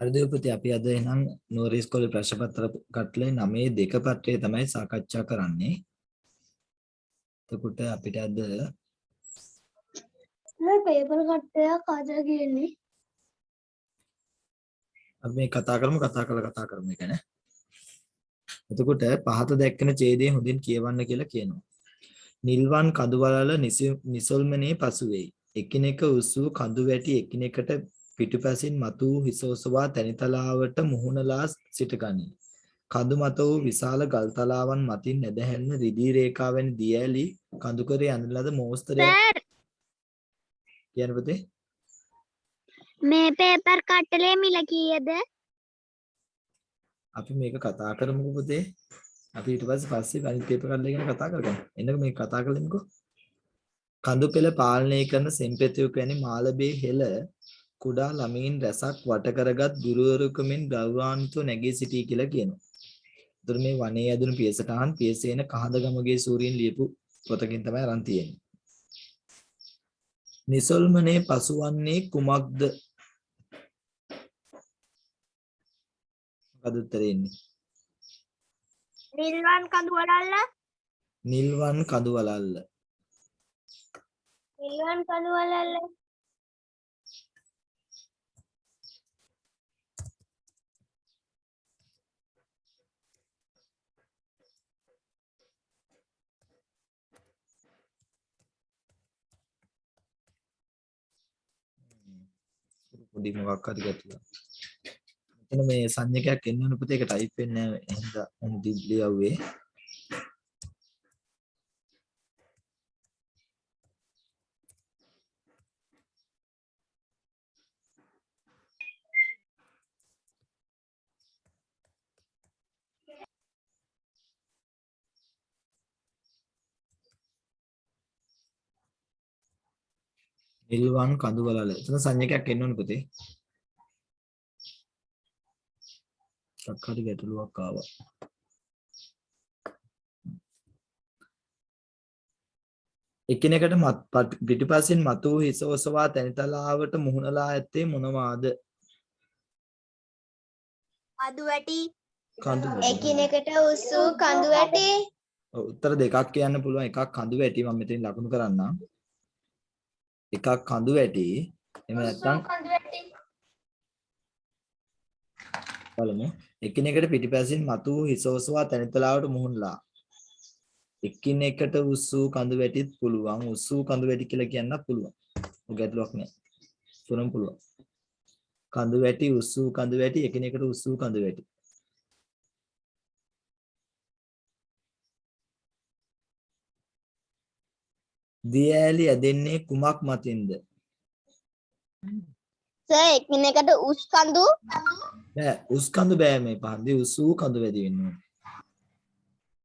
හරිද පුතේ අපි අද එහෙනම් නෝරේ ඉස්කෝලේ ප්‍රශ්න පත්‍ර කට්ලේ 9 දෙක පත්‍රය තමයි සාකච්ඡා කරන්නේ. එතකොට අපිට අද පේපර් කට්ටයක් අද කියන්නේ අපි මේ කතා කරමු ඒ කියන්නේ. එතකොට පහත දැක්කන ඡේදය හොඳින් කියවන්න කියලා කියනවා. නිල්වන් කඳුවලල නිසල්මනේ පසු වෙයි. එකිනෙක උස්සු කඳු වැටි එකිනෙකට පිටුපසින් මතු හිසෝසවා තනිතලාවට මුහුණලා සිටගනී. කඳු මත වූ විශාල ගල් තලාවන් මතින් නැදහැල්න රිදී රේඛාවෙන් දියැලි කඳුකරේ අඳින ලද මෝස්තරයක් කියන පුතේ මේ පේපර් කට්ටලේ මිල කීයද? අපි මේක කතා කරමුකෝ පුතේ. අපි ඊට පස්සේ අනිත් පේපර් කට්ටල ගැන කතා කරගමු. එන්නක මේක කතා කරමුකෝ. කඳු පෙළ පාලනය කරන සෙම්පෙතියක වැනි මාළබේ හෙළ කුඩා ළමයින් රැසක් වට කරගත් ගුරුවරයෙකුමින් ගෞරවාන්විතව නැගී සිටී කියලා කියනවා. ඒතර මේ වනයේ ඇදුණු පියසටහන් පියසේන කහඳගමගේ සූරීන් ලියපු පොතකින් තමයි අරන් තියෙන්නේ. නිසල්මනේ පසුවන්නේ කුමක්ද? මොකද උත්තරේ ඉන්නේ? නිල්වන් කඳුවලල්ල. නිල්වන් කඳුවලල්ල. නිල්වන් කඳුවලල්ල. පොඩි මොකක් හරි ගැටලුවක්. මෙතන මේ සංඥකයක් එන්න ඕන පුතේ ඒක ටයිප් වෙන්නේ නැහැ. එහෙනම් මොන ලියවුවේ. නිල්වන් කඳුවලල්ල. එතන සංඥකයක් එන්න ඕන පුතේ. සක්කාරි ගැටලුවක් ආවා. එකිනෙකට පිටිපස්සෙන් මතු හිස ඔසවා තනිතලාවට මුහුණලා ඇත්තේ මොනවාද? කඳු වැටි. කඳු එකිනෙකට උස්සු කඳු වැටි. උත්තර දෙකක් කියන්න පුළුවන්. එකක් කඳු වැටි මම මෙතන ලකුණු කරන්නම්. එකක් කඳු වැටි. එහෙම නැත්නම් කඳු වැටි. බලමු. එකිනෙකට පිටිපස්සෙන් මතු හිස ඔසවා තනිතලාවට මුහුණලා. එකිනෙකට උස්සු කඳු වැටිත් පුළුවන්. උස්සු කඳු වැටි කියලා කියන්නත් පුළුවන්. ඔය ගැටලුවක් නෑ. තුනම පුළුවන්. කඳු වැටි උස්සු කඳු වැටි එකිනෙකට උස්සු කඳු වැටි. දියැලි ඇදෙන්නේ කුමක් මතින්ද? සර් එකිනෙකට උස් කඳු බෑ උස් කඳු බෑ මේ පහන්දි උස්සු කඳු වැටි වෙන්න ඕනේ.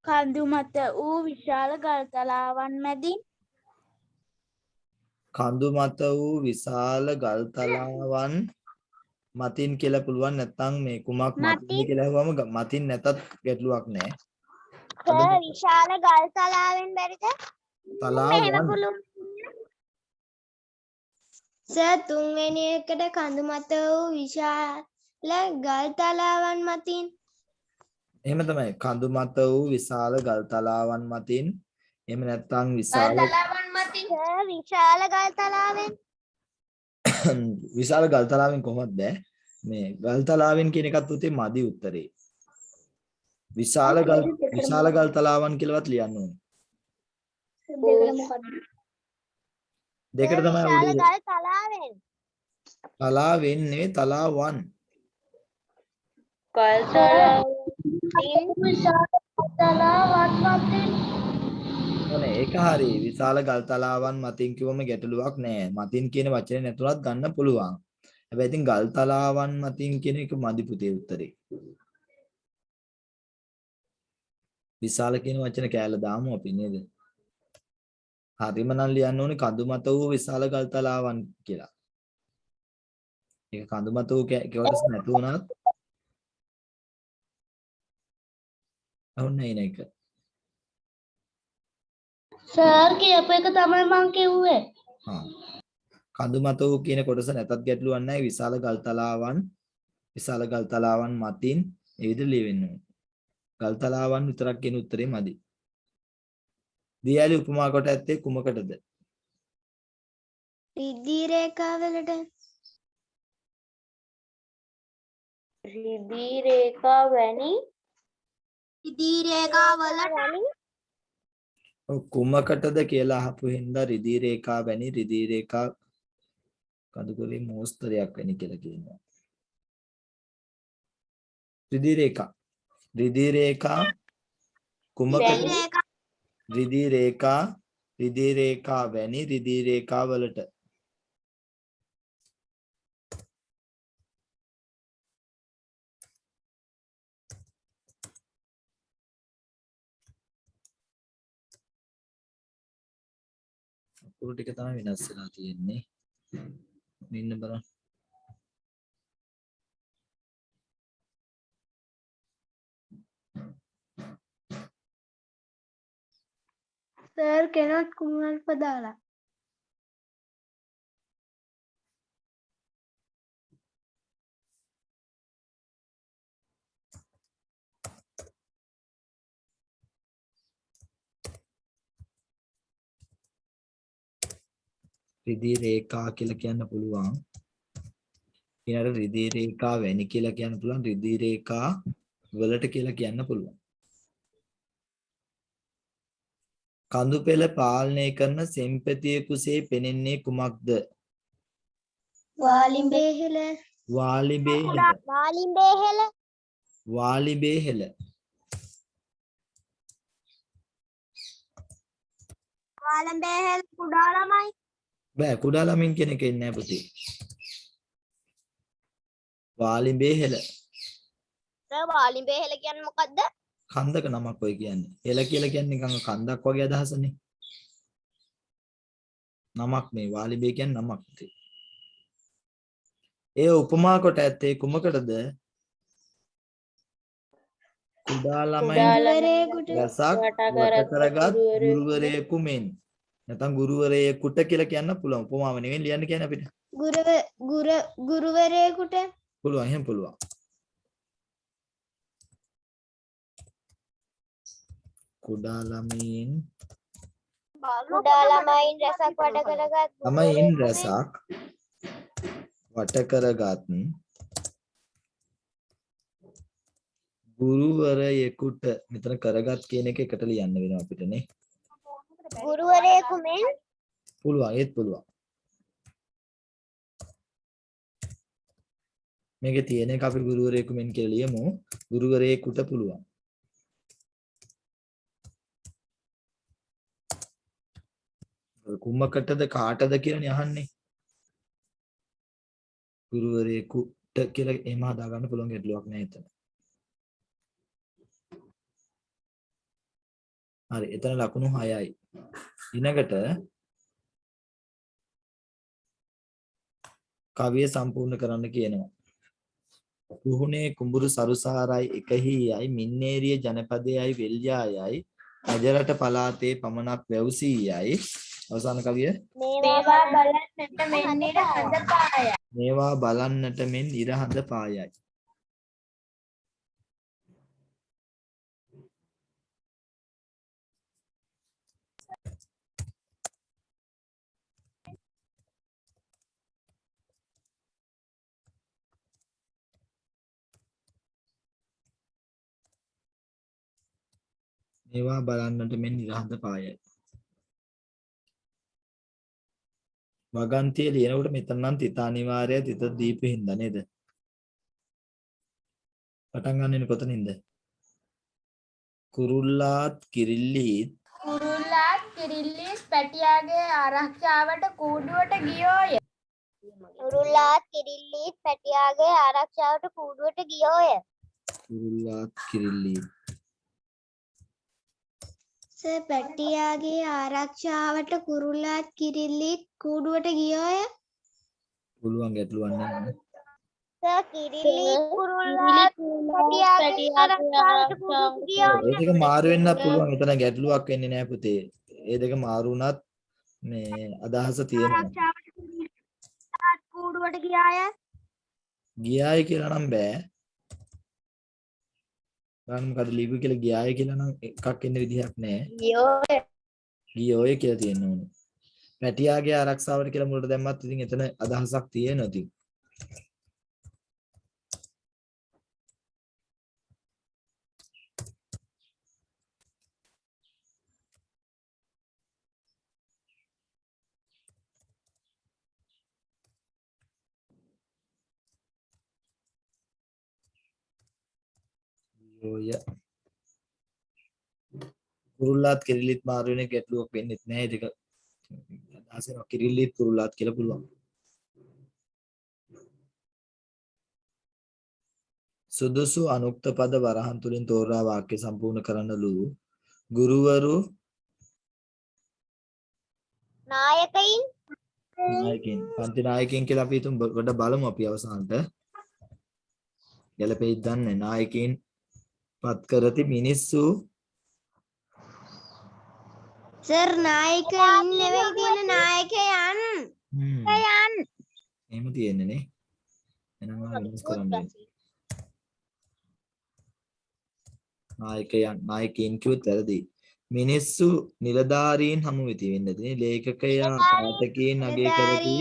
කඳු මත වූ විශාල ගල් තලාවන් මැදින් කඳු මත වූ විශාල ගල් තලාවන් මතින් කියලා පුළුවන් නැත්නම් මේ කුමක් මතින්ද කියලා අහුවම මතින් නැතත් ගැටලුවක් නෑ. සර් විශාල ගල් තලාවෙන් බැරිද? තලාවන් සර් තුන්වෙනි එකට කඳු මත වූ විශාල ගල් තලාවන් මතින් එහෙම තමයි කඳු මත වූ විශාල ගල් තලාවන් මතින් එහෙම නැත්නම් විශාල තලාවන් මතින් සර් විශාල ගල් තලාවෙන් විශාල ගල් තලාවෙන් කොහොමද බෑ මේ ගල් තලාවෙන් කියන එකත් උතේ මදි උත්තරේ. විශාල ගල් තලාවන් කියලාවත් ලියන්න ඕනේ. දෙකට තමයි විශාල ගල් තලාවෙන් තලාවෙන් නෙවෙයි තලාවන්. ගල් තලාවෙන් විශාල තලාවන් මතින් ඕනේ ඒක හරි. විශාල ගල් තලාවන් මතින් කිව්වම ගැටලුවක් නෑ. මතින් කියන වචනේ නැතුණත් ගන්න පුළුවන්. හැබැයි ඉතින් ගල් තලාවන් මතින් කියන එක මදි පුතේ උත්තරේ. විශාල කියන වචන කෑල්ල දාමු අපි නේද? හරිම නම් ලියන්න ඕනේ කඳු මත වූ විශාල ගල් තලාවන් කියලා. ඒක කඳු මත වූ කෙවටස් නැතු වුණත් ඔන්නේ නේක. සර් කියපු එක තමයි මං කිව්වේ. කඳු මත වූ කියන කොටස නැතත් ගැටලුවක් නැහැ. විශාල ගල් තලාවන් විශාල ගල් තලාවන් මතින් ඒ විදිහට ලියවෙන්න ඕනේ. ගල් තලාවන් විතරක් කියන උත්තරේ මදි. දියඇලි උපමා කොට ඇත්තේ කුමකටද? රිදී රේඛාවලට. රිදී රේඛා වැනි රිදී රේඛාවලට ඔව් කුමකටද කියලා අහපු හින්දා රිදී රේඛා වැනි රිදී රේඛා කඳුකරේ මෝස්තරයක් වැනි කියලා කියනවා. රිදී රේඛා කුමකට? රිදී රේඛා වැනි රිදී රේඛා වලට. අකුරු ටික තමයි වෙනස් වෙලා තියෙන්නේ. මෙන්න බලන්න. සර් කෙනෙක් කුණුවල්ප දාලා. රිදී රේඛා කියලා කියන්න පුළුවන්. ඊළඟට රිදී රේඛා වැනි කියලා කියන්න පුළුවන්. රිදී රේඛා වලට කියලා කියන්න පුළුවන්. කඳු පෙළ පාලනය කරන සෙම්පතියෙකුසේ පෙනෙන්නේ කුමක්ද? වාලිඹේ හෙළ. වාලිබේ හෙළ. වාලිඹේ හෙළ. වාලිබේ හෙළ. වාලිඹේ හෙළ කුඩා ළමයි. බෑ කුඩා ළමින් කෙනෙක් ඉන්නේ නැහැ පුතේ. වාලිබේ හෙළ. සර් වාලිඹේ හෙළ කියන්නේ මොකද්ද? කන්දක නමක් ඔය කියන්නේ. හෙළ කියලා කියන්නේ නිකන් කන්දක් වගේ අදහසනේ. නමක් මේ වාලිබේ කියන්නේ නමක් පුතේ. ඒ උපමා කොට ඇත්තේ කුමකටද? කුඩා ළමයි රසක් වට කරගත් ගුරුවරයෙකු මෙන්. නැත්නම් ගුරුවරයෙකුට කියලා කියන්න පුළුවන්. උපමාව නෙවෙයි ලියන්න කියන්නේ අපිට. ගුරුවරයෙකුට. පුළුවන් එහෙම පුළුවන්. කුඩා ළමයින් රසක් වට කරගත් ළමයින් රසක් වට කරගත් ගුරුවරයෙකුට මෙතන කරගත් කියන එක එකට ලියන්න වෙනවා අපිට නේ. ගුරුවරයෙකු මෙන් පුළුවන් ඒත් පුළුවන්. මේකේ තියෙන එක අපි ගුරුවරයෙකු මෙන් කියලා ලියමු. ගුරුවරයෙකුට පුළුවන්. කුමකටද කාටද කියලානේ අහන්නේ. ගුරුවරයෙකුට කියලා එහෙම හදා ගන්න පුළුවන් ගැටලුවක් නෑ එතන. හරි එතන ලකුණු 6යි. ඊළඟට කවිය සම්පූර්ණ කරන්න කියනවා. රුහුණේ කුඹුරු සරුසාරයි එකහියයි මින්නේරිය ජනපදයයි වෙල්යායයි රජරට පලාතේ පමණක් වැව්සීයයි. අවසාන කවිය මේවා බලන්නට මෙන් ඉර හඳ පායයි. මේවා බලන්නට මෙන් ඉර හඳ පායයි. මේවා බලන්නට මෙන් ඉර හඳ පායයි. වගන්තිය ලියනකොට මෙතන නම් තිත අනිවාර්යයි තිත දීපු හින්දා නේද? පටන් ගන්න කොතනින්ද? කුරුල්ලාත් කිරිල්ලීත් පැටියාගේ ආරක්ෂාවට කූඩුවට ගියෝය. කුරුල්ලාත් කිරිල්ලීත් පැටියාගේ ආරක්ෂාවට කූඩුවට ගියෝය. කුරුල්ලාත් කිරිල්ලීත් සර් පැටියාගේ ආරක්ෂාවට කුරුල්ලාත් කිරිල්ලීත් කූඩුවට ගියෝය. පුළුවන් ගැටලුවක් නෑ. සර් කිරිල්ලීත් කුරුල්ලාත් පැටියාගේ ආරක්ෂාවට කූඩුවට ගියෝය. ඒ දෙක මාරු වෙන්නත් පුළුවන්. එතන ගැටලුවක් වෙන්නේ නෑ පුතේ. ඒ දෙක මාරු වුණත් මේ අදහස තියෙනවා. ආරක්ෂාවට කූඩුවට ගියාය. ගියායි කියලා නම් බෑ. බලන්න මොකද ලියපු කියලා ගියායි කියලා නම් එකක් එන්න විදිහක් නැහැ. ගියෝය කියලා තියෙන්න ඕනේ. පැටියාගේ ආරක්ෂාවට කියලා මුලට දැම්මත් ඉතින් එතන අදහසක් තියෙනවා ඉතින්. ගියෝය. කුරුල්ලාත් කිරිල්ලිත් මාරු වෙන ගැටලුවක් වෙන්නේ නැහැ. ඒක අදහසක් කිරිල්ලිත් කුරුල්ලාත් කියලා පුළුවන්. සුදුසු අනුක්ත පද වරහන් තුලින් තෝරා වාක්‍ය සම්පූර්ණ කරනලු ගුරුවරු නායකයින් පන්ති නායකයින් කියලා අපි හිතමු ගොඩ බලමු අපි අවසානට ගැලපෙයිද දන්නේ නායකයින් පත් කරති මිනිස්සු සර් නායකයින් නෙවෙයි තියෙන නායකයන්. එහෙම තියෙන්නේ නේ එහෙනම් වෙනස් කරන්න නායකයින් කිව්වොත් වැරදි මිනිස්සු නිලධාරීන් හමු වෙති වෙන්නේ ලේඛකයා පාඨකයන් අගය කරති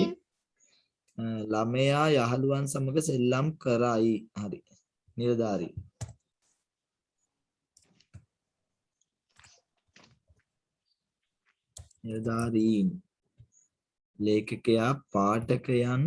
ළමයා යහළුවන් සමග සෙල්ලම් කරයි හරි නිලධාරී නිලධාරීන් ලේඛකයා පාඨකයන්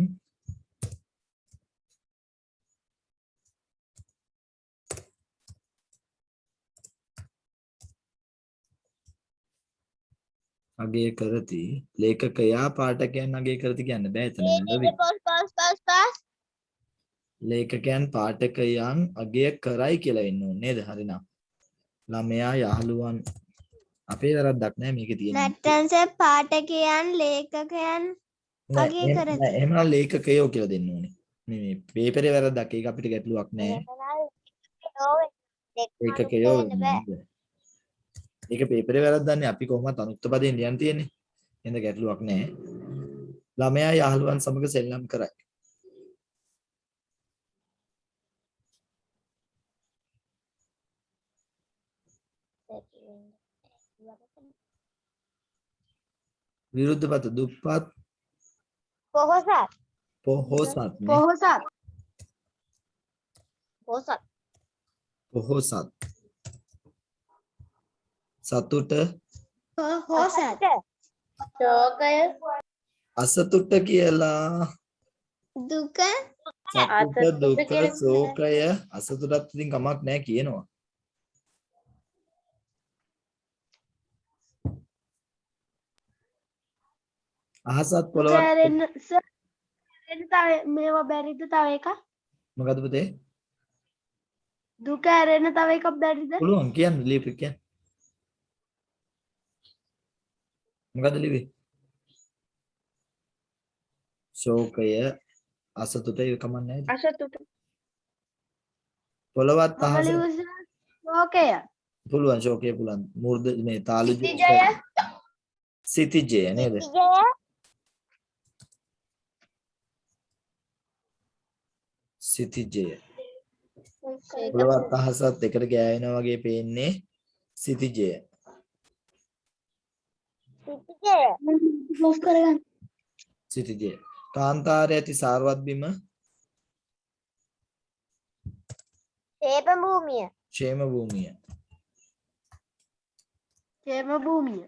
අගය කරති ලේඛකයා පාඨකයන් අගය කරති කියන්න බෑ එතන ලේඛකයන් පාඨකයන් අගය කරයි කියලා වෙන්න ඕනේ නේද හරිනම් ළමයා යහළුවන් අපේ වැරද්දක් නෑ මේකේ තියෙන්නේ නැත්තම් සර් පාඨකයන් ලේඛකයන් අගය කරති. එහෙමනම් ලේඛකයෝ කියලා දෙන්න ඕනේ මේ පේපරේ වැරද්දක් ඒක අපිට ගැටලුවක් නෑ ලේඛකයෝ ඒක පේපරේ වැරද්දන්නේ අපි කොහොමද අනුක්ත පදයෙන් ලියන්න තියෙන්නේ එහෙනම් ගැටලුවක් නෑ ළමයා යහළුවන් සමග සෙල්ලම් කරයි විරුද්ධ පද දුප්පත් පොහොසත් සතුට අසතුට කියලා දුක සතුට දුක ශෝකය අසතුටත් ඉතින් කමක් නැහැ කියනවා අහසත් පොළවත් මේවා බැරිද තව එකක්? මොකද පුතේ දුක ඇරෙන්න තව එකක් බැරිද? පුළුවන් කියන්න ලියපු කියන්න මොකද ලිව්වේ ශෝකය අසතුට ඒක කමක් නැහැ අසතුට. පොළවත් අහස ශෝකය. පුළුවන් ශෝකය පුළුවන් මූර්ධ මේ තාලු සිතිජය නේද සිතිජය පොළවත් අහසත් එකට ගෑවෙනා වගේ පේන්නේ සිතිජය සිතිජය කාන්තාරය ඇති සාරවත් බිම ക്ഷേම භූමිය ക്ഷേම භූමිය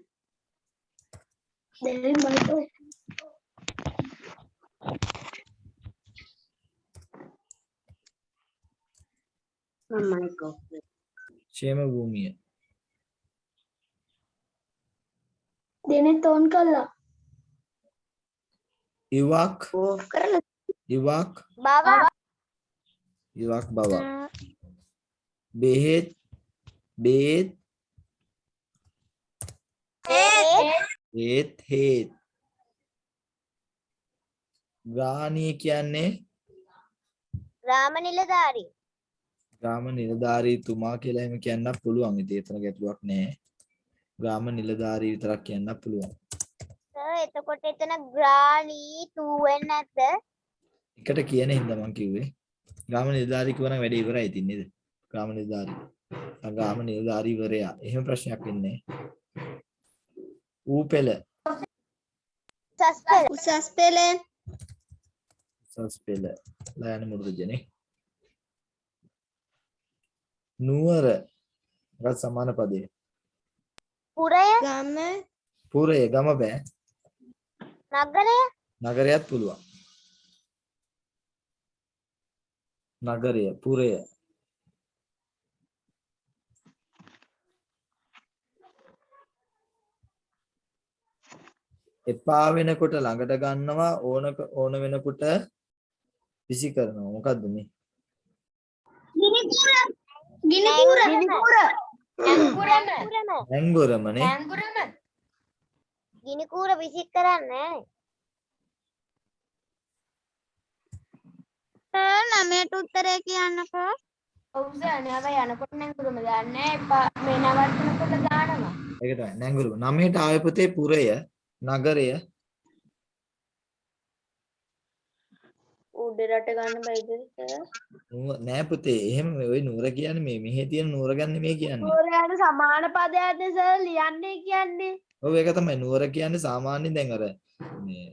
දෙනෙත් ඕන් කළා. ඉවක් බව බෙහෙත් බේත් හේත් ග්‍රාණී කියන්නේ ග්‍රාම නිලධාරීතුමා කියලා එහෙම කියන්නත් පුළුවන්. ඉතින් එතන ගැටලුවක් නැහැ. ග්‍රාම නිලධාරී විතරක් කියන්නත් පුළුවන්. එතකොට එතන ග්‍රාණී 2 වෙන්නේ නැද්ද? එකට කියන හින්දා මම කිව්වේ. ග්‍රාම නිලධාරී කියවනම් වැඩේ ඉවරයි ඉතින් නේද? ග්‍රාම නිලධාරී. ග්‍රාම නිලධාරීවරයා. එහෙම ප්‍රශ්නයක් වෙන්නේ නැහැ. ඌ පෙළ. උසස් පෙළ උසස් පෙළ. ලයන මුරුජනේ. නුවර. ගත් සමාන පදේ. ගම පුරය ගම බෑ. නගරයත් පුළුවන්. නගරය පුරය. එපා වෙනකොට ළඟට ගන්නවා ඕන වෙනකොට විසි කරනවා. මොකද්ද මේ? ඇංගුරමනේ. ගිනි කූර විසික් කරන්නේ නමයට උත්තරේ කියන්නකෝ. යනකොට නැංගුරම දාන්නේ මේ නවත්තනකොට දානවා. ඒක තමයි නැංගුරම. 9ට ආවේ පුතේ පුරය, නගරය. උඩරට ගන්න බයිද නෑ පුතේ. එහෙම ওই නුවර කියන්නේ මේ මෙහෙ තියෙන නුවර ගන්න මේ කියන්නේ. නුවරට සමාන පදයක්ද සර් ලියන්නේ කියන්නේ. ඔව් ඒක තමයි නුවර කියන්නේ සාමාන්‍යයෙන් දැන් අර මේ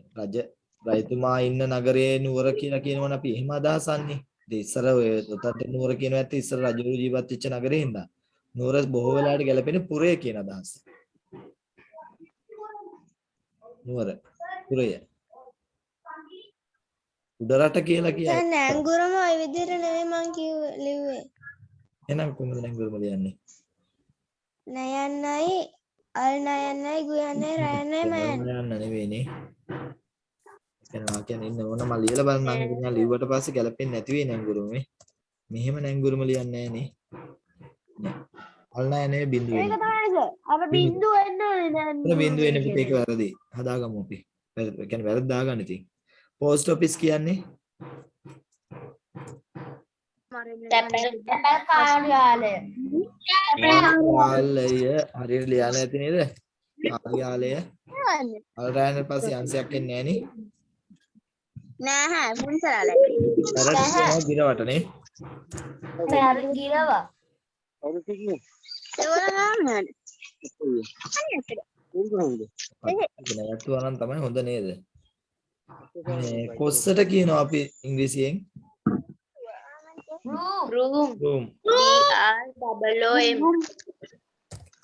රජතුමා ඉන්න නගරයේ නුවර කියලා කියනවනේ අපි එහෙම අදහසන්නේ. ඉතින් ඉස්සර ඔය උතට නුවර කියන ඇත්ත ඉස්සර රජු ජීවත් වෙච්ච නගරේ හින්දා. නුවර බොහෝ වෙලාවට ගැලපෙන්නේ පුරය කියන අදහස. නුවර පුරය. උඩරට කියලා කියයි. නැංගුරම ওই විදිහට නෙවෙයි මං ලිව්වේ. එහෙනම් කොහොමද නැංගුරම ලියන්නේ? නයන්නයි අල් නයන්නයි ගුයන්නයි රයන්නයි මයන්නයි. යන්න නෙවෙයිනේ. කියන්නේ ඉන්න ඕන මම ලියලා බලන්නම්. ඉතින් ලිව්වට පස්සේ ගැලපෙන්නේ නැති වෙයි නැංගුරමේ. මෙහෙම නැංගුරම ලියන්නේ නැහනේ. නෑ. අල් නයනේ බිඳුව ඒක වෙන්නේ. තමයි සර්. අප බින්දුව එන්න ඕනේ දැන්. බිඳුව වෙන්නේ පුතේ ඒක වැරදි. හදාගමු අපි. කියන්නේ වැරද්ද දාගන්න ඉතින්. පෝස්ට් ඔෆිස් කියන්නේ කාර්යාලය. කාර්යාලය හරියට ලියලා නැති නේද? කාර්යාලය අල් රයන් පස්සේ අංශයක් එන්නේ නෑ පුන්සරාලේ. නැහනේ. දිරවටනේ. ගිරව. නැවතුවා නම් තමයි හොඳ නේද? මේ කොස්සට කියනවා අපි ඉංග්‍රීසියෙන් room.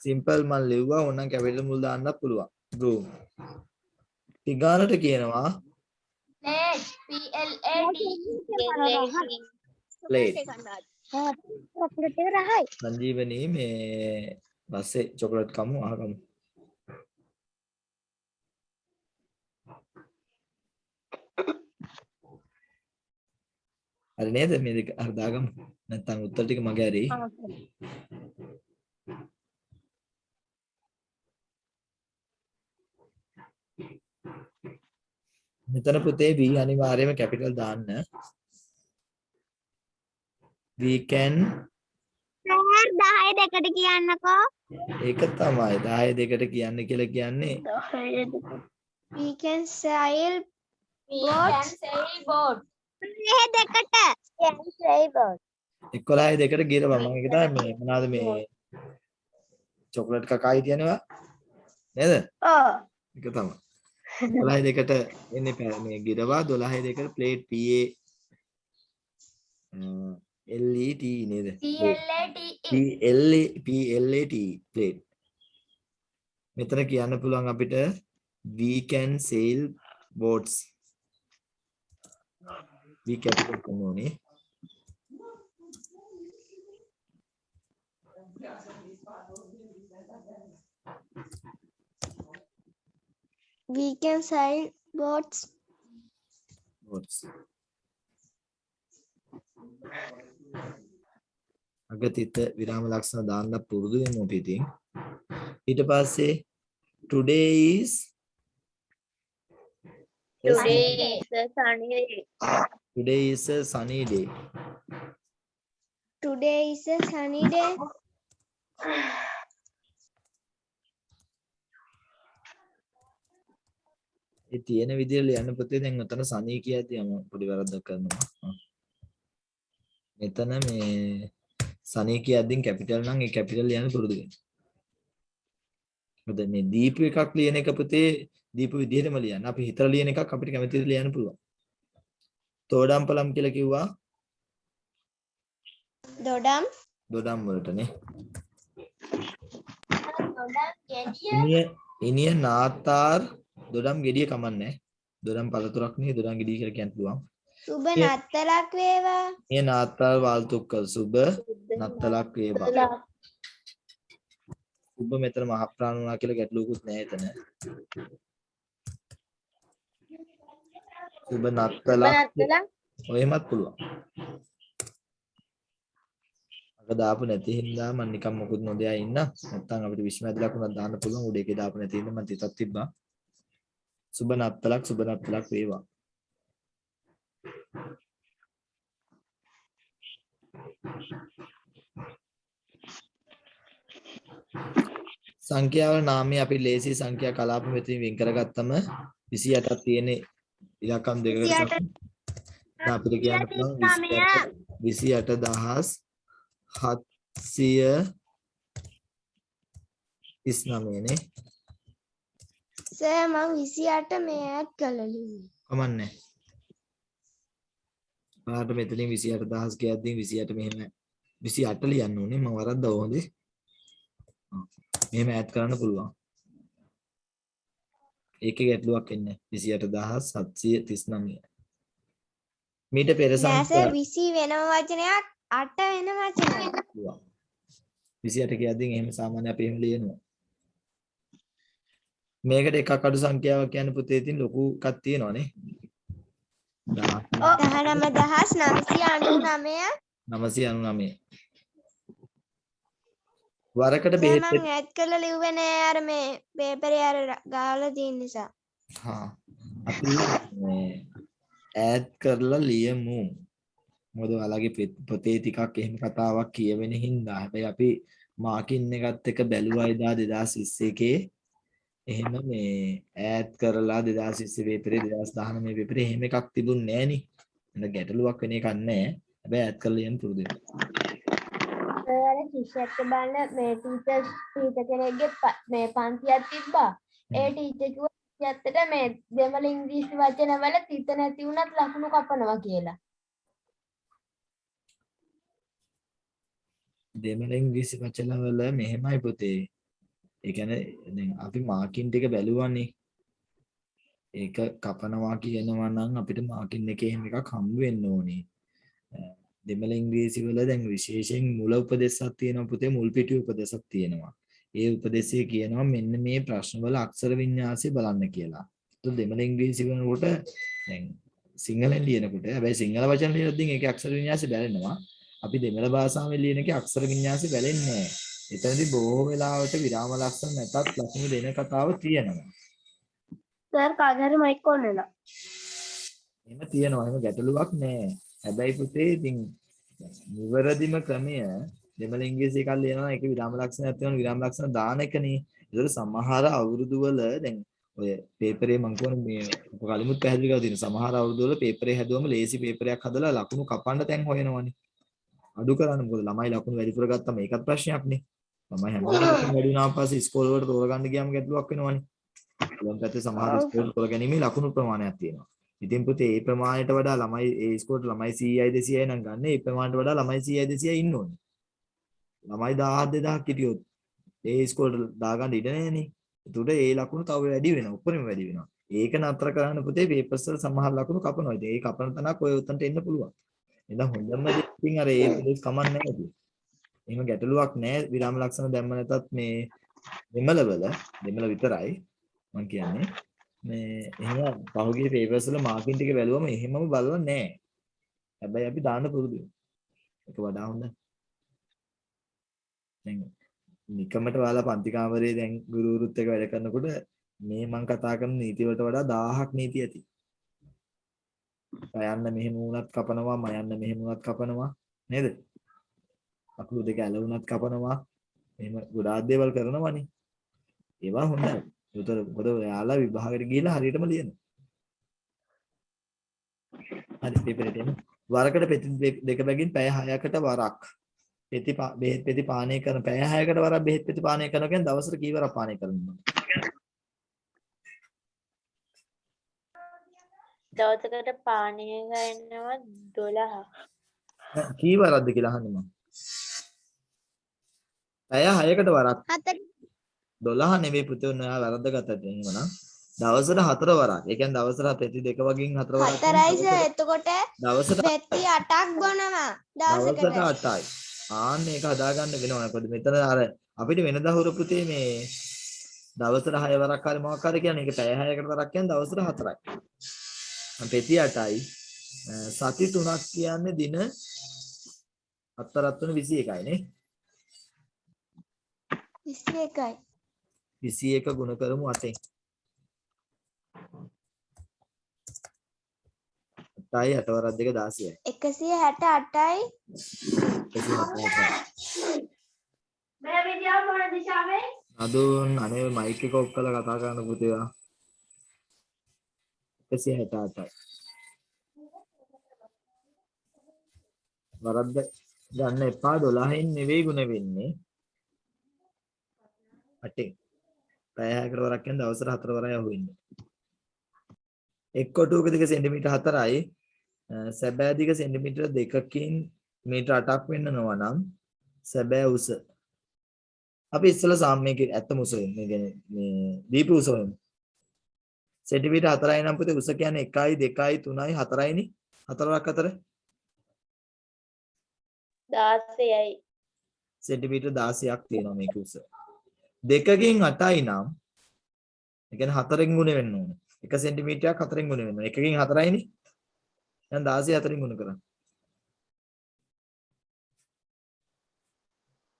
සිම්පල් මම ලිව්වා ඕනනම් කැපිටල් මුල් දාන්නත් පුළුවන්. room. පිගානට කියනවා plate. සංජීවනී මේ පස්සේ චොකලට් කමු අහගමු. හරි නේද මේ දෙක හරි දාගමු. නැත්නම් උත්තර ටික මගේ හරි. මෙතන පුතේ V අනිවාර්යයෙන්ම කැපිටල් දාන්න. we can 10 දෙකට කියන්නකෝ. ඒක තමයි 10 දෙකට කියන්න කියලා කියන්නේ. we can sail boat. 10 දෙකට. can sail boat. 11 දෙකට ගිරවා මම ඒක තමයි මේ මොනවාද මේ චොකලට් කකා හිටියනවා නේද? ඔව්. ඒක තමයි. 12 දෙකට එන්නේ මේ ගිරවා 12 දෙකට ප්ලේට් PALET නේද? PLAT plate. මෙතන කියන්න පුළුවන් අපිට we can sail boats. we capital කරනෝනේ. we can sail boats. අගතිත විරාම ලක්ෂණ දාන්න පුරුදු වෙමු අපි ඉතින්. ඊට පස්සේ today is a sunny day. today is a sunny day. ඒ තියෙන විදිහට ලියන්න පුතේ දැන් උතන සනී කියද්දී මම පොඩි වැරද්දක් කරනවා. මෙතන මේ සනේ කියද්දින් කැපිටල් නම් ඒ කැපිටල් ලියන්න පුරුදු වෙන්න. මොකද මේ දීපු එකක් ලියන එක පුතේ දීපු විදිහටම ලියන්න. අපි හිතලා ලියන එකක් අපිට කැමති විදිහට ලියන්න පුළුවන්. තෝඩම්පලම් කියලා කිව්වා දොඩම් දොඩම් වලටනේ. ගොඩක් ගෙඩිය ඉනිය නාතාර් දොඩම් ගෙඩිය කමන්නේ. දොඩම් පළතුරක් නේ දොඩම් ගෙඩිය කියලා කියන්න පුළුවන්. සුබ නත්තලක් වේවා. මේ නාතාල් වාල්තුක්කල් සුබ නත්තලක් වේවා. සුබ මෙතන මහ ප්‍රාණ වුණා කියලා ගැටලුවකුත් නැහැ එතන. සුබ නත්තලක් ඔයෙමත් පුළුවන්. අක දාපු නැති හින්දා මම නිකන් මොකුත් නොදයා ඉන්න. නැත්තම් අපිට විශ්මයද ලකුණක් දාන්න පුළුවන්. උඩ එකේ දාපු නැති හින්දා මම තිතක් තිබ්බා. සුබ නත්තලක් වේවා. සංඛ්‍යාවල නාමයේ අපි ලේසි සංඛ්‍යා කලාප මෙතනින් වෙන් කරගත්තම 28ක් තියෙන ඉලක්කම් දෙකකට අපිට කියන්න පුළුවන් 28739 නේ. සර් මම 28 මේ ඇඩ් කරලා ලිව්වේ. කමන්නේ. පාට මෙතනින් 28000 කියද්දී 28 මෙහෙම 28 ලියන්න ඕනේ. මම වරද්දා හොඳේ. මෙහෙම ඇඩ් කරන්න පුළුවන්. ඒකේ ගැටලුවක් එන්නේ 28739. මීට පෙර නෑ සර් සංඛ්‍යා 20 වෙනම වචනයක් 8 වෙන වචනයක්. 28 කියද්දී එහෙම සාමාන්‍ය අපි එහෙම ලියනවා. මේකට එකක් අඩු සංඛ්‍යාවක් කියන්න පුතේ ඉතින් ලොකු එකක් තියෙනවානේ. 19999 999. වරකට සර් බෙහෙත් මම ඇඩ් කරලා ලිව්වේ නෑ අර මේ පේපරේ අර ගාලා තියෙන නිසා. හා අපි ඈඩ් කරලා ලියමු. මොකද ඔයාලගේ පොතේ ටිකක් එහෙම කතාවක් කියවෙන හින්දා. හැබැයි අපි මාකින් එකත් එක බැලුවා එදා 2021 එහෙම මේ ඈඩ් කරලා 2020 පේපරේ 2019 පේපරේ එහෙම එකක් තිබුණේ නෑනේ. එන්න ගැටලුවක් වෙන එකක් නෑ. හැබැයි ඈඩ් කරලා ලියන්න පුරුදු වෙන්න. අර ශිෂ්‍යත්ව බලන මේ ටීචර් කෙනෙක්ගේ මේ පන්තියක් තිබ්බා. ඒ ටීචර් කිව්වා ශිෂ්‍යත්වයට මේ දෙමළ ඉංග්‍රීසි වචනවල තිත නැති වුණත් ලකුණු කපනවා කියලා. දෙමළ ඉංග්‍රීසි වචන වල මෙහෙමයි පුතේ. ඒ කියන්නේ දැන් අපි මාකින් ටික බැලුවානේ. ඒක කපනවා කියනවා නම් අපිට මාකින් එකේ එහෙම එකක් හම්බ වෙන්න ඕනේ. දෙමළ ඉංග්‍රීසි වල දැන් විශේෂයෙන් මුල උපදේශයක් තියෙනවා පුතේ මුල් පිටු උපදේශයක් තියෙනවා. ඒ උපදේශය කියනවා මෙන්න මේ ප්‍රශ්න වල අක්ෂර වින්‍යාසය බලන්න කියලා. તો දෙමළ ඉංග්‍රීසි වලට දැන් සිංහලෙන් ලියනකොට හැබැයි සිංහල වචන ලියද්දී ඒකේ අක්ෂර වින්‍යාසය බැලෙනවා. අපි දෙමළ භාෂාවෙන් ලියන එකේ අක්ෂර වින්‍යාසය බැලෙන්නේ නැහැ. එතනදී බොහෝ වෙලාවට විරාම ලක්ෂණ නැතත් ලකුණු දෙන කතාව තියෙනවා. සර් කාගහරි මයික් ඕන් වෙලා. එහෙම තියෙනවා. එහෙම ගැටලුවක් නැහැ. හැබැයි පුතේ ඉතින් නිවැරදිම ක්‍රමය දෙමළ ඉංග්‍රීසි එකක් ලියනවා ඒක විරාම ලක්ෂණයක් තියෙනවා විරාම ලක්ෂණ දාන එකනේ. ඒතර සමහර අවුරුදු වල දැන් ඔය පේපරේ මම කියන්නේ මේ කලිමුත් පැහැදිලි කරලා තියෙන සමහර අවුරුදු වල පේපරේ හැදුවම ලේසි පේපරයක් හදලා ලකුණු කපන්න තැන් හොයනවනේ. අඩු කරන්න මොකද ළමයි ලකුණු වැඩිපුර ගත්තම ඒකත් ප්‍රශ්නයක් නේ. ළමයි හැමෝටම වැඩි වුණාම පස්සේ ඉස්කෝල වලට තෝරගන්න ගියාම ගැටලුවක් වෙනවනේ. ඊළඟ පැත්තේ සමහර ඉස්කෝල තෝරගැනීමේ ලකුණු ප්‍රමාණයක් තියෙනවා. ඉතින් පුතේ ඒ ප්‍රමාණයට වඩා ළමයි ඒ ඉස්කෝලේට ළමයි 100යි 200යි නම් ගන්න ඒ ප්‍රමාණයට වඩා ළමයි 100යි 200යි ඉන්න ඕනේ. ළමයි 1000 2000 හිටියොත් ඒ ඉස්කෝලේට දාගන්න ඉඩ නැහැනේ. ඒකට ඒ ලකුණු තව වැඩි වෙනවා. උඩරිම වැඩි වෙනවා. ඒක නතර කරන්න පුතේ පේපර්ස් වල සමහර ලකුණු කපනවා. ඉතින් ඒ කපන තැනක් ඔය උතන්ට එන්න පුළුවන්. එහෙනම් හොඳම දේ ඉතින් අර ඒ පොඩි කමක් නැහැ ඉතින්. එහෙම ගැටලුවක් නැහැ. විරාම ලක්ෂණ දැම්ම නැතත් මේ දෙමළ විතරයි මම කියන්නේ. මේ එහෙම පහුගිය පේපර්ස් වල මාකින් ටික බැලුවම එහෙමම බලලා නැහැ. හැබැයි අපි දාන්න පුරුදු වෙනවා. ඒක වඩා හොඳයි. දැන් නිකමට ඔයාලා පන්ති කාමරේ දැන් ගුරුවරුත් එක්ක වැඩ කරනකොට මේ මම කතා කරන නීති වලට වඩා 1000ක් නීති ඇති. යන්න මෙහෙම වුණත් කපනවා, මයන්න මෙහෙම වුණත් කපනවා නේද? අකුරු දෙක ඇල වුණත් කපනවා. එහෙම ගොඩාක් දේවල් කරනවානේ. ඒවා හොඳයි. ඒතර මොකද ඔයාලා විභාගෙට ගිහිල්ලා හරියටම ලියනවා. හරි පේපරේට එන්න. වරකට පෙති දෙක බැගින් පැය 6කට වරක් බෙහෙත් පෙති පානය කරන පැය 6කට වරක් බෙහෙත් පෙති පානය කරනවා කියන්නේ දවසට කීවරක් පානය කරනවද? දවසකට පානය කරනවා 12. කීවරක්ද කියලා අහන්නේ මම. පැය 6කට වරක් 12 නෙවෙයි පුතේ ඔයා වැරද්දගත්තට එහෙමනම් දවසට 4 වරක්. ඒ කියන්නේ දවසට පෙති දෙක වගින් 4 වරක්. 4යි සර්. එතකොට දවසට පෙති 8ක් බොනවා දවසට දවසකට. 8යි. ආන්න ඒක හදාගන්න වෙනවා. මොකද මෙතන අර අපිට වෙනදා හුරු පුතේ මේ දවසට 6 වරක් හරි මොකක් හරි කියන්නේ ඒක පැය 6කට වරක් කියන්නේ දවසට 4යි. පෙති 8යි. සති 3ක් කියන්නේ දින 4ක් තුන 21යි නේ. 21යි. 21 ගුණ කරමු 8ෙන්. 8යි 8 වරක් දෙක 16යි. 168යි. 168යි. මේ විදියාව මොන දිශාවේ? අදුන් අනේ මයික් එක ඔෆ් කරලා කතා කරන්න පුතේ. 168යි. වරද්ද ගන්න එපා 12න් නෙවෙයි ගුණ වෙන්නේ 8ෙන්. පැය 6කට වරක් කියන්නේ දවසට 4 වරයි අහුවෙන්නේ. එක් කොටුවක දිග සෙන්ටිමීටර් 4යි සැබෑ දිග සෙන්ටිමීටර් 2කින් මීටර 8ක් වෙන්නනවා නම් සැබෑ උස අපි ඉස්සෙල්ලා සාම්‍යක ඇත්තම උස මේ කියන්නේ මේ දීප උස වෙන සෙන්ටිමීටර් 4යි නම් පුතේ උස කියන්නේ 1යි 2යි 3යි 4යිනේ 4ක් අතර 16යි. සෙන්ටිමීටර් 16ක් තියෙනවා මේක උස. 2කින් 8යි නම් ඒ කියන්නේ 4න් ගුණ වෙන්න ඕනේ. 1 සෙන්ටිමීටරයක් 4න් ගුණ වෙන්න ඕනේ. 1කින් 4යිනේ. දැන් 16 4න් ගුණ කරන්න.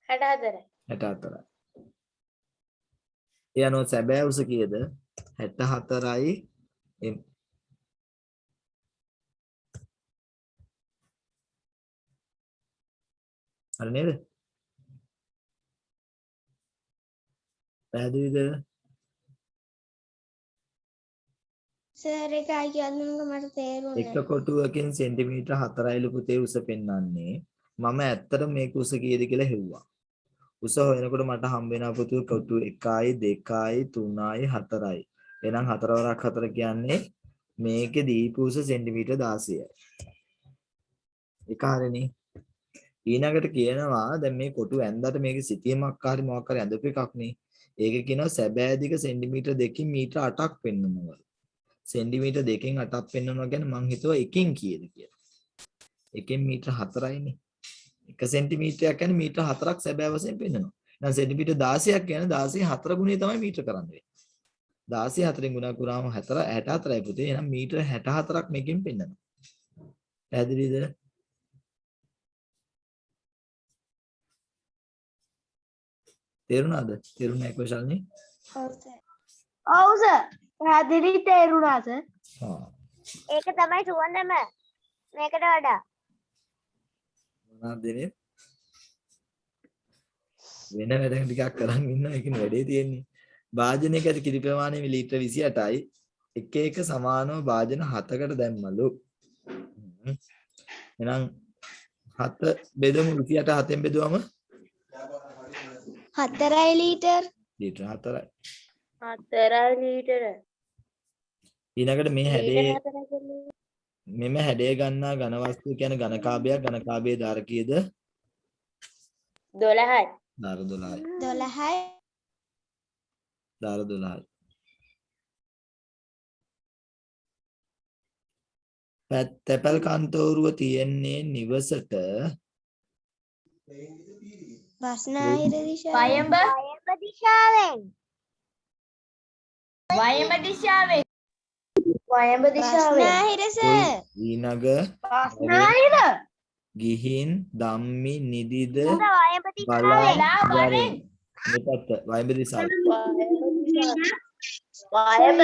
64යි. 64යි. ඒ අනුව සැබෑ උස කීයද? 64යි m. හරි නේද? පැහැදිලිද? සර් එකයි කියන්නම්ක මට තේරුණේ එක කොටුවකින් සෙන්ටිමීටර් 4යිලු පුතේ උස පෙන්වන්නේ. මම ඇත්තටම මේක උස කීයද කියලා හෙව්වා. උස හොයනකොට මට හම්බ වෙනා පුතේ කොටු 1යි 2යි 3යි 4යි. එහෙනම් 4 වරක් 4 කියන්නේ මේකේ දීපු උස සෙන්ටිමීටර් 16යි. ඒක හරිනේ. ඊළඟට කියනවා දැන් මේ කොටු ඇඳට මේකේ සිතියමක් හරි මොකක් හරි ඇඳපු එකක් නේ. ඒක කියනවා සැබෑ දිග සෙන්ටිමීටර් 2කින් මීටර 8ක් පෙන්වනවා. සෙන්ටිමීටර් 2කින් 8ක් පෙන්වනවා කියන්නේ මං හිතුවා එකකින් කීයද කියලා. එකෙන් මීටර 4යිනේ. 1 සෙන්ටිමීටරයක් කියන්නේ මීටර 4ක් සැබෑ වශයෙන් පෙන්වනවා. එහෙනම් සෙන්ටිමීටර් 16ක් කියන්නේ 16 4 ගුණය තමයි මීටර කරන්න වෙන්නේ. 16 4ෙන් ගුණා කරාම 64යි පුතේ. එහෙනම් මීටර 64ක් මේකෙන් පෙන්වනවා. පැහැදිලිද? තේරුණාද? තේරුණා කොහොමද? ඔව් සර්. පැහැදිලි තේරුණා සර්. හා ඒක තමයි සුවඳම. මේකට වඩා. මොනවද දෙන්නේ? වෙන වැඩ ටිකක් කරන් ඉන්නවා. ඒකනේ වැඩේ තියෙන්නේ. භාජනයක ඇති කිරි ප්‍රමාණය මිලිලීටර 28යි. එක එක සමානව භාජන 7කට දැම්මලු. එහෙනම් 7 බෙදමු 28 7ෙන් බෙදුවම 4යි ලීටර්. ලීටර 4යි. 4යි ලීටර. ඊළඟට මේ හැඩේ මෙම හැඩය ගන්නා ඝන වස්තුව කියන්නේ ඝනකාභයක්. ඝනකාභයේ දාර කීයද? 12යි. දාර 12යි. 12යි. දාර 12යි. තැපැල් කන්තෝරුව තියෙන්නේ නිවසට බස්නාහිර දිශාව. වයඹ දිශාවෙන්. වයඹ දිශාවෙන්. වයඹ දිශාවෙන්. බස්නාහිර සර්. ඊනග බස්නාහිර. ගිහින් ධම්මි නිදිද වයඹ දිශාවෙන්. වරෙන් මෙතත් වයඹ දිසාව වයඹ.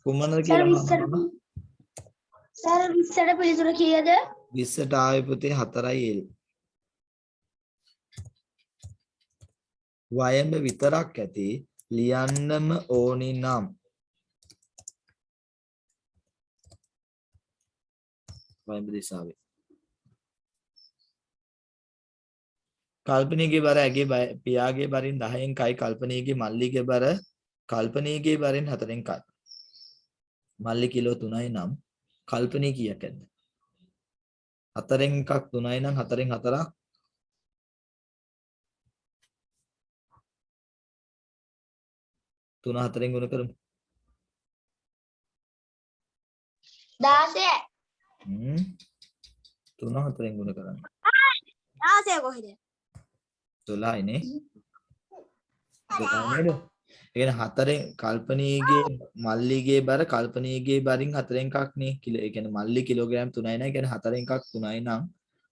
කුමනද කියලා මම සර් 20ට පිළිතුර කීයද? 20ට ආවේ පුතේ 4යි L. වයඹ විතරක් ඇති ලියන්නම ඕනි නම් වයඹ දිශාවේ. කල්පනීයගේ බර ඇගේ පියාගේ බරින් 10න් කයි කල්පනීයගේ මල්ලිගේ බර කල්පනීයගේ බරින් 4න් කයි. මල්ලි කිලෝ 3යි නම් කල්පනී කීයක් ඇද්ද? 4න් එකක් 3යි නම් 4න් 4ක් 3 4න් ගුණ කරමු. 16 3 4න් ගුණ කරන්න. 16 කොහෙද? 12යි නේ. 12යි නේද? ඒ කියන්නේ 4න් කල්පනීයගේ මල්ලිගේ බර කල්පනීයගේ බරින් 4න් එකක් නේ. ඒ කියන්නේ මල්ලි කිලෝග්‍රෑම් 3යි නෑ. ඒ කියන්නේ 4න් එකක් 3යි නම්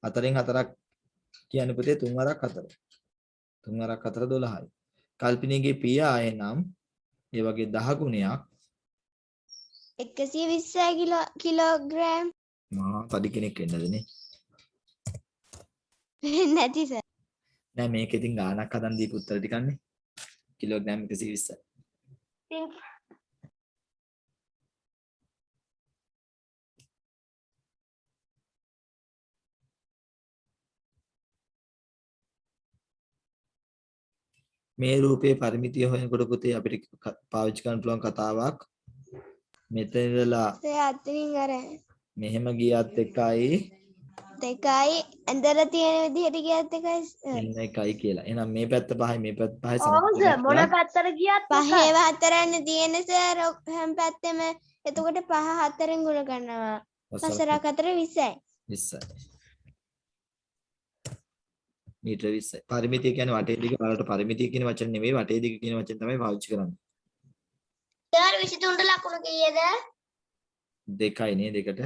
4න් 4ක් කියන්නේ පුතේ 3 වරක් 4. 3 වරක් 4 12යි. කල්පනීයගේ පියා නම් ඒ වගේ 10 ගුණයක් 120 කිලෝග්‍රෑම් මහා පඩි කෙනෙක් වෙන්නද නේ. නැති සර්. නෑ මේක ඉතින් ගාණක් හදන් දීපු උත්තර ටිකන්නේ. කිලෝග්‍රෑම් 120යි. මේ රූපේ පරිමිතිය හොයනකොට පුතේ අපිට පාවිච්චි කරන්න පුළුවන් කතාවක් මෙතන ඉඳලා සර් අතනින් අර මෙහෙම ගියත් එකයි දෙකයි ඇඳලා තියෙන විදිහට ගියත් එකයි සර්. එන්න එකයි කියලා. එහෙනම් මේ පැත්ත පහයි මේ පැත්ත පහයි ඔව් සර් මොන පැත්තට ගියත් පහේව හතරන්නේ තියෙන සර් හැම පැත්තෙම. එතකොට 5 4න් ගුණ කරනවා. 4 4 20යි. 20යි. මීටර 20යි. පරිමිතිය කියන්නේ වටේ දිග බලට පරිමිතිය කියන වචන නෙවෙයි වටේ දිග කියන වචන තමයි පාවිච්චි කරන්නේ. සර් 23ට ලකුණු කීයද? 2යි නේ දෙකට.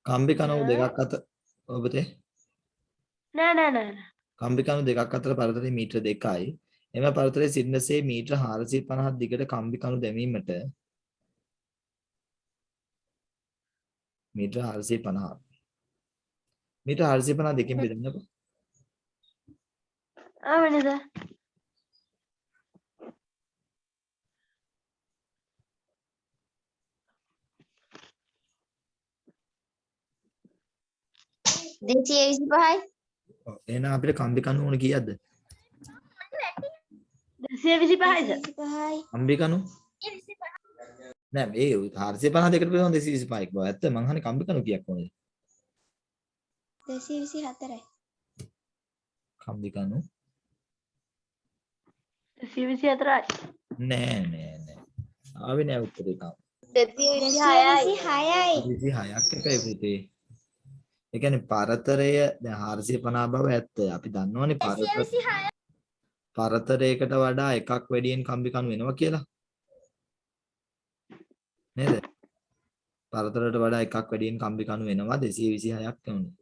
කම්බි කණු දෙකක් අතර ඔබතේ නෑ. කම්බි කණු දෙකක් අතර පරතරය මීටර 2යි. එම පරතරයේ සිටිනසේ මීටර 450ක් දිගට කම්බි කණු දැමීමට මීටර 450ක්. මීටර 450 දෙකෙන් බෙදන්නකො. ආවනේ සර්. දෙසිය 25යි. ඔව් එහෙනම් අපිට කම්බි කණු ඕන කීයක්ද? 225යිද? 25යි. කම්බි කණු නෑ මේ 450 දෙකට බෙදුවම 225ක් බව. ඇත්ත මං අහන්නේ කම්බි කණු කීයක් ඕනද? 224යි. කම්බි කණු 224යි. නෑ. ආවේ නෑ උත්තරේ තාම. 226යි. 26ක් එකයි පුතේ. ඒ කියන්නේ පරතරය දැන් 450 බව ඇත්ත. අපි දන්නවනේ පරතරයකට වඩා එකක් වැඩියෙන් කම්බි කණු වෙනවා කියලා. නේද? පරතරයට වඩා එකක් වැඩියෙන් කම්බි කණු වෙනවා 226ක් වුණේ.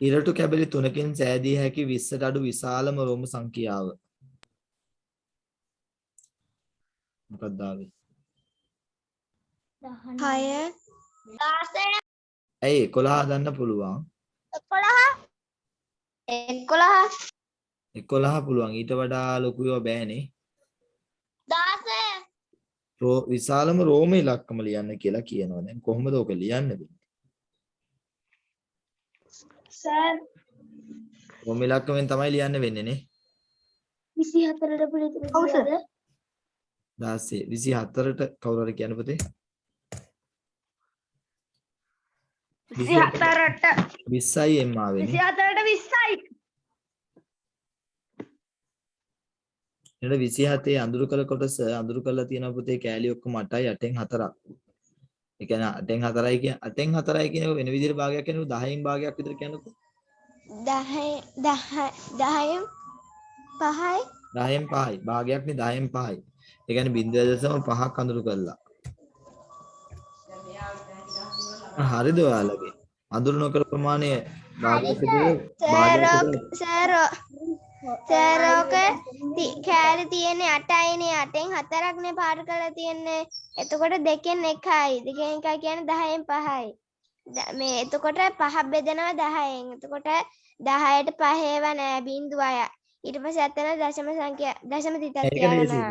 ඉරටු කැබලි 3කින් සෑදිය හැකි 20ට අඩු විශාලම රෝම සංඛ්‍යාව. මොකක්ද ආවේ? 6 16 ඇයි 11 හදන්න පුළුවන්. 11 පුළුවන්. ඊට වඩා ලොකු ඒවා බෑනේ. 16 විශාලම රෝම ඉලක්කම ලියන්න කියලා කියනවා. දැන් කොහොමද ඔක ලියන්න වෙන්නේ? සර් රෝම ඉලක්කමෙන් තමයි ලියන්න වෙන්නේ නේ. 24ට පිළිතුරු කීයද? 16 24ට කවුරු හරි කියන්න පුතේ? 24ට 20යි එම් ආවෙන්නේ. 24ට 20යි. ඊට 27 අඳුරු කළ කොටස අඳුරු කරලා තියෙන පුතේ කෑලි ඔක්කොම 8යි 8න් 4ක්. ඒ කියන්නේ 8න් 4යි කියන 8න් 4යි කියන වෙන විදිහට භාගයක් කියනකොට 10න් භාගයක් විතර කියනකො. 10න් 5යි. 10න් 5යි භාගයක් නේ 10න් 5යි. ඒ කියන්නේ 0.5ක් අඳුරු කරලා. හරිද ඔයාලගේ? අඳුරු නොකර ප්‍රමාණය භාගයක් සරෝක කෑලි තියෙන්නේ 8යිනේ 8න් 4ක්නේ පාට කරලා තියෙන්නේ. එතකොට 2කින් 1යි. 2කින් 1 කියන්නේ 10න් 5යි. මේ එතකොට 5 බෙදෙනවා 10න්. එතකොට 10ට 5 ඒවා නෑ 0යි. ඊට පස්සේ අතන දශම සංඛ්‍යා දශම තිතක් ඒක තියාගන්නවා.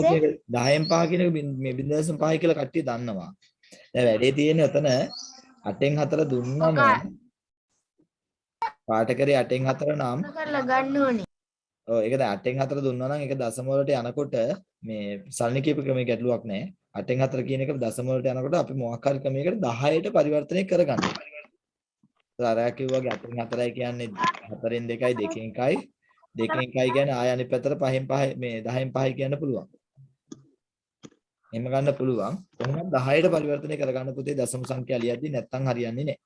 ලේසියි. දැන් 10න් 5 කියන 10න් 5 කියන එක මේ 0.5 කියලා කට්ටිය දන්නවා. දැන් වැඩේ තියෙන්නේ ඔතන 8න් 4 දුන්නම පාට කරේ 8න් 4 නම් කරලා ගන්න ඕනේ. ඔව් ඒක දැන් 8න් 4 දුන්නා නම් ඒක දශම වලට යනකොට මේ සල්ලි කීප ක්‍රමයක ගැටලුවක් නැහැ. 8න් 4 කියන එක දශම වලට යනකොට අපි මොකක් හරි ක්‍රමයකට 10ට පරිවර්තනය කරගන්න ඕනේ. අර කිව්වාගේ 8න් 4යි කියන්නේ 4න් 2යි 2න් 1යි 2න් 1යි කියන්නේ ආය අනිත් පැත්තට 5න් 5 මේ 10න් 5යි කියන්න පුළුවන්. එහෙම ගන්න පුළුවන්. කොහොමද 10ට පරිවර්තනය කරගන්න පුතේ දශම සංඛ්‍යා ලියද්දි නැත්තම් හරියන්නේ නැහැ.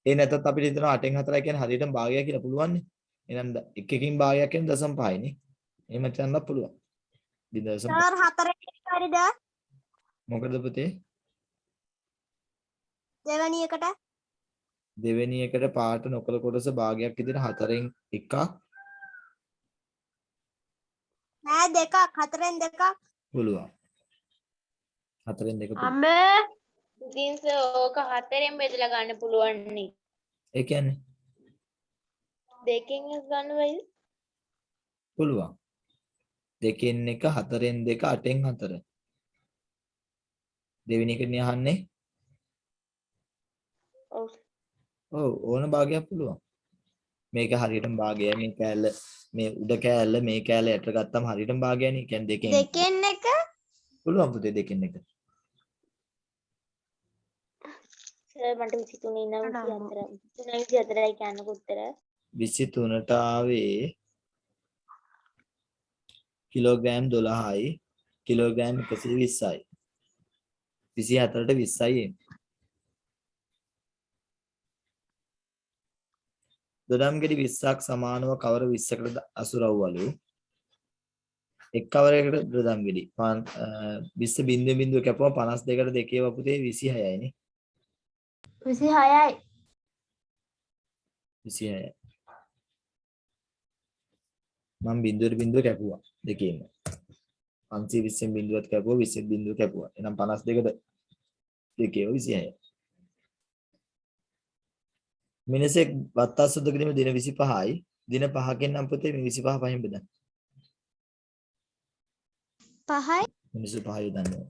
ඒ නැත්තත් අපිට හිතනවා 8න් 4යි කියන්නේ හරියටම භාගයක් කියලා පුළුවන් නේ. එහෙනම් එකකින් භාගයක් කියන්නේ දශම 5යි නේ. එහෙම හිතන්නත් පුළුවන්. 0.5 සර් 4 හරිද? මොකද පුතේ? දෙවෙනි එකට දෙවෙනි එකට පාට නොකල කොටස භාගයක් විදිහට 4න් 1ක් නෑ 2ක් 4න් 2ක් පුළුවන්. 4න් 2 පුළුවන්. අම්මේ ඉතින් ඕක 4ෙන් බෙදලා ගන්න පුළුවන් නේ. ඒ කියන්නේ 2කින් ගන්න වෙයිද? පුළුවන්. 2න් 1 4න් 2 8න් 4. දෙවෙනි එකනේ අහන්නේ. ඔව්. ඔව් ඕන භාගයක් පුළුවන්. මේක හරියටම භාගයයි මේ කෑල්ල මේ උඩ කෑල්ල මේ කෑල්ල යට ගත්තම හරියටම භාගයනේ. කියන්නේ දෙකෙන් දෙකෙන් එක පුළුවන් පුතේ දෙකෙන් එක. සර් මට 23 ඉඳන් 24යි කියන්නකො උත්තර. 23ට ආවේ කිලෝග්‍රෑම් 12යි කිලෝග්‍රෑම් 120යි 24ට 20යි එන්නේ. දොඩම් ගෙඩි 20ක් සමානව කවර 20කට අසුරව්වලු. එක් කවරයකට දොඩම් ගෙඩි 20 බිංදුව බිංදුව කැපුවම 52කට දෙකේ වපුතේ 26යි නේ. 26යි. 26යි. මම බිංදුවට බිංදුව කැපුවා දෙකේම. 520න් බිංදුවත් කැපුවා 20න් බිංදුව කැපුවා. එහෙනම් 52ට දෙකේ 26යි. මිනිසෙක් වත්තා සුද්ධ කිරීම දින 25යි. දින 5කින් නම් පුතේ මේ 25 පහෙන් බෙදන්න. 5යි මිනිස්සු 5යි දන්නවා.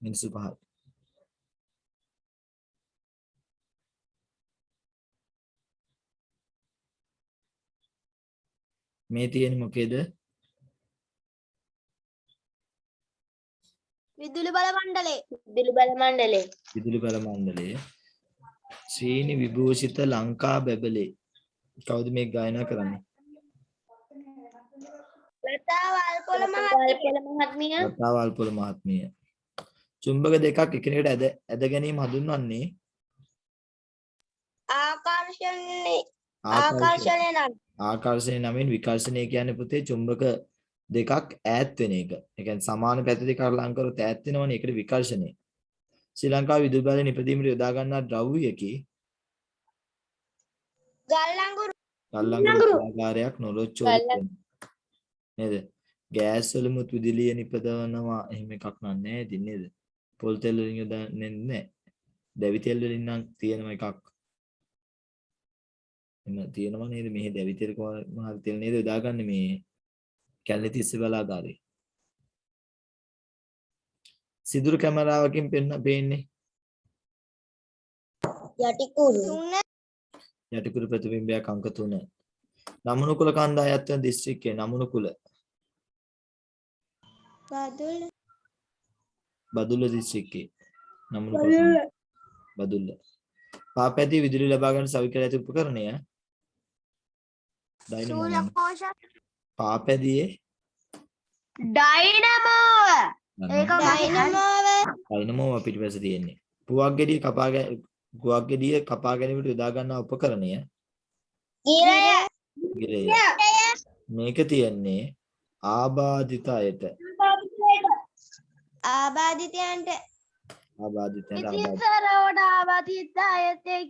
මිනිස්සු 5යි. මේ තියෙන්නේ මොකේද? විදුලි බල මණ්ඩලේ විදුලි බල මණ්ඩලේ. විදුලි බල මණ්ඩලය. ශ්‍රීනි විභූෂිත ලංකා බැබලේ. කවුද මේක ගායනා කරන්නේ? ලතා වල්පොල මහත්මිය. ලතා වල්පොල මහත්මිය. චුම්බක දෙකක් එකිනෙකට ඇද ගැනීම හඳුන්වන්නේ ආකර්ෂණය නම් ආකර්ෂණය නමින් විකර්ෂණය කියන්නේ පුතේ චුම්බක දෙකක් ඈත් වෙන එක. ඒ කියන්නේ සමාන පැති දෙක ලං කරොත් ඈත් වෙනවනේ. ඒකට විකර්ෂණය. ශ්‍රී ලංකාවේ විදුලි බලය නිපදීමට යොදා ගන්නා ද්‍රව්‍යයකි ගල් අඟුරු ගල්ලංගුරු ආකාරයක් නොරොච්චෝල නේද? ගෑස් වලමුත් විදුලිය නිපදවනවා එහෙම එකක් නෑ ඉතින් නේද? පොල් තෙල් වලින් යොදන්නේ නැහැ. දැවි තෙල් වලින් නම් තියෙනම එකක්. එන්න තියෙනවා නේද? මෙහි දැවි තෙල් කොහොමද තෙල් නේද යොදාගන්නේ මේ කැලණි තිස්සේ බලාගාරේ. සිදුරු කැමරාවකින් පේන්නේ යටිකුරු යටිකුරු ප්‍රතිබිම්බයක් අංක 3. නමුනුකුල කන්දායත් වන දිස්ත්‍රික්කයේ නමුනුකුල බදුල්ල දිස්ත්‍රික්කයේ නමුනුකුල බදුල්ල. පාපැදී විදුලි ලබා ගන්න සවිකල ඇති උපකරණය ඩයිනමෝ. පාපැදියේ ඩයිනමෝ පිටිපස්ස තියෙන්නේ. පුවක් ගෙඩිය කපා ගැනීමට යොදා ගන්නා උපකරණය ගිරය. මේක තියෙන්නේ ආබාධිත අයට. ආබාධිතයන්ට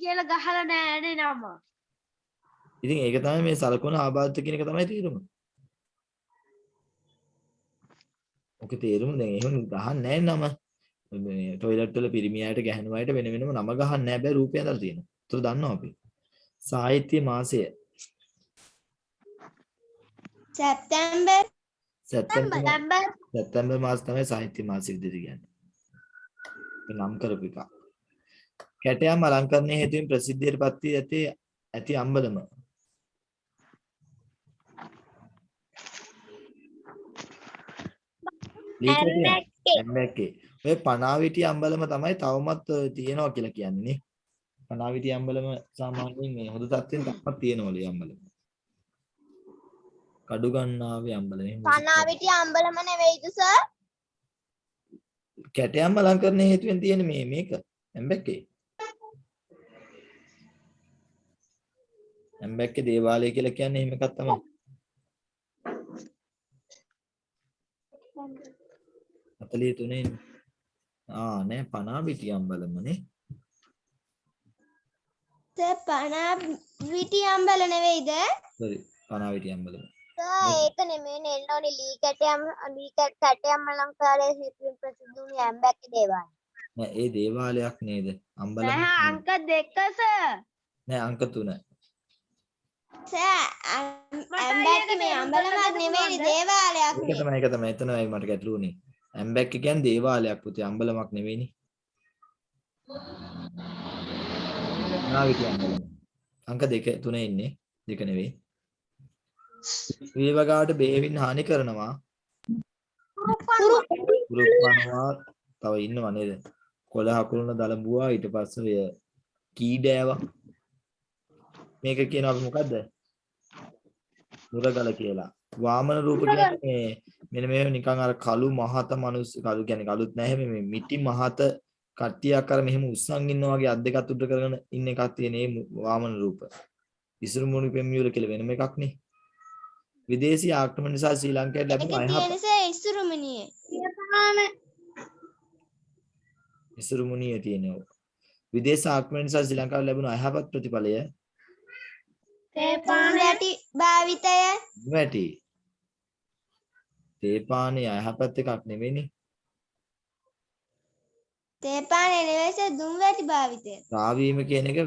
කියලා ගහලා නෑනේ නම. ඉතින් ඒක තමයි මේ සලකුණ ආබාධිත කියන එක තමයි තේරුම. ඔක තේරුම දැන් එහෙම ගහන්නේ නැහැ නම. මේ টয়ලට් වල පිරිමි අයට ගැහණු අයට වෙන වෙනම නම ගහන්න නැහැ බෑ රූපය අතර තියෙනවා. ඒතර දන්නවා අපි. සාහිත්‍ය මාසය සැප්තැම්බර් සැප්තැම්බර් මාස තමයි සාහිත්‍ය මාසය විදිහට කියන්නේ. ඒ නම් කරපු එක. කැටයම් අලංකරණයේ හේතුවෙන් ප්‍රසිද්ධියට පත් වී ඇති අම්බලම. ඇම්බැක්කේ. ඔය පනාවිටි අම්බලම තමයි තවමත් තියෙනවා කියලා කියන්නේ නේ. පනාවිටි අම්බලම සාමාන්‍යයෙන් මේ හොඳ තත්ත්වෙන් තාමත් තියෙනවලු අම්බලම. කඩු ගන්නාවේ අම්බලම. පනාවිටි අම්බලම නෙවෙයිද සර්? කැටයම් අලංකරණයේ හේතුවෙන් තියෙන මේක ඇම්බැක්කේ. ඇම්බැක්කේ දේවාලය කියලා කියන්නේ එහෙම එකක් තමයි. 43 නෑ පනාවිටි අම්බලමනේ. සර් පනාවිටි අම්බල නෙවෙයිද? සරි පනාවිටි අම්බලම. සර් ඒක නෙමෙයි නෙල්ලෝනි ලී කැටයම් අලංකාරයේ හේතුවෙන් ප්‍රසිද්ධ වුණේ ඇම්බැක්කේ දේවාලය. නෑ ඒ දේවාලයක් නේද? අම්බලම. අංක 2 සර්. නෑ අංක 3. සර් ඇම්බැක්කේ මේ අම්බලමක් නෙමෙයි දේවාලයක් නේ. ඒක තමයි එතනයි මට ගැටලු වුනේ. ඇම්බැක්කේ කියන්නේ දේවාලයක් පුතේ අම්බලමක් නෙවෙයිනේ. පනාවිටි අම්බලම. අංක 2 3 ඉන්නේ. 2 නෙවෙයි. වේවගාවට බේවින් හානි කරනවා. පුරුක්වනවා තව ඉන්නව නේද? කොළ හකුරුන දලඹුවා ඊට පස්සේ ඔය කීඩෑවා. මේක කියනවා අපි මොකද්ද? මුරගල කියලා. වාමන රූප කියන්නේ මෙන්න මේ නිකන් අර කළු මහත මනුස්ස කළු කියන්නේ කළුත් නැහැ මේ මිටි මහත කට්ටියක් අර මෙහෙම උස්සන් ඉන්නා වගේ අත් දෙක අතුට කරගෙන ඉන්න එකක් තියෙන මේ වාමන රූප. ඉසුරු මුණි පෙම්මියුර කියලා වෙනම එකක් නේ. විදේශී ආක්‍රමණ නිසා ශ්‍රී ලංකාවට ලැබුණු අයහපත ඉසුරු මුණියේ තියෙනවා. විදේශ ආක්‍රමණ නිසා ශ්‍රී ලංකාවට ලැබුණු අයහපත් ප්‍රතිඵලය තේපාන වැටි භාවිතය. වැටි. තේපානේ අයහපත් එකක් නෙවෙයිනේ. තේපානේ නෙවෙයි දුම් වැටි භාවිතය. රාවීම කියන එක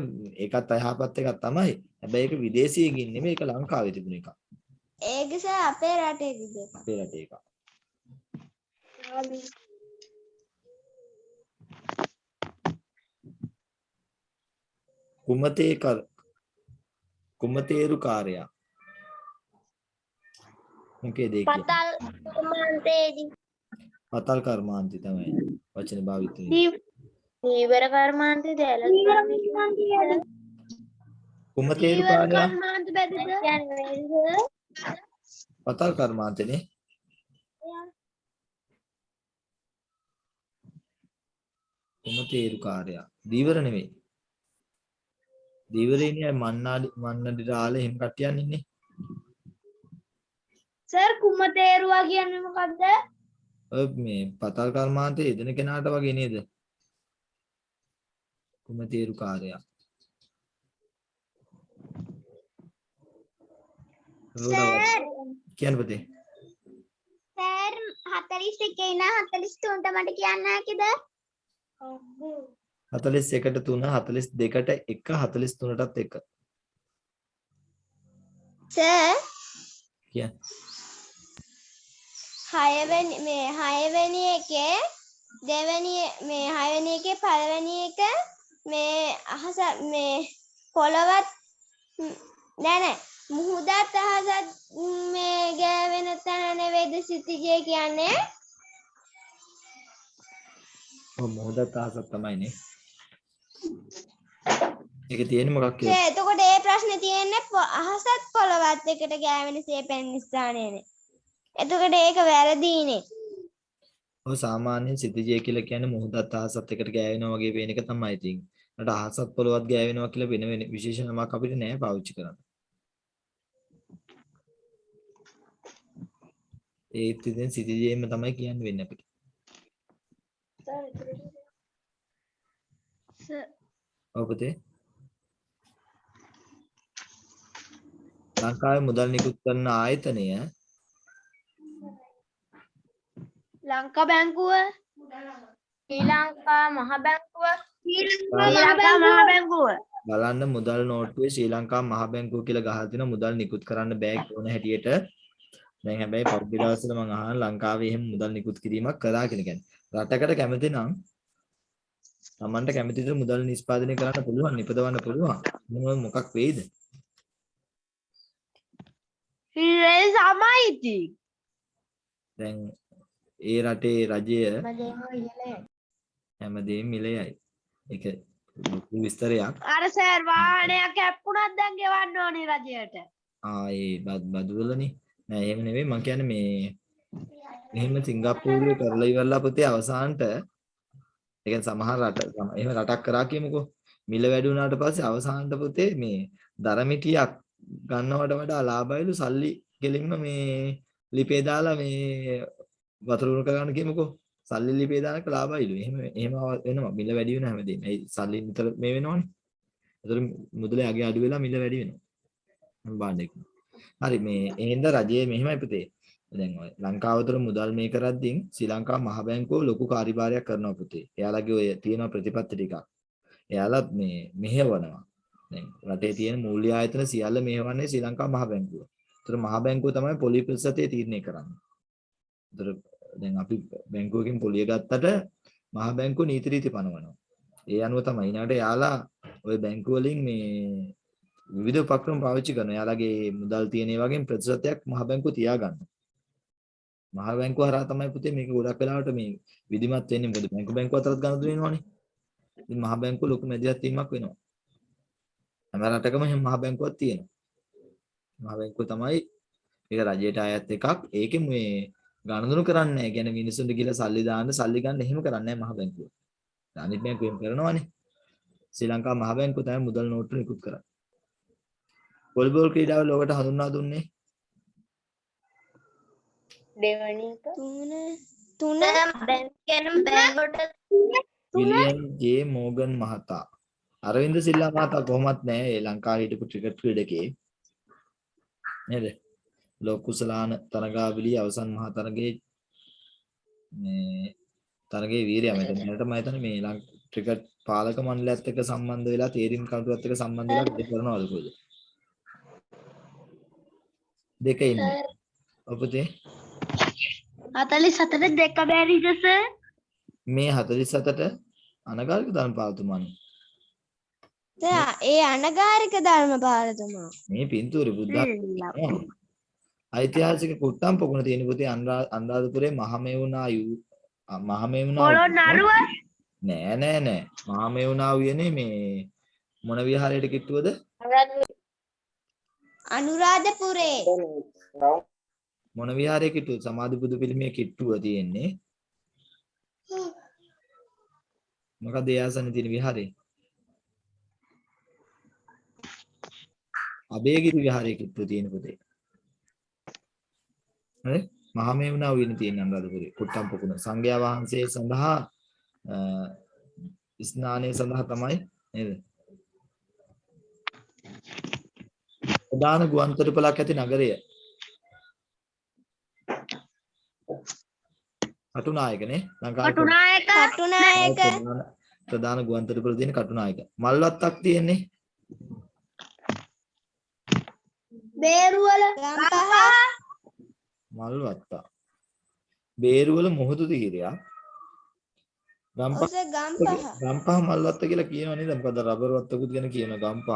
ඒකත් අයහපත් එකක් තමයි. හැබැයි ඒක විදේශීයකින් නෙමෙයි ඒක ලංකාවේ තිබුණ එකක්. ඒක සර් අපේ රටේ තිබෙන. අපේ රටේ එකක්. කුමතේරු කාර්යය. මොකේද ඒක? පතල් කර්මාන්තයේදී පතල් කර්මාන්තය තමයි වචනේ භාවිත වෙන්නේ. දීවර කර්මාන්තයේ දැලස් කුමතේරු කාර්යය කර්මාන්ත බෙදද පතල් කර්මාන්තනේ. කුමතේරු කාර්යය. දීවර නෙවෙයි. දීවරේනේ මන්නඩි රාලේ එහෙම කට්ටියන් ඉන්නේ. සර් කුමතේරුවා කියන්නේ මොකද්ද? ඔය මේ පතල් කර්මාන්තයේ යෙදෙන කෙනාට වගේ නේද? කුමතේරු කාර්යය. කියන්න පුතේ. සර් 41 ඉඳන් 43ට මට කියන්න හැකිද? 41ට 3 42ට 1 43ටත් 1. සර් කියන්න. 6 වෙනි එකේ දෙවෙනි මේ 6 වෙනි එකේ පළවෙනි එක මේ අහස මේ පොළවත් නෑ මුහුදත් අහසත් මේ ගෑවෙන තැන නෙවෙයිද සිතිජේ කියන්නේ? ඔව් මොහොතත් අහසක් තමයිනේ. ඒක තියෙන්නේ මොකක් කියලා? එතකොට ඒ ප්‍රශ්නේ තියෙන්නේ අහසත් පොළවත් එකට ගෑවෙන සේපෙන් ස්ථානයේනේ. එතකොට ඒක වැරදීනේ. ඔය සාමාන්‍යයෙන් සිතිජය කියලා කියන්නේ මොහොතත් අහසත් එකට ගෑවෙනවා වගේ වෙන එක තමයි තියෙන්නේ. ඒකට අහසත් පොළවත් ගෑවෙනවා කියලා වෙන විශේෂ නමක් අපිට නෑ පාවිච්චි කරන්න. ඒත් ඉතින් සිතිජයම තමයි කියන්න වෙන්නේ අපිට. ඔව් පුතේ. ලංකාවේ මුදල් නිකුත් කරන ආයතනය ලංකා බැංකුව ශ්‍රී ලංකා මහ බැංකුව බලන්න මුදල් නෝට්ටුවේ ශ්‍රී ලංකා මහ බැංකුව කියලා ගහලා තිනවා මුදල් නිකුත් කරන්න බෑ කියන හැටියට. දැන් හැබැයි පෞද්ගලික දවස්වල මම අහන ලංකාවේ එහෙම මුදල් නිකුත් කිරීමක් කළා කියලා කියන්නේ. රටකට කැමති නම් Tamanට කැමති විදිහට මුදල් නිෂ්පාදනය කරන්න පුළුවන්, නිපදවන්න පුළුවන්. මොකක් වෙයිද? දැන් ඒ රටේ රජය හැමදේම මිලයයි. ඒක ලොකු විස්තරයක්. අර සර් වාහනයක් කැප්පුණත් දැන් ගෙවන්න ඕනේ රජයට. ඒ බදු වලනේ. නෑ එහෙම නෙවෙයි මම කියන්නේ මේ එහෙම සිංගප්පූරුවේ කරලා ඉවරලා පුතේ අවසානට ඒ කියන්නේ සමහර රට එහෙම රටක් කරා කියමුකෝ. මිල වැඩි වුණාට පස්සේ අවසානට පුතේ මේ දරමිටියක් ගන්නවට වඩා ලාභයිලු සල්ලි ගෙලින්ම මේ ලිපේ දාලා මේ වතුර උණු කරගන්න කියමුකෝ. සල්ලි ලිපේ දානක ලාභයිලු. එහෙම වෙනවා. මිල වැඩි වෙන හැමදේම. ඒ සල්ලි විතර මේ වෙනවනේ. ඒතර මුදලේ අගේ අඩු වෙලා මිල වැඩි වෙනවා. බාණ්ඩෙක. හරි මේ එහෙනම් රජයේ මෙහෙමයි පුතේ. දැන් ඔය ලංකාව තුළ මුදල් මේ කරද්දී ශ්‍රී ලංකා මහ බැංකුව ලොකු කාර්යභාරයක් කරනවා පුතේ. එයාලගේ ඔය තියෙන ප්‍රතිපත්ති ටිකක්. එයාලා මේ මෙහෙවනවා. දැන් රටේ තියෙන මූල්‍ය ආයතන සියල්ල මෙහෙවන්නේ ශ්‍රී ලංකා මහ බැංකුව. ඒතර මහ බැංකුව තමයි පොලි ප්‍රතිශතය තීරණය කරන්නේ. ඒතර දැන් අපි බැංකුවකින් පොලිය ගත්තට මහ බැංකුව නීති රීති පනවනවා. ඒ අනුව තමයි ඊළඟට යාලා ওই බැංකුව වලින් මේ විවිධ උපක්‍රම පාවිච්චි කරනවා. යාලගේ මුදල් තියෙන ඒ වගේම ප්‍රතිශතයක් මහ බැංකුව තියාගන්නවා. මහ බැංකුව හරහා තමයි පුතේ මේක ගොඩක් වෙලාවට මේ විධිමත් වෙන්නේ. මොකද බැංකුව අතරත් ගනුදෙනු වෙනවනේ. ඉතින් මහ බැංකුව ලොකු මැදිහත් වීමක් වෙනවා. හැම රටකම එහෙම මහ බැංකුවක් තියෙනවා. මහ බැංකුව තමයි ඒක රජයට අයත් එකක්. ඒකෙම මේ ගණනු කරන්නේ නැහැ. කියන්නේ මිනිස්සුන්ට කියලා සල්ලි දාන්න, සල්ලි ගන්න එහෙම කරන්නේ නැහැ මහ බැංකුව. අනිත් බැංකුව එහෙම කරනවානේ. ශ්‍රී ලංකා මහ බැංකුව තමයි මුදල් නෝට්ටු නිකුත් කරන්නේ. වොලිබෝල් ක්‍රීඩාව ලෝකයට හඳුන්වා දුන්නේ දෙවනි එක තුන විලියම් ජේ මෝගන් මහතා. අරවින්ද සිල්වා මහතා කොහොමත් නැහැ. ඒ ලංකාවේ හිටපු ක්‍රිකට් ක්‍රීඩකයෙක්. නේද? ලෝක කුසලාන තරගාවලියේ අවසන් මහා තරගයේ මේ තරගයේ වීරයා මෙතන මම හිතන්නේ මේ ක්‍රිකට් පාලක මණ්ඩලයත් එක්ක සම්බන්ධ වෙලා තීරීම් කමිටුවත් එක්ක සම්බන්ධ වෙලා දෙක කරනවලු කොහෙද? දෙක ඉන්නේ. ඔපතේ 47 දෙක බැරිද සර්? මේ 47ට අනගාരിക ධර්මපාලතුමානේ. ඒ අනගාരിക ධර්මපාලතුමා. මේ පින්තූරේ බුද්ධ ඓතිහාසික කුට්ටම් පොකුණ තියෙන පුතේ අනුරාධපුරේ මහමෙවුනා පොළොන්නරුව නෑ මහමෙවුනා උයනේ මේ මොන විහාරයට කිට්ටුවද? අනුරාධපුරේ මොන විහාරයේ කිට්ටුවද? සමාධි බුදු පිළිමේ කිට්ටුව තියෙන්නේ. මොකද ඒ ආසන්නේ තියෙන විහාරේ? අබේගිරි විහාරයේ කිට්ටුව තියෙන පුතේ. හරි මහමෙවුනා උයනේ තියෙන අනුරාධපුරේ කුට්ටම් පොකුණ සංඝයා වහන්සේ සඳහා ස්නානය සඳහා තමයි නේද? ප්‍රධාන ගුවන්තොටුපළක් ඇති නගරය කටුනායකනේ. ලංකාවේ කටුනායක ප්‍රධාන ගුවන්තොටුපළ තියෙන කටුනායක. මල්වත්තක් තියෙන්නේ බේරුවල ගම්පහ මල්වත්තා. බේරුවල මුහුදු තීරයක්. ගම්පහ මල්වත්ත කියලා කියනවා නේද? මොකද රබර් වත්තකුත් ගැන කියන ගම්පහ.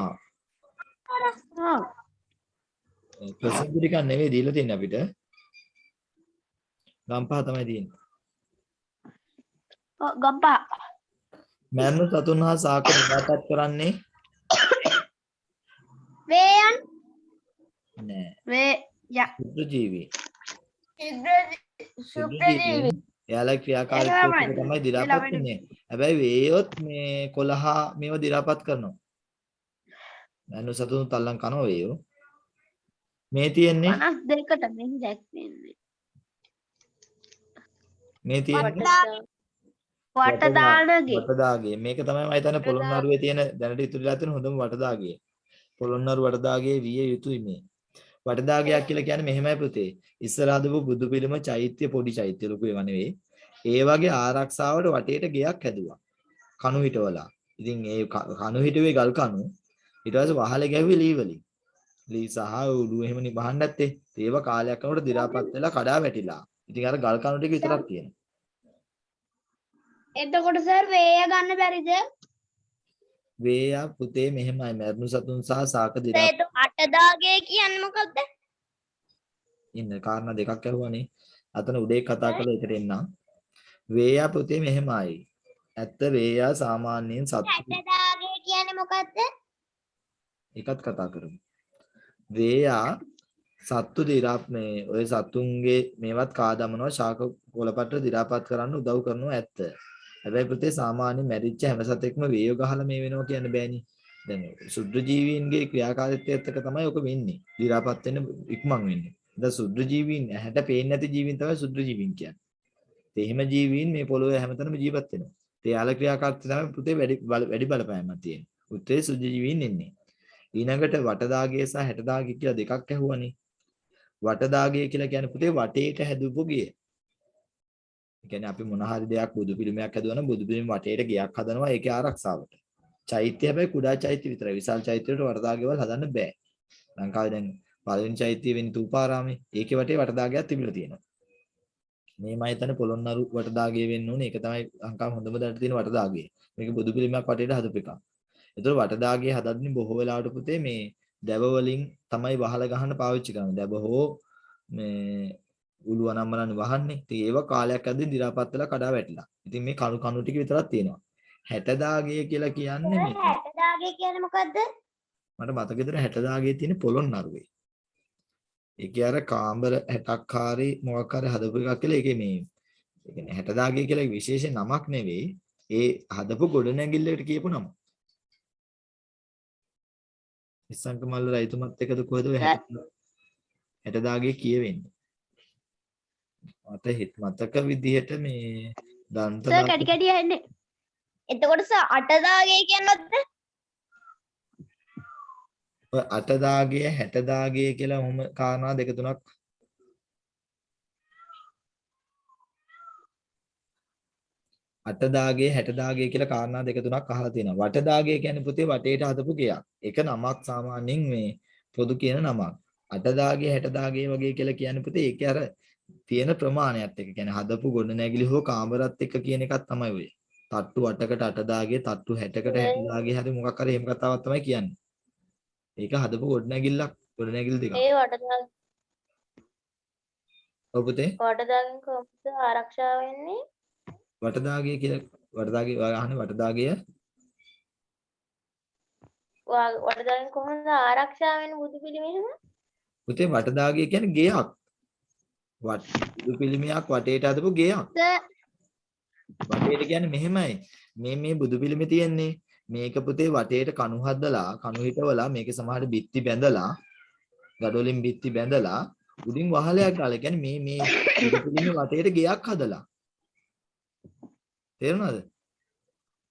ප්‍රසිද්ධ ටිකක් නෙවෙයි දීලා තියෙන්නේ අපිට. ගම්පහ තමයි තියෙන්නේ. ගම්පහ. මරණ සතුන් හා සාක නිදාපත් කරන්නේ වේයන් නෑ. සුත්‍රජීවී. සුප්‍රජීවී එයාලා ක්‍රියාකාරීත්වය තමයි දි รา පත් වෙන්නේ. හැබැයි වේයොත් මේ කොළහ මේව දි รา පත් කරනවා. මරණ සතුන් තල්ලන් කනවා වේයෝ. මේ තියෙන්නේ 52ට මෙහි දැක්වෙන්නේ. මේ තියෙන්නේ වටදානගේ. වටදාගේ. මේක තමයි මම හිතන්නේ පොළොන්නරුවේ තියෙන දැනට ඉතුරුලා තියෙන හොඳම වටදාගේ. පොළොන්නරු වටදාගේ විය යුතුයි මේ. වටදාගයක් කියලා කියන්නේ මෙහෙමයි පුතේ. ඉස්සරහදපු බුදු පිළිම චෛත්‍ය පොඩි චෛත්‍ය ලොකු ඒවා නෙවෙයි. ඒ වගේ ආරක්ෂාවට වටේට ගෙයක් හැදුවා. කණු හිටවලා. ඉතින් ඒ කණු හිටුවේ ගල් කණු ඊට පස්සේ වහලේ ගැහුවේ ලී වලින්. ලී සහ උඩු එහෙමනේ බහන්න නැත්තේ. ඒව කාලයක් යනකොට දි รา පත් වෙලා කඩා වැටිලා. ඉතින් අර ගල් කණු ටික විතරක් තියෙනවා. එතකොට සර් වේය ගන්න බැරිද? වේයා පුතේ මෙහෙමයි මරණු සතුන් සහ සාක දි รา ඒක අටදාගේ කියන්නේ මොකක්ද? ඉන්න කාරණා දෙකක් ඇහුවානේ. අතන උදේ කතා කළා එකට එන්නම්. වේයා පුතේ මෙහෙමයි. ඇත්ත වේයා සාමාන්‍යයෙන් සතු අටදාගේ කියන්නේ මොකක්ද? එකත් කතා කරමු. වේයා සත්තු දි รา මේ ඔය සතුන්ගේ මේවත් කාදමනවා ශාක කොළපට්ට දි รา පත් කරන්න උදව් කරනවා ඇත්ත. හැබැයි පුතේ සාමාන්‍ය මැරිච්ච හැම සතෙක්ම වේය ගහලා මේ වෙනවා කියන්න බෑනේ. දැන් සුද්ධ ජීවීන්ගේ ක්‍රියාකාරීත්වයත් එක්ක තමයි ඔක වෙන්නේ. දි รา පත් වෙන්න ඉක්මන් වෙන්නේ. දැන් සුද්ධ ජීවීන් ඇහැට පේන්නේ නැති ජීවීන් තමයි සුද්ධ ජීවීන් කියන්නේ. ඒ එහෙම ජීවීන් මේ පොළොවේ හැමතැනම ජීවත් වෙනවා. ඒ යාල ක්‍රියාකාරීත්වය තමයි පුතේ වැඩි බලපෑමක් තියෙන්නේ. උත්තේ සුද්ධ ජීවීන් ඉන්නේ. ඊළඟට වටදාගේ සහ හැටදාගේ කියලා දෙකක් ඇහුවනේ. වටදාගේ කියලා කියන්නේ පුතේ වටේට හැදුපු ගෙය. ඒ කියන්නේ අපි මොන හරි දෙයක් බුදු පිළිමයක් හදුවා නම් බුදු පිළිම වටේට ගෙයක් හදනවා ඒකේ ආරක්ෂාවට. චෛත්‍ය හැබැයි කුඩා චෛත්‍ය විතරයි. විශාල චෛත්‍යවලට වටදාගේවල් හදන්න බෑ. ලංකාවේ දැන් පළවෙනි චෛත්‍ය වෙන තූපාරාමේ ඒකේ වටේ වටදාගයක් තිබිලා තියෙනවා. මේමයි තන පොළොන්නරු වටදාගේ වෙන්න ඕනේ. ඒක තමයි ලංකාවේ හොඳම දැනට තියෙන වටදාගේ. මේක බුදු පිළිමයක් වටේට හදපු එකක්. ඒතර වටදාගේ හදද්දී බොහෝ වෙලාවට පුතේ මේ දැව වලින් තමයි වහලා ගහන්න පාවිච්චි කරන්නේ. දැව හෝ මේ උළු අනම්මලන් වහන්නේ. ඉතින් ඒව කාලයක් ඇද්දී දි รา පත් වෙලා කඩා වැටිලා. ඉතින් මේ කණු ටික විතරක් තියෙනවා. හැටදාගේ කියලා කියන්නේ මේ අටදාගේ කියන්නේ මොකක්ද? මට මතකෙදර හැටදාගේ තියෙන පොළොන්නරුවේ. ඒකේ අර කාමර 60ක් හරි මොකක් හරි හදපු එකක් කියලා ඒකේ මේ ඒ කියන්නේ හැටදාගේ කියලා විශේෂ නමක් නෙවෙයි. ඒ හදපු ගොඩනැගිල්ලට කියපු නම. ඉස්සංක මල්ල රයිතුමත් එකද කොහෙද ඔය 60දාගේ කියවෙන්නේ. මතක විදිහට මේ දන්ත සර් කැටි කැටි ඇහෙන්නේ. එතකොට අටදාගේ කියනවද? ඔය 8දාගේ 60දාගේ කියලා මොම කාරණා දෙක තුනක් අටදාගේ 60දාගේ කියලා කාරණා දෙක තුනක් අහලා තියෙනවා. වටදාගේ කියන්නේ පුතේ වටේට හදපු ගෙයක්. ඒක නමක් සාමාන්‍යයෙන් මේ පොදු කියන නමක්. අටදාගේ 60දාගේ වගේ කියලා කියන්නේ පුතේ ඒකේ අර තියෙන ප්‍රමාණයත් එක්ක කියන්නේ හදපු ගොඩනැගිලි හෝ කාමරත් එක්ක කියන එකක් තමයි ඔය. තට්ටු 8කට 8දාගේ තට්ටු 60කට 60දාගේ හරි මොකක් හරි එහෙම කතාවක් තමයි කියන්නේ. ඒක හදපු ගොඩනැගිලි දෙකක්. ඒ වටදාගෙන් ඔව් පුතේ කොහොමද ආරක්ෂා වෙන්නේ? වටදාගේ කියලා වටදාගේ ඔයා අහන්නේ වටදාගේ වටදාගෙන් කොහොමද ආරක්ෂා වෙන්නේ බුදු පිළිමෙහෙම? පුතේ වටදාගේ කියන්නේ ගෙයක්. බුදු පිළිමයක් වටේට හදපු ගෙයක්. වටේට කියන්නේ මෙහෙමයි. මේ බුදු පිළිමේ තියෙන්නේ මේක පුතේ වටේට කණු හදලා කණු හිටවලා මේකේ සමහර බිත්ති බැඳලා ගඩොලින් බිත්ති බැඳලා උඩින් වහලයක් දාලා කියන්නේ මේ බුදු පිළිමේ වටේට ගෙයක් හදලා. තේරුණාද?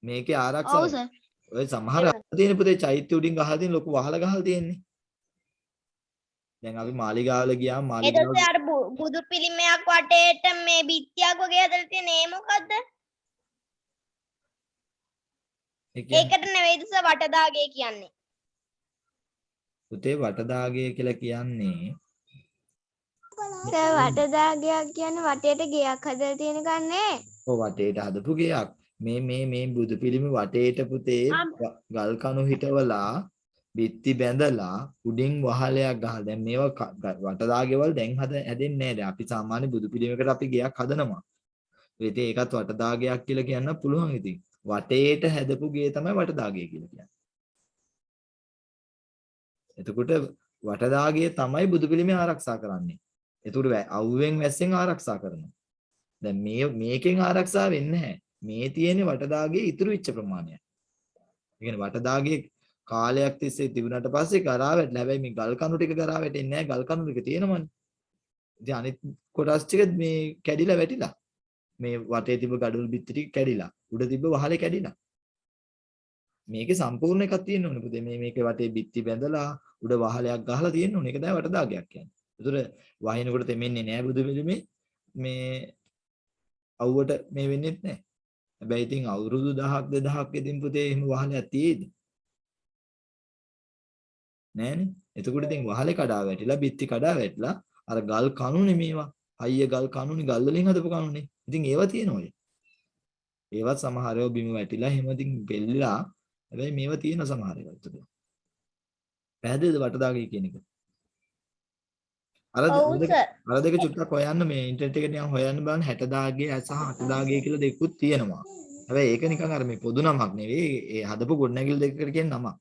මේකේ ආරක්ෂාව. ඔව් සර්. ඔය සමහර තියෙන පුතේ චෛත්‍ය උඩින් ගහලා තියෙන ලොකු වහල ගහලා තියෙන්නේ. දැන් අපි මාලිගාවල ගියාම මාලිගාව එතකොට අර බුදු පිළිමයක් වටේට මේ බිත්තියක් වගේ හදලා තියෙන ඒ මොකද්ද? ඒකට නෙවෙයිද වටදාගේ කියන්නේ? පුතේ වටදාගේ කියලා කියන්නේ වටදාගයක් කියන්නේ වටේට ගෙයක් හදලා තියෙන ගන්නේ. ඔව් වටේට හදපු ගෙයක්. මේ බුදු පිළිමේ වටේට පුතේ ගල් කණු හිටවලා බිත්ති බැඳලා උඩින් වහලයක් ගහලා දැන් මේවා වටදාගේවල් දැන් හැදෙන්නේ නැහැ. දැන් අපි සාමාන්‍ය බුදු පිළිමයකට අපි ගෙයක් හදනවා. ඒත් ඒකත් වටදාගයක් කියලා කියන්න පුළුවන් ඉතින්. වටේට හැදපු ගේ තමයි වටදාගේ කියලා කියන්නේ. එතකොට වටදාගේ තමයි බුදු පිළිමය ආරක්ෂා කරන්නේ. එතකොට අවුවෙන් වැස්සෙන් ආරක්ෂා කරනවා. දැන් මේකෙන් ආරක්ෂා වෙන්නේ නැහැ. මේ තියෙන්නේ වටදාගේ ඉතුරු වෙච්ච ප්‍රමාණය. ඒ කියන්නේ වටදාගේ කාලයක් තිස්සේ තිබුණාට පස්සේ ගරා වැටලා. හැබැයි මේ ගල් කණු ටික ගරා වැටෙන්නේ නැහැ. ගල් කණු ටික තියෙනවනේ. ඉතින් අනිත් කොටස් ටික මේ කැඩිලා වැටිලා. මේ වටේ තිබ්බ ගඩොල් බිත්ති ටික කැඩිලා. උඩ තිබ්බ වහලේ කැඩිලා. මේකේ සම්පූර්ණ එකක් තියෙන්න ඕනේ පුතේ. මේකේ වටේ බිත්ති බැඳලා උඩ වහලයක් ගහලා තියෙන්න ඕනේ. ඒක තමයි වටදාගයක් කියන්නේ. ඒතර වහිනකොට තෙමෙන්නේ නැහැ බුදු පිළිමේ. මේ අවුවට මේ වෙන්නේත් නැහැ. හැබැයි ඉතින් අවුරුදු 1000ක් 2000ක් ඉතින් පුතේ එහෙම වහලයක් තියෙයිද? නෑනේ. එතකොට ඉතින් වහලේ කඩා වැටිලා, බිත්ති කඩා වැටිලා අර ගල් කණුනේ මේවා. අයිය ගල් කණුනේ ගල් වලින් හදපු කණුනේ. ඉතින් ඒවා තියෙනවා. ඒවත් සමහර ඒවා බිම වැටිලා එහෙම ඉතින් පෙල්ලලා. හැබැයි මේවා තියෙන සමහර ඒවා එතකොට. පැහැදිලිද වටදාගේ කියන එක? අර ඔව් සර්. අර දෙක චුට්ටක් හොයන්න මේ ඉන්ටර්නෙට් එකේ නිකන් හොයන්න බලන්න 60 දාගේ සහ 80 දාගේ කියලා දෙකකුත් තියෙනවා. හැබැයි ඒක නිකන් අර මේ පොදු නමක් නෙවෙයි. ඒ හදපු ගොඩනැගිලි දෙකකට කියන නමක්.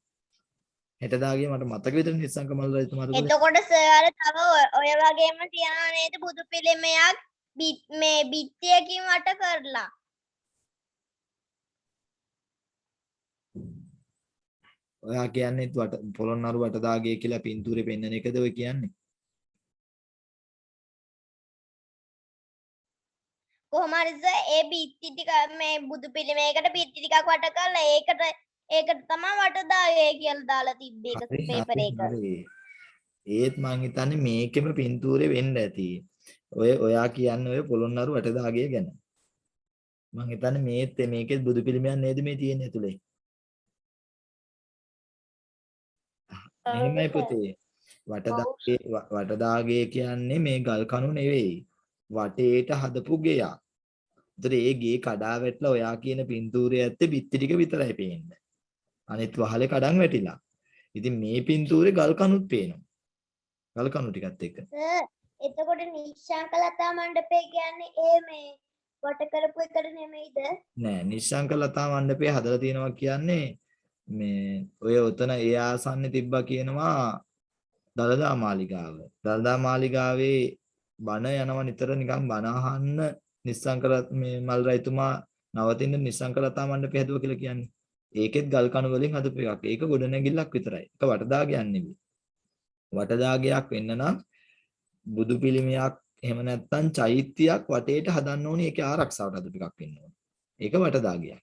60 දාගේ මට මතක විතර නිස්සංක මල් රජතුමාට එතකොට සර් අර තව ඔය වගේම තියනවා නේද බුදු පිළිමයක් මේ බිත්තියකින් වට කරලා. ඔයා කියන්නේ පොළොන්නරු වටදාගේ කියලා පින්තූරේ පෙන්වන එකද ඔය කියන්නේ? කොහොම හරි සර් ඒ බිත්ති ටික මේ බුදු පිළිමයකට බිත්ති ටිකක් වට කරලා ඒකට තමයි වටදාගේ කියලා දාලා තිබ්බේ ඒක පේපර් එක. ඒත් මං හිතන්නේ මේකෙම පින්තූරේ වෙන්න ඇති. ඔයා කියන්නේ ඔය පොළොන්නරු වටදාගේ ගැන. මං හිතන්නේ මේකේ බුදු පිළිමයක් නේද මේ තියෙන්නේ ඇතුලේ. මෙහෙමයි පුතේ. වටදාගේ කියන්නේ මේ ගල් කණු නෙවෙයි. වටේට හදපු ගෙයක්. ඒතර ඒ ගේ කඩා වැටලා ඔයා කියන පින්තූරයේ ඇත්තේ බිත්ති ටික විතරයි පේන්නේ. අනිත් වහලේ කඩන් වැටිලා. ඉතින් මේ පින්තූරේ ගල් කණුත් පේනවා. ගල් කණු ටිකත් එක්ක. එතකොට නිශ්ශංකලතා මණ්ඩපය කියන්නේ ඒ මේ වට කරපු එකට නෙමෙයිද? නෑ නිශ්ශංක ලතා මණ්ඩපය හදලා තියෙනවා කියන්නේ මේ ඔය උතන ඒ ආසන්නේ තිබ්බා කියනවා දලදා මාලිගාව. දලදා මාලිගාවේ බණ යනවා නිතර නිකන් බණ අහන්න නිස්සංක මේ මල් රජතුමා නවතින නිස්සංක ලතා මණ්ඩපය හදුවා කියලා කියන්නේ. ඒකෙත් ගල් කණු වලින් හදපු එකක්. ඒක ගොඩනැගිල්ලක් විතරයි. ඒක වටදාගයක් නෙවෙයි. වටදාගයක් වෙන්න නම් බුදු පිළිමයක් එහෙම නැත්නම් චෛත්‍යයක් වටේට හදන්න ඕනේ. ඒකේ ආරක්ෂාවට හදපු එකක් වෙන්න ඕනේ. ඒක වටදාගයක්.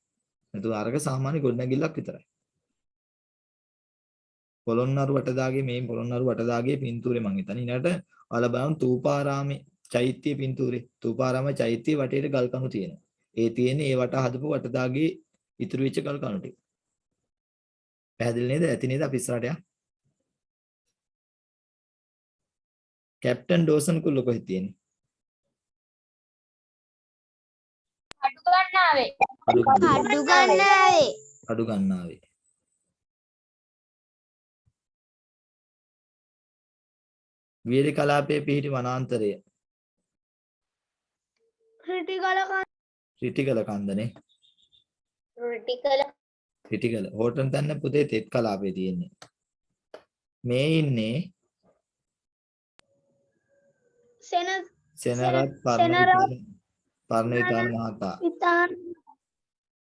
නැතු අරක සාමාන්‍ය ගොඩනැගිල්ලක් විතරයි. පොළොන්නරු වටදාගේ මේ පොළොන්නරු වටදාගේ පින්තූරේ මං හිතන්නේ ඊළඟට ඔයාලා බලන්න තූපාරාමේ චෛත්‍ය පින්තූරේ තූපාරාම චෛත්‍ය වටේට ගල් කණු තියෙනවා. ඒ තියෙන්නේ ඒ වට හදපු වටදාගේ ඉතුරු වෙච්ච ගල් කණු ටික. පැහැදිලි නේද? ඇති නේද? අපි ඉස්සරහට යන්න. කැප්ටන් ඩෝසන් කුල්ල කොහෙද තියෙන්නේ? අඩු ගන්නාවේ. වීර කලාපයේ පිහිටි වනාන්තරය. රිටිකල කන්දනේ. රිටිකල. හෝටන් තැන්න පුතේ තෙත් කලාපයේ තියෙන්නේ. මේ ඉන්නේ සෙනරත් පරණවිතාන මහතා.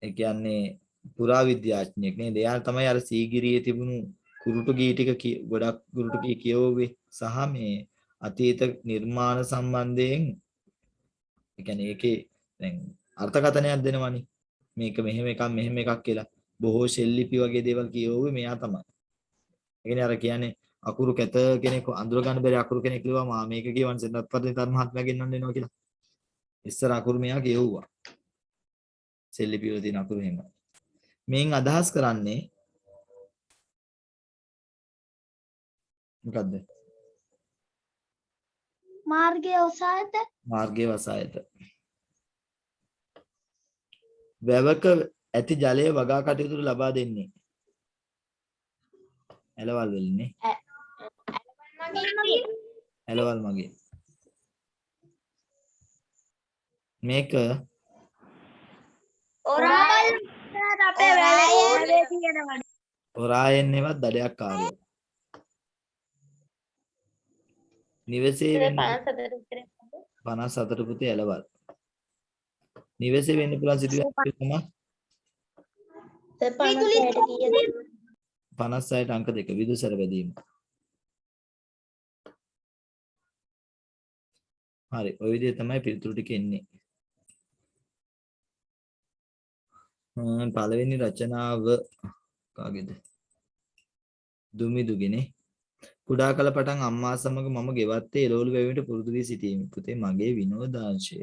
ඒ කියන්නේ පුරා විද්‍යාඥයෙක් නේද? එයා තමයි අර සීගිරියේ තිබුණු කුරුටු ගී ටික ගොඩක් කුරුටු ගී කියවුවේ සහ මේ අතීත නිර්මාණ සම්බන්ධයෙන් ඒ කියන්නේ ඒකේ දැන් අර්ථකථනයක් දෙනවනේ. මේක මෙහෙම එකක් කියලා. බොහෝ ශෙල්ලිපි වගේ දේවල් කියවුවේ මෙයා තමයි. ඒ කියන්නේ අර කියන්නේ අකුරු කැත කෙනෙක් අඳුර ගන්න බැරි අකුරු කෙනෙක් ලියුවා මා මේක කියවන්න සෙන්නත් පරිතර මහත්මයා ගෙන්නන්න එනවා කියලා. ඉස්සර අකුරු මෙයා කියවුවා. ශෙල්ලිපි වල තියෙන අකුරු එහෙම. මේන් අදහස් කරන්නේ මොකද්ද? මාර්ගයේ වසායත. වැවක ඇති ජලය වගා කටයුතු ලබා දෙන්නේ. ඇලවල් වලින්නේ. ඇලවල් මගේ. මේක ඔරායෙන්නේවත් දඩයක් කාර්යය. නිවසේ වෙන්න 54 පුතේ ඇලවල්. නිවසේ වෙන්න පුළුවන් සිදුවීම් තමයි 56ට අංක 2 විදුසර බැදීම. හරි ඔය විදිහ තමයි පිළිතුරු ටික එන්නේ. පළවෙනි රචනාව කාගේද? දුමිදුගේනේ. කුඩා කල පටන් අම්මා සමග මම ගෙවත්තේ එළවලු වැවීමට පුරුදු වී සිටීමි. පුතේ මගේ විනෝදාංශය.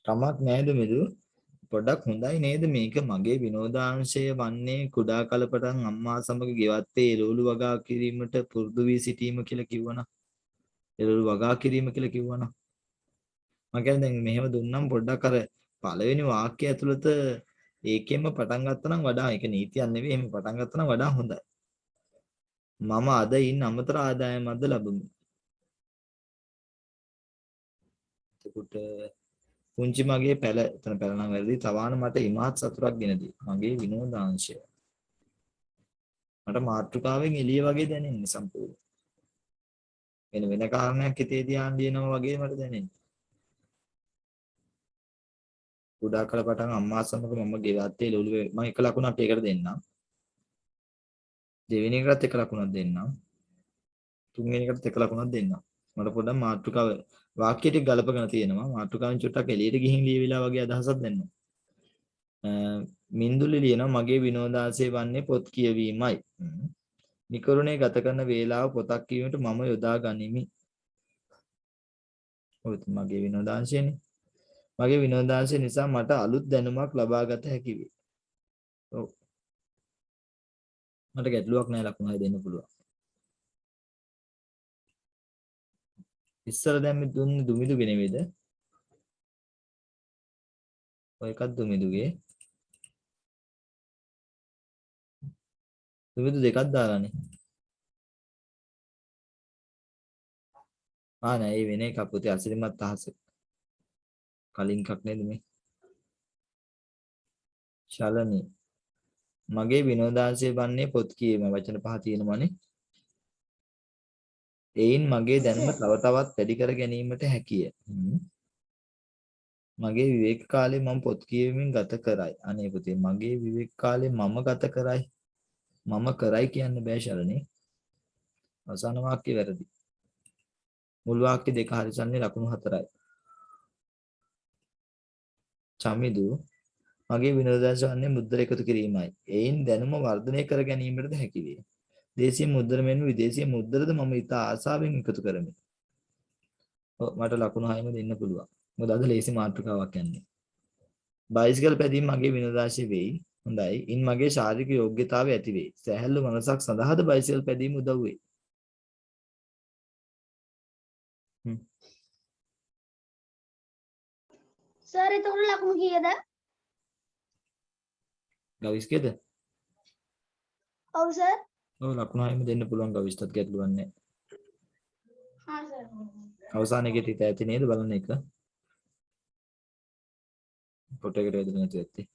කමක් නෑද මෙදු පොඩක් හොඳයි නේද මේක මගේ විනෝදාංශය වන්නේ කුඩා කල පටන් අම්මා සමග ගෙවත්තේ එළවලු වගා කිරීමට පුරුදු වී සිටීම කියලා කිව්වනම් එළවලු වගා කිරීම කියලා කිව්වනම් මම කියන්නේ දැන් මෙහෙම දුන්නම් පොඩ්ඩක් අර පළවෙනි වාක්‍යය ඇතුළත ඒකෙන්ම පටන් ගත්තා නම් වඩා ඒක නීතියක් නෙවෙයි එහෙම පටන් ගත්තා නම් වඩා හොඳයි මම අද ඉන්න අමතර ආදායමක්ද ලැබුණේ එතකොට පුංචි මගේ පැල එතන පැල නම් වැරදි තවාන මට ඉමහත් සතුටක් ගෙන දී මගේ විනෝදාංශය මට මාතෘකාවෙන් එළිය වගේ දැනෙන්නේ සම්පූර්ණ වෙන කාරණයක් හිතේ ධ්‍යාන දිනනවා වගේ මට දැනෙන්නේ කුඩා කල පටන් අම්මා සමග මම ගෙවත්තේ ලොලු මම එක ලකුණක් ඒකට දෙන්නම් දෙවෙනි එකටත් එක ලකුණක් දෙන්නම් තුන්වෙනි එකටත් එක ලකුණක් දෙන්නම් මට පොඩ්ඩක් මාතෘකාව වාක්‍ය ටික ගලපගෙන තියෙනවා මාතෘකාවෙන් චුට්ටක් එළියට ගිහින් ලියවිලා වගේ අදහසක් දෙන්නවා මින්දුලි ලියනවා මගේ විනෝදාංශය වන්නේ පොත් කියවීමයි නිකරුණේ ගත කරන වේලාව පොතක් කියවීමට මම යොදා ගනිමි ඔය මගේ විනෝදාංශයනේ මගේ විනෝදාංශය නිසා මට අලුත් දැනුමක් ලබා ගත හැකි වේ ඔව් මට ගැටලුවක් නැහැ ලකුණු 6 දෙන්න පුළුවන් ඉස්සර දැන් මේ දුන්නේ දුමිදුගේ නෙවෙයිද ඔය එකක් දුමිදුගේ දුමිදු දෙකක් දාලානේ නෑ ඒ වෙන එකක් පුතේ අසිරිමත් අහස කලින් එකක් නේද මේ ශලනි මගේ විනෝදාංශය වන්නේ පොත් කියවීම වචන පහ තියෙනවානේ එයින් මගේ දැනුම තව තවත් වැඩි කර ගැනීමට හැකිය මගේ විවේක කාලේ මම පොත් කියවමින් ගත කරයි අනේ පුතේ මගේ විවේක කාලේ මම ගත කරයි මම කරයි කියන්න බෑ ශරණේ අවසාන වාක්‍ය වැරදි මුල් වාක්‍ය දෙක හරිසන්නේ ලකුණු 4යි චමිදු මගේ විනෝදාංශ වන්නේ මුද්දර එකතු කිරීමයි එයින් දැනුම වර්ධනය කර ගැනීමටද හැකි වේ දේශීය මුද්දර මෙන්ම විදේශීය මුද්දරද මම ඉතා ආසාවෙන් එකතු කරමි ඔව් මට ලකුණු 6ම දෙන්න පුළුවන් මොකද අද ලේසි මාතෘකාවක් යන්නේ බයිසිකල් පැදීම මගේ විනෝදාංශය වෙයි හොඳයි ඉන් මගේ ශාරීරික යෝග්‍යතාවය ඇති වේ සැහැල්ලු මනසක් සඳහාද බයිසිකල් පැදීම උදව් වේ සර් එතකොට ලකුණු කීයද? ගවිස්කේද ඔව් සර්. ඔව් ලකුණු 6ම දෙන්න පුළුවන් ගවිස්ටත් ගැටලුවක් නැහැ හා සර්. අවසානයේ හිත ඇති නේද බලන්න එක ෆොටෝ එකට වැදෙන්නේ නැති ඇත්තේ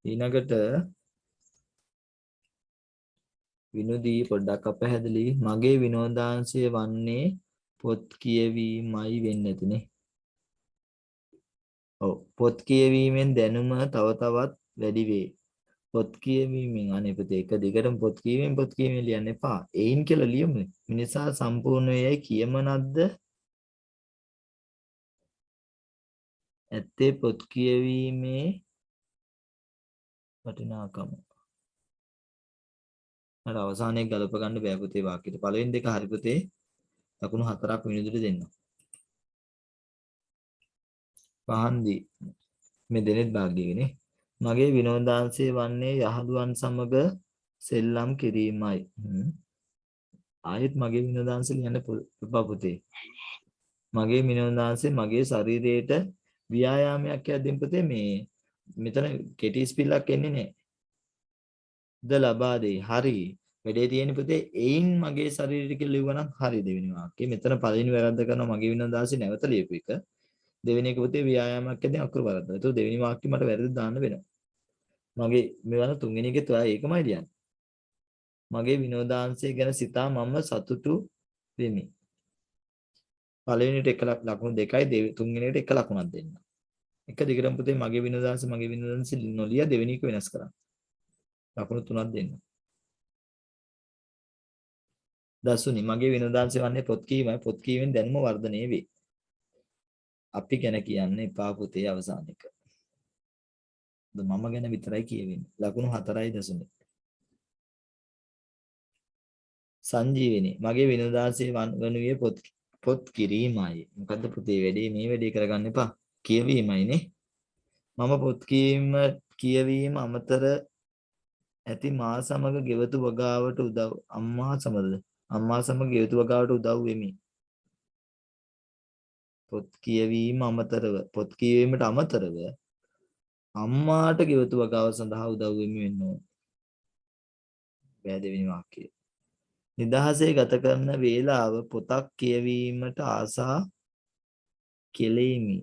ඊනකට විනෝදී පොඩ්ඩක් අපහැදලි මගේ විනෝදාංශය වන්නේ පොත් කියවීමයි වෙන්න ඇතිනේ ඔව් පොත් කියවීමෙන් දැනුම තව තවත් වැඩි වේ පොත් කියවීමෙන් අනේ පුතේ එක දිගටම පොත් කියවීමෙන් ලියන්න එපා එයින් කියලා ලියමු මිනිසා සම්පූර්ණ වේයි කියමනක්ද ඇත්තේ පොත් කියවීමේ වටිනාකම අර අවසානයේ ගලප ගන්න බෑ පුතේ වාක්‍යෙට පළවෙනි දෙක හරි පුතේ ලකුණු 4ක් විනිදුට දෙන්න පහන්දි මේ දෙනෙත් භාග්‍යයනේ මගේ විනෝදාංශය වන්නේ යහළුවන් සමග සෙල්ලම් කිරීමයි ආයෙත් මගේ විනෝදාංශය ලියන්න එපා පුතේ මගේ විනෝදාංශය මගේ ශරීරයට ව්‍යායාමයක් යද්දී පුතේ මේ මෙතන කෙටි ස්පිල්ලක් එන්නේ නැහැ ද ලබා දෙයි හරි වැඩේ තියෙන පුතේ එයින් මගේ ශරීරය කියලා ලිව්වනම් හරි දෙවෙනි වාක්‍යය මෙතන පළවෙනි වැරද්ද කරනවා මගේ විනෝදාංශය නැවත ලියපු එක දෙවෙනි එක පුතේ ව්‍යායාමයක් යද්දී අකුරු වරද්දා ඒතකොට දෙවෙනි වාක්‍යය මට වැරදි දාන්න වෙනවා මගේ මේවන තුන්වෙනි එකේ ඔයා ඒකමයි ලියන්නේ මගේ විනෝදාංශය ගැන සිතා මම සතුටු වෙමි පළවෙනිට එක ලකුණු දෙකයි තුන්වෙනිට එක ලකුණක් දෙන්න එක දිගටම පුතේ මගේ විනෝදාංශය නොලිය දෙවෙනි එක වෙනස් කරන්න ලකුණු 3ක් දෙන්න දසුනි මගේ විනෝදාංශය වන්නේ පොත් කියවීමයි පොත් කියවීමෙන් දැනුම වර්ධනය වේ අපි ගැන කියන්න එපා පුතේ අවසාන එක මම ගැන විතරයි කියවෙන්නේ ලකුණු 4යි දසුනි සංජීවනි මගේ විනෝදාංශය වනුයේ පොත් කිරීමයි. මොකද්ද පුතේ වැඩේ? මේ වැඩේ කරගන්න එපා. කියවීමයිනේ. මම පොත් කියවීම අමතර ඇති මා සමග ගෙවතු වගාවට උදව් අම්මා සමග ගෙවතු වගාවට උදව් වෙමි. පොත් කියවීමට අමතරව අම්මාට ගෙවතු වගාව සඳහා උදව් වෙමි වෙන්න ඕන. දෙවෙනි වාක්‍යය. නිදහසේ ගත කරන වේලාව පොතක් කියවීමට ආසා කෙලෙමි.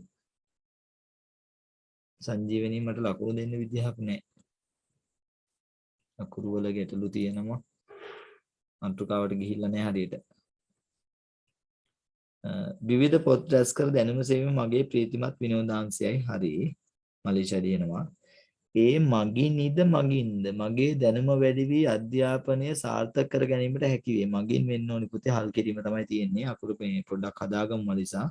සංජීවනී මට ලකුණු දෙන්න විදිහක් නැහැ. අකුරු වල ගැටලු තියෙනවා. අන්තෘකාවට ගිහිල්ලා නැහැ හරියට. විවිධ පොත් රැස් කර දැනුම සෙවීම මගේ ප්‍රීතිමත් විනෝදාංශයයි. හරි. මලීෂා දිනනවා. ඒ මගින්ද මගේ දැනුම වැඩි වී අධ්‍යාපනය සාර්ථක කර ගැනීමට හැකි වේ. මගින් වෙන්න ඕනි පුතේ හල් කිරීම තමයි තියෙන්නේ. අකුරු මේ පොඩ්ඩක් හදාගමු මලීෂා.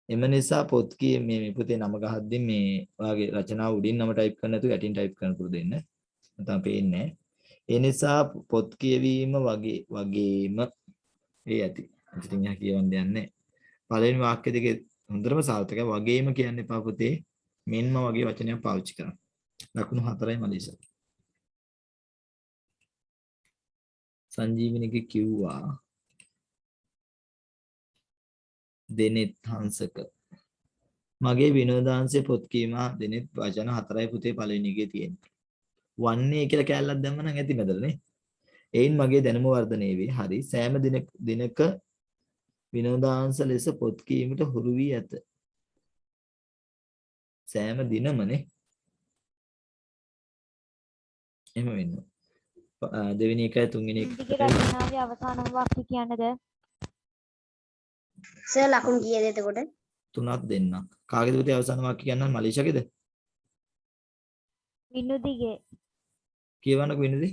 එම නිසා පොත් මේ පුතේ නම ගහද්දි මේ ඔයාගේ රචනාව උඩින් නම ටයිප් කරන්න නැතුව යටින් ටයිප් කරන්න පුරුදු වෙන්න. නැත්නම් පේන්නේ. ඒ නිසා පොත් කියවීම වගේම ඒ ඇති. ඉතින් යා කියවන්න දෙන්නේ. පළවෙනි වාක්‍ය දෙකේ හොඳටම සාර්ථකයි. වගේම කියන්න එපා පුතේ. මෙන්ම වගේ වචනයක් පාවිච්චි කරන්න. ලකුණු 4යි මලීෂා. සංජීවනික කිව්වා දෙනෙත් හංසක මගේ විනෝදාංශයේ පොත් කීම දෙනෙත් වචන 4යි පුතේ පළවෙනි එකේ තියෙන්නේ. වන්නේ කියලා කැලලක් දැම්ම නම් ඇති මැදලනේ. එයින් මගේ දැනුම වර්ධනය වේ. හරි. සෑම දිනක විනෝදාංශ ලෙස පොත් කීමට හුරු වී ඇත. සෑම දිනමනේ. එහෙම වෙනවා. දෙවෙනි එකයි තුන්වෙනි එකයි රචනාවේ අවසාන වාක්‍ය කියන්නද? සර් ලකුණු කීයද එතකොට? 3ක් දෙන්න. කාගේද පුතේ අවසාන වාක්‍ය කියන්න මලීෂාගේද? විනුදිගේ. කියවන්නකෝ විනුදි.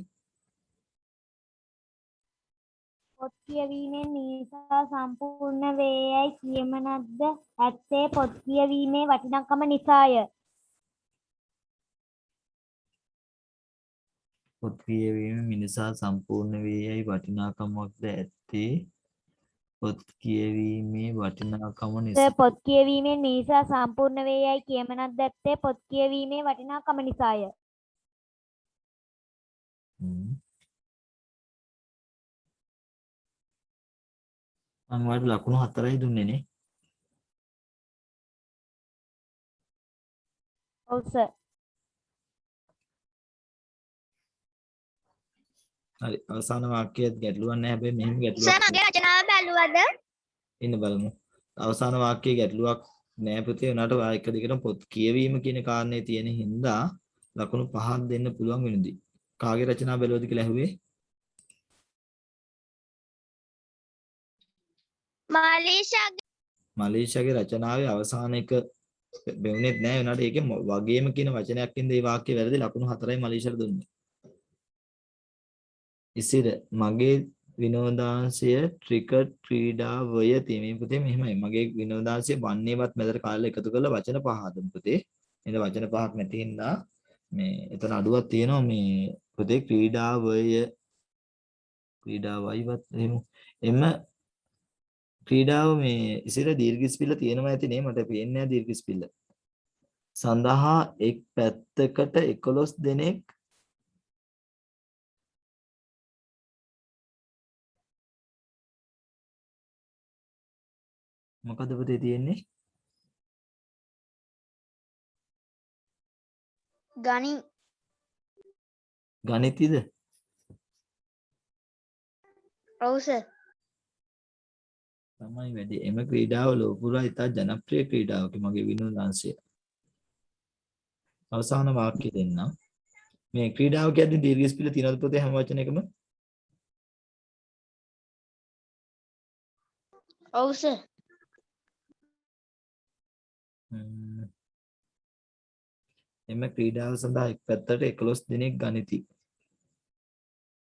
පොත් කියවීමෙන් නිසා සම්පූර්ණ වේයයි කියමනක්ද ඇත්තේ පොත් කියවීමේ වටිනාකම නිසාය. පොත් කියවීම මිනිසා සම්පූර්ණ වේයයි වටිනාකමක්ද ඇත්තේ පොත් කියවීමේ වටිනාකම නිසා. පොත් කියවීමෙන් නිසා සම්පූර්ණ වේයයි කියමනක්ද ඇත්තේ පොත් කියවීමේ වටිනාකම නිසාය. මම වලට ලකුණු 4යි දුන්නේ නේ. ඔව් සර්. හරි අවසාන වාක්‍යයත් ගැටලුවක් නැහැ. හැබැයි මෙහෙම සර් ගැටලුවක් මගේ රචනාව බැලුවද? ඉන්න බලමු. අවසාන වාක්‍යයේ ගැටලුවක් නැහැ පුතේ. උනාට ඔයා එක දිගටම පොත් කියවීම කියන කාරණේ තියෙන හින්දා ලකුණු 5ක් දෙන්න පුළුවන් වෙනුදී. කාගේ රචනාව බැලුවද කියලා ඇහුවේ? මලීෂාගේ රචනාවේ අවසාන එක බෙවුනේත් නැහැ. උනාට ඒකේ වගේම කියන වචනයක් ඉඳලා මේ වාක්‍ය වැරදි ලකුණු 4යි මලීෂාට දුන්නේ. ඉසිර මගේ විනෝදාංශය ක්‍රිකට් ක්‍රීඩාවය තේමේ පුතේ මෙහෙමයි. මගේ විනෝදාංශය වන්නේවත් මැදට කාලේ එකතු කරලා වචන 5 හදමු පුතේ. එතන වචන 5ක් නැති හින්දා මේ එතන අඩුවක් තියෙනවා මේ පුතේ ක්‍රීඩාවයිවත් එහෙම එම ක්‍රීඩාව මේ ඉසිර දීර්ඝස්පිල්ල තියෙනවා ඇති නේ මට පේන්නේ නැහැ දීර්ඝස්පිල්ල. සඳහා එක් පැත්තකට 11 දෙනෙක් මොකද පුතේ තියෙන්නේ? ගණිතයද? ඔව් සර්. තමයි වැඩි. එම ක්‍රීඩාව ලෝක පුරා ඉතා ජනප්‍රිය ක්‍රීඩාවකි. මගේ විනෝදාංශය. අවසාන වාක්‍ය දෙන්න. මේ ක්‍රීඩාව කියන්නේ දීර්ඝස්පිල තියෙනවද පුතේ හැම වචනයකම? ඔව් සර්. එම ක්‍රීඩාව සඳහා එක් පැත්තකට 11 දෙනෙක් ගනිති.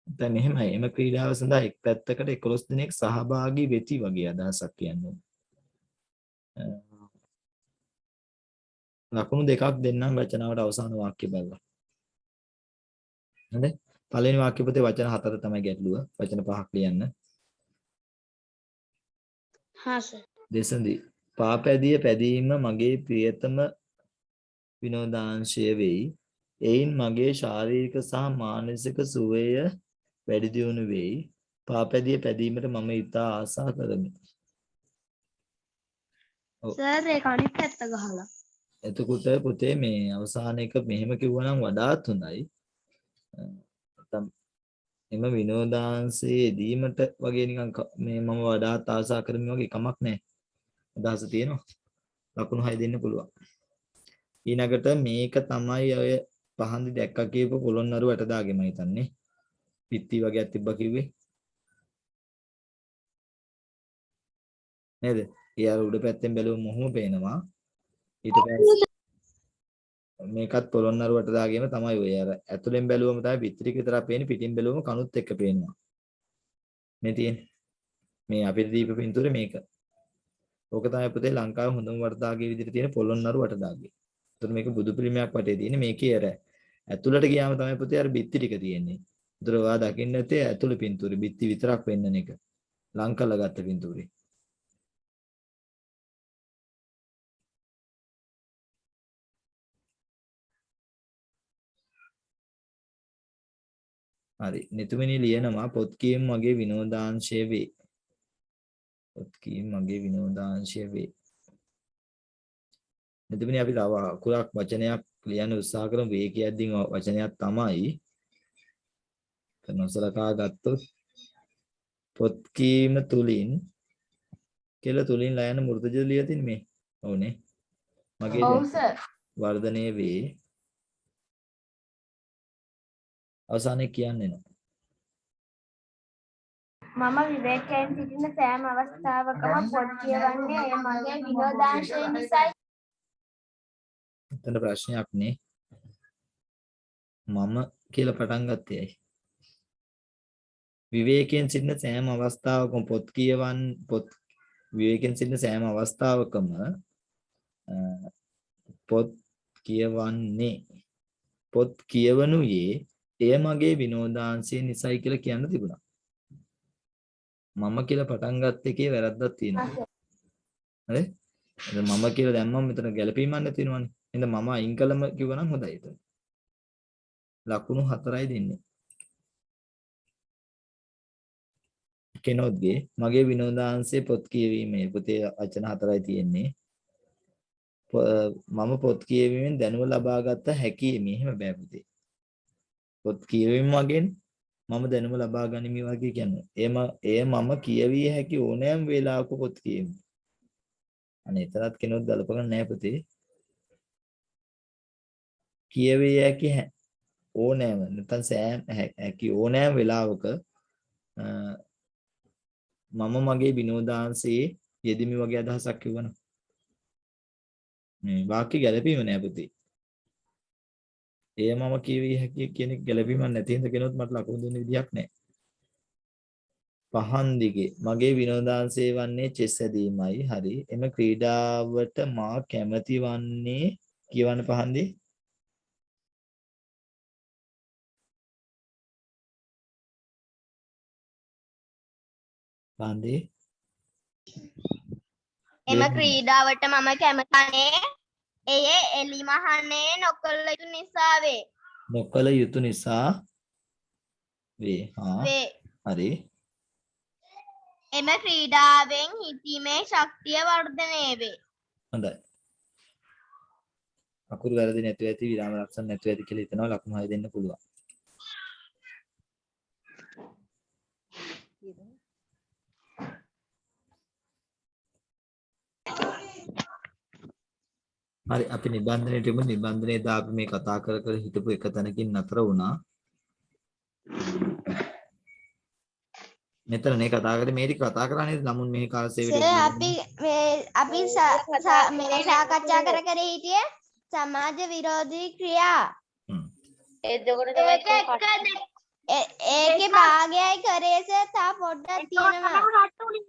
දැන් මෙහෙමයි. එම ක්‍රීඩාව සඳහා එක් පැත්තකට 11 දෙනෙක් සහභාගී වෙති වගේ අදහසක් කියන්නේ. ලකුණු දෙකක් දෙන්නම් රචනාවට අවසාන වාක්‍ය බලලා. හරිද? පළවෙනි වාක්‍ය පුතේ වචන 4 තමයි ගැටලුව. වචන 5ක් ලියන්න. हाँ सर। දෙසඳි පාපැදිය පැදීම මගේ ප්‍රියතම විනෝදාංශය වෙයි. එයින් මගේ ශාරීරික සහ මානසික සුවය වැඩි දියුණු වෙයි. පාපැදිය පැදීමට මම ඉතා ආසා කරමි. ඔව්. සර් ඒක අනිත් පැත්ත ගහලා. එතකොට පුතේ මේ අවසාන එක මෙහෙම කිව්වනම් වඩාත් හොඳයි. නැත්නම් එම විනෝදාංශයේ දීමට වගේ නිකන් මේ මම වඩාත් ආසා කරමි වගේ කමක් නැහැ. අදහස තියෙනවා. ලකුණු 6 දෙන්න පුළුවන්. ඊළඟට මේක තමයි ඔය පහන්දි දැක්කා කියපු පොළොන්නරු වැටදාගේ මම හිතන්නේ. පිටි වගේක් තිබ්බා කිව්වේ. නේද? ඒ අර උඩ පැත්තෙන් බැලුවම මොහොම පේනවා. ඊට පස්සේ මේකත් පොළොන්නරු වැටදාගේම තමයි ඔය අර ඇතුලෙන් බැලුවම තමයි පිටික විතරක් පේන්නේ. පිටින් බැලුවම කණුත් එක්ක පේනවා. මේ තියෙන්නේ. මේ අපිට දීප පින්තූරේ මේක. ඕක තමයි පුතේ ලංකාවේ හොඳම වටදාගේ විදිහට තියෙන පොළොන්නරු වටදාගේ. ඒතර මේක බුදු පිළිමයක් වටේ තියෙන්නේ. මේකේ අර ඇතුළට ගියාම තමයි පුතේ අර බිත්ති ටික තියෙන්නේ. ඒතර ඔයා දකින්න නැත්තේ ඇතුළේ පින්තූරේ බිත්ති විතරක් වෙන්නන එක. ලං කරලා ගත්ත පින්තූරේ. හරි. නිතුමිනි ලියනවා පොත් කියීම මගේ විනෝදාංශය වේ. පොත් කියීම මගේ විනෝදාංශය වේ. නිතුමිනි අපි තව අකුරක් වචනයක් ලියන්න උත්සාහ කරමු. වේ කියද්දී වචනයක් තමයි කනසලකා ගත්තොත් පොත් කීම තුලින් කියලා තුලින් ලයන මෘතජ ලියලා තින්නේ මේ. ඔව්නේ. මගේ ඔව් සර්. වර්ධනය වේ. අවසානයේ කියන්නේ නෝ. මම විවේකයෙන් සිටින සෑම අවස්ථාවකම පොත් කියවන්නේ එය මගේ විනෝදාංශය නිසායි. එතන ප්‍රශ්නයක් නේ. මම කියලා පටන් ගත්තේ ඇයි? විවේකයෙන් සිටින සෑම අවස්ථාවකම පොත් විවේකයෙන් සිටින සෑම අවස්ථාවකම පොත් කියවන්නේ පොත් කියවනුයේ එය මගේ විනෝදාංශය නිසායි කියලා කියන්න තිබුණා. මම කියලා පටන් ගත්ත එකේ වැරද්දක් තියෙනවා. හරි? මම කියලා දැම්මම මෙතන ගැළපීමක් නැතිනවනේ. එහෙනම් මම අයින් කළම කිව්වනම් හොඳයි ඒක. ලකුණු 4යි දෙන්නේ. කෙනොත්ගේ මගේ විනෝදාංශයේ පොත් කියවීමේ පොතේ වචන 4යි තියෙන්නේ. මම පොත් කියවීමෙන් දැනුම ලබා ගත්ත හැකි මෙහෙම බෑ පුතේ. පොත් කියවීම වගේ මම දැනුම ලබා ගනිමි වගේ කියන්නේ. එය මම කියවිය හැකි ඕනෑම වේලාවක පොත් කියවීම. අනේ එතරම් කෙනෙක් ගලපගන්න නැහැ පුතේ. කියවිය හැකි ඕනෑම නැත්නම් සෑම හැකි ඕනෑම වෙලාවක මම මගේ විනෝදාංශයේ යෙදෙමි වගේ අදහසක් කිව්වනම් මේ වාක්‍ය ගැලපීම නෑ පුතේ. එය මම කියවිය හැකි කියන එක ගැලපීමක් නැති හින්දා කෙනෙක් මට ලකුණු දෙන්න විදියක් නෑ. පහන් දිගේ මගේ විනෝදාංශය වන්නේ චෙස් ඇදීමයි. හරි. එම ක්‍රීඩාවට මා කැමති වන්නේ කියවන පහන්දී පහන්දී එම ක්‍රීඩාවට මම කැමතිනේ එය එලිමහනේ නොකළ යුතු නිසා වේ. නොකළ යුතු නිසා වේ. හරි. එම ක්‍රීඩාවෙන් හිතීමේ ශක්තිය වර්ධනය වේ. හොඳයි. අකුරු වැරදි නැතුව ඇති විරාම ලක්ෂණ නැතුව ඇති කියලා හිතනවා ලකුණු 6 දෙන්න පුළුවන්. හරි අපි නිබන්ධනයට යමු. නිබන්ධනයේ දාපු මේ කතා කර කර හිටපු එක තැනකින් නතර වුණා. මෙතන නේ කතා කරේ මේ ටික කතා කරා නේද? නමුත් මේ කාල සේවයට අපි මේ සාකච්ඡා කර කර හිටියේ සමාජ විරෝධී ක්‍රියා. ඒකේ භාගයයි කරේස තා පොඩ්ඩක් තියෙනවා.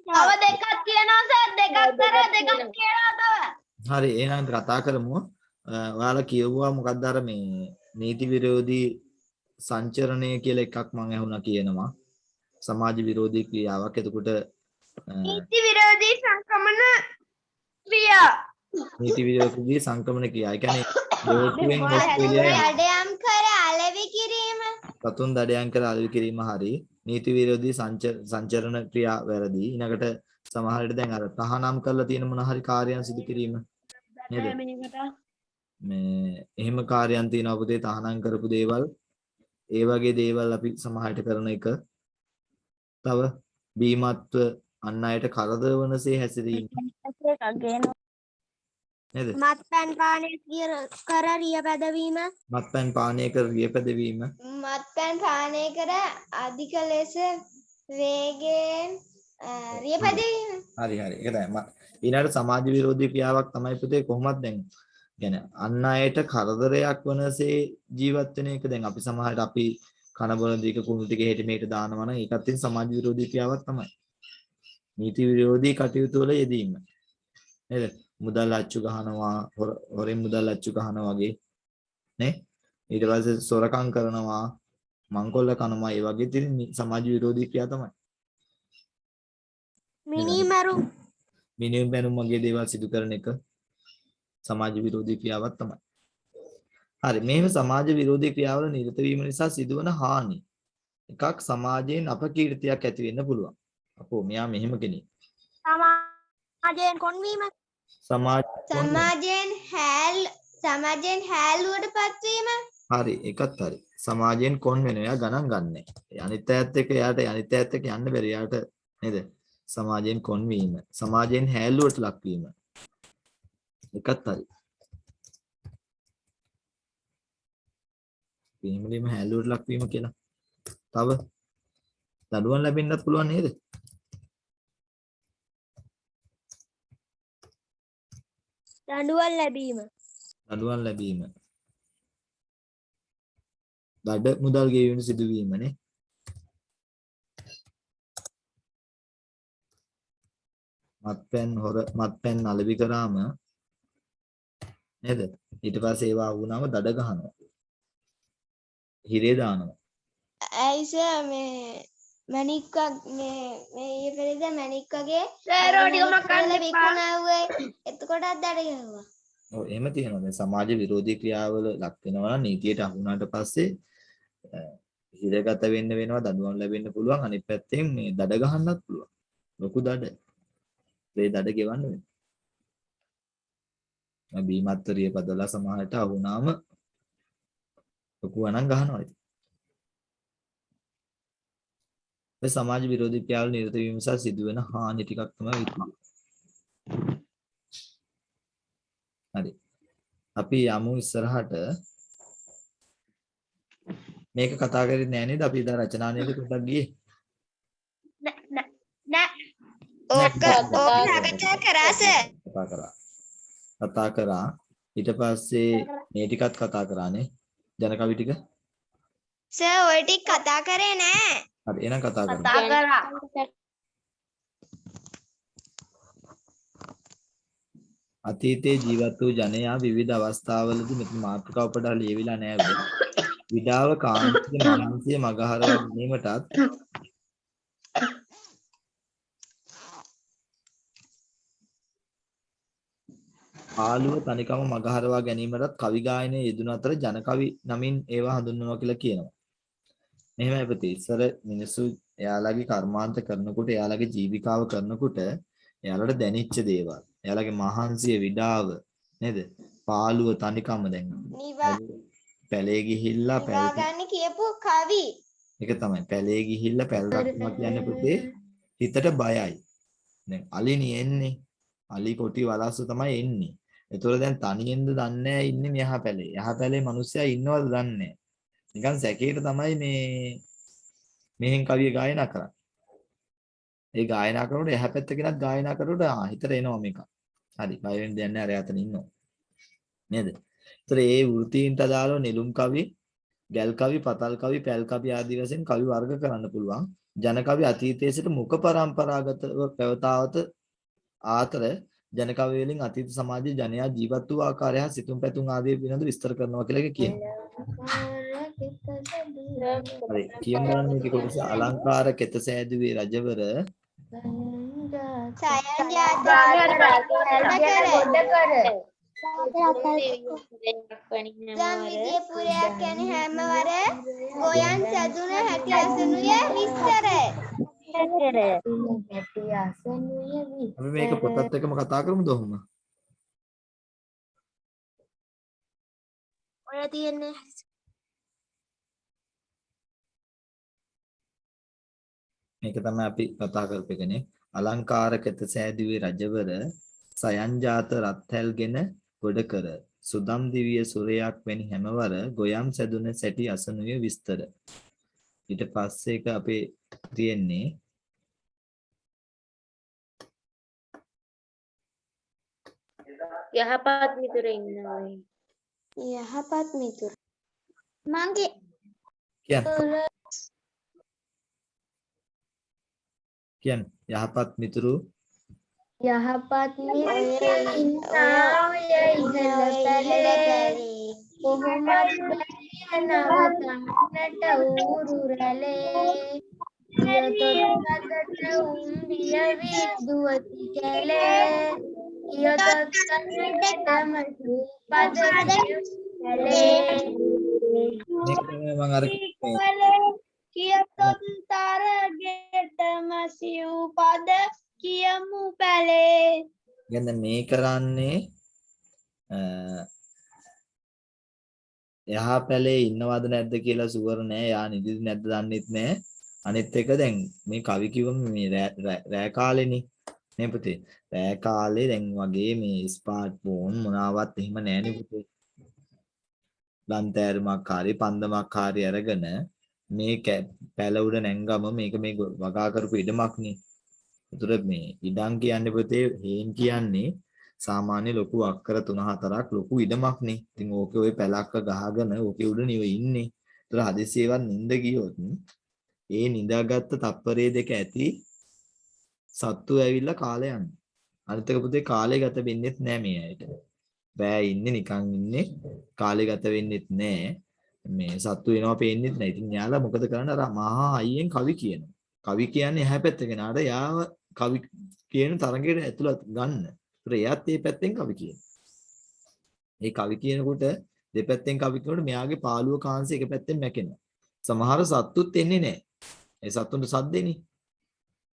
තව දෙකක් තියෙනවා සර් දෙකක් කර දෙකක් කියනවා තව. හරි එහෙනම් කතා කරමු. ඔයාලා කියවුවා මොකක්ද අර මේ නීති විරෝධී සංචරණය කියලා එකක් මම අහුණා කියනවා. සමාජ විරෝධී ක්‍රියාවක්. එතකොට නීති විරෝධී සංක්‍රමණ ක්‍රියා. නීති විරෝධී සංක්‍රමණ ක්‍රියා. ඒ කියන්නේ බෝට්ටුවෙන් ඕස්ට්‍රේලියාවේ අඩයම් කර අලෙවි කිරීම සතුන් දඩයම් කර අලෙවි කිරීම හරි නීති විරෝධී සංචරණ ක්‍රියා වැරදි. ඊනකට සමහර විට දැන් අර තහනම් කරලා තියෙන මොන හරි කාර්යයන් සිදු කිරීම නේද? මේ එහෙම කාර්යයන් තියෙනවා පුතේ තහනම් කරපු දේවල්. ඒ වගේ දේවල් අපි සමහරට කරන එක. තව බීමත්ව අන් අයට කරදර වනසේ හැසිරීම නේද? මත්පැන් පානය කර රිය පැදවීම මත්පැන් පානය කර රියපැදවීම මත්පැන් පානය කර අධික ලෙස වේගයෙන් රිය පැදවීම හරි ඒක තමයි. ඊළඟට සමාජ විරෝධී ක්‍රියාවක් තමයි පුතේ කොහොමද දැන් කියන්නේ අන් අයට කරදරයක් වනසේ ජීවත් වෙන එක. දැන් අපි සමහරට අපි කන බොන දික කුණු ටික හෙට මෙහෙට දානවා නම් ඒකත් තියෙන සමාජ විරෝධී ක්‍රියාවක් තමයි. නීති විරෝධී කටයුතු වල යෙදීම නේද? මුදල් අච්චු ගහනවා, හොරෙන් මුදල් අච්චු ගහනවා වගේ නේ? ඊට පස්සේ සොරකම් කරනවා, මංකොල්ල කනවා, ඒ වගේ තියෙන සමාජ විරෝධී ක්‍රියා තමයි. මිනිමරු මිනිම් බැනුම් වගේ දේවල් සිදු කරන එක සමාජ විරෝධී ක්‍රියාවක් තමයි. හරි මෙහෙම සමාජ විරෝධී ක්‍රියාවල නිරත වීම නිසා සිදුවන හානි. එකක් සමාජයෙන් අපකීර්තියක් ඇති වෙන්න පුළුවන්. අපෝ මෙයා මෙහෙම කෙනෙක්. සමාජයෙන් කොන්වීම සමාජයෙන් හැල්ලුවට පත්වීම හරි එකත් හරි. සමාජයෙන් කොන් වෙන එයා ගණන් ගන්නෑ. අනිත් අයත් එක්ක එයාට අනිත් අයත් එක්ක යන්න බැරි එයාට නේද? සමාජයෙන් කොන් වීම, සමාජයෙන් හැල්ලුවට ලක් වීම. එකත් හරි. වීමලීම හැල්ලුවට ලක් වීම කියලා. තව දඩුවම් ලැබෙන්නත් පුළුවන් නේද? දඬුවම් ලැබීම දඩුවම් ලැබීම. දඩ මුදල් ගෙවීම සිදුවීමනේ. මත්පැන් අලෙවි කරාම නේද? ඊට පස්සේ ඒවා වුණාම දඩ ගහනවා. හිරේ දානවා. ඇයිස මේ මැණික්ක මේ ඊපෙරේද මැණික් වගේ රෝඩිකමක් කන්න එපා. විකුණුවේ එතකොටත් දඩ ගැහුවා. ඔව් එහෙම තියෙනවා. දැන් සමාජ විරෝධී ක්‍රියාවල ලක් වෙනවා නම් නීතියට අහු වුණාට පස්සේ හිරගත වෙන්න වෙනවා, දඬුවම් ලැබෙන්න පුළුවන්. අනිත් පැත්තෙන් මේ දඩ ගහන්නත් පුළුවන්. ලොකු දඩ. ඒ දඩ ගෙවන්න වෙනවා. බීමත්තරිය පදලා සමාහයට අහු වුණාම ලොකු වණන් ගහනවා ඉතින්. ඒ සමාජ විරෝධී ක්‍රියාවල නිරත වීම නිසා සිදුවෙන හානි ටිකක් තමයි විපාක. හරි. අපි යමු ඉස්සරහට. මේක කතා කරන්නේ නැහැ නේද? අපි ඉදා රචනානේද පොඩ්ඩක් ගියේ. ඕක සාකච්ඡා කරා සර්. කතා කරා. ඊට පස්සේ මේ ටිකත් කතා කරානේ. ජන කවි ටික. සර් ඔය ටික කතා කරේ නෑ. හරි එහෙනම් කතා කරමු. කතා කරා. අතීතයේ ජීවත් වූ ජනයා විවිධ අවස්ථාවලදී මෙතන මාතෘකාව පොඩ්ඩක් ලියවිලා නැහැ. විඩාව කාන්තිය මහන්සිය මගහරවා ගැනීමටත් ආලුව තනිකම මගහරවා ගැනීමටත් කවි ගායනයේ යෙදුණු අතර ජන කවි නමින් ඒවා හඳුන්වනවා කියලා කියනවා. මෙහෙමයි පුතේ ඉස්සර මිනිස්සු එයාලගේ කර්මාන්ත කරනකොට එයාලගේ ජීවිකාව කරනකොට එයාලට දැනෙච්ච දේවල් එයාලගේ මහන්සිය විඩාව නේද පාළුව තනිකම දැන් පැලේ ගිහිල්ලා පැල ගන්න කියපු කවි ඒක තමයි පැලේ ගිහිල්ලා පැල රක්කම කියන්නේ පුතේ හිතට බයයි දැන් අලිනි එන්නේ අලි කොටි වලස්සු තමයි එන්නේ ඒතකොට දැන් තනියෙන්ද දන්නේ නැහැ ඉන්නේ මෙහා පැලේ යහා පැලේ මිනිස්සයා ඉන්නවද දන්නේ නැහැ නිකන් සැකේට තමයි මේ මෙහෙන් කවිය ගායනා කරන්නේ. ඒ ගායනා කරනකොට එහා පැත්ත කෙනත් ගායනා කරනකොට හිතට එනවා මේක. හරි බය වෙන්න දෙයක් නැහැ අර යතන ඉන්නවා. නේද? ඒතර ඒ වෘත්තීන්ට අදාළව නෙළුම් කවි, ගැල් කවි, පතල් කවි, පැල් කවි ආදී වශයෙන් කවි වර්ග කරන්න පුළුවන්. ජන කවි අතීතයේ සිට මුඛ පරම්පරාගතව පැවතාවත ආතර ජන කවි වලින් අතීත සමාජයේ ජනයා ජීවත් වූ ආකාරය හා සිතුම් පැතුම් ආදී පිළිබඳව විස්තර කරනවා කියලා කියනවා. හරි කියමු බලන්න මේක කොටස අලංකාර කෙත සෑදුවේ රජවර සයන් ජාත ජාත රත්හැල් ගෙන ගොඩ කර ගම් විජය පුරයක් යන හැමවර ගොයන් සැදුන හැටි අසනුය විස්තර. හැටි අසනුය අපි මේක පොතත් එක්කම කතා කරමුද ඔහොම? ඔය තියන්නේ මේක තමයි අපි කතා කරපු එකනේ. අලංකාරකත සෑදුවේ රජවර සයන්ජාත රත්හැල්ගෙන ගොඩ කර සුදම් දිවිය සුරයක් වැනි හැමවර ගොයම් සැදුන සැටි අසනුය විස්තර. ඊට පස්සේ එක අපේ තියෙන්නේ යහපත් මිතුරෙ ඉන්නවා. යහපත් මිතුර. මගේ කියන්නේ යහපත් මිතුරු යහපත් මිතුරේ ඉන්නා ඔය ඉහළ පැලේ කොහොමත් බැරිය නවතන්නට ඌරු රැළේ යතොත් අතට උම්බිය විද්දුවති කැලේ යතොත් අතටම පද කැලේ මේක තමයි මම අර කියතොත් තරගෙටම සිව්පද කියමු පැලේ. කියන්නේ මේ කරන්නේ එහා පැලේ ඉන්නවද නැද්ද කියලා සුවර නෑ. යා නිදිද නැද්ද දන්නෙත් නෑ. අනිත් එක දැන් මේ කවි කිව්වම මේ රෑ කාලේනේ නේ පුතේ. රෑ කාලේ දැන් වගේ මේ ස්මාර්ට් ෆෝන් මොනාවත් එහෙම නෑනේ පුතේ. ලන්තෑරුමක් හරි පන්දමක් හරි අරගෙන මේ පැල උඩ නැංගම මේක මේ වගා කරපු ඉඩමක් නේ. ඒතර මේ ඉඩම් කියන්නේ පුතේ හේන් කියන්නේ සාමාන්‍ය ලොකු අක්කර 3-4ක් ලොකු ඉඩමක් නේ. ඉතින් ඕකේ ඔය පැලක්ක ගහගෙන ඕකේ උඩ නිව ඉන්නේ. ඒතර හදිසියෙවත් නිින්ද ගියොත් ඒ නිදාගත්ත තප්පරේ දෙක ඇති සත්තු ඇවිල්ලා කාලය යන්නේ. අනිත් එක පුතේ කාලය ගත වෙන්නේත් නෑ මේ ඇයිට. බෑ ඉන්නේ නිකන් ඉන්නේ කාලය ගත වෙන්නේත් නෑ. මේ සත්තු වෙනවා පේන්නේත් නෑ. ඉතින් යාලා මොකද කරන්නේ? අර මහා අයියෙන් කවි කියනවා. කවි කියන්නේ එහා පැත්ත කෙනාට යාව කවි කියන තරඟයට ඇතුළත් ගන්න. ඒතර එයාත් මේ පැත්තෙන් කවි කියනවා. මේ කවි කියනකොට දෙපැත්තෙන් කවි කියනකොට මෙයාගේ පාළුව කාංශය එක පැත්තෙන් මැකෙනවා. සමහර සත්තුත් එන්නේ නැහැ. ඒ සත්තුන්ට සද්දෙනේ.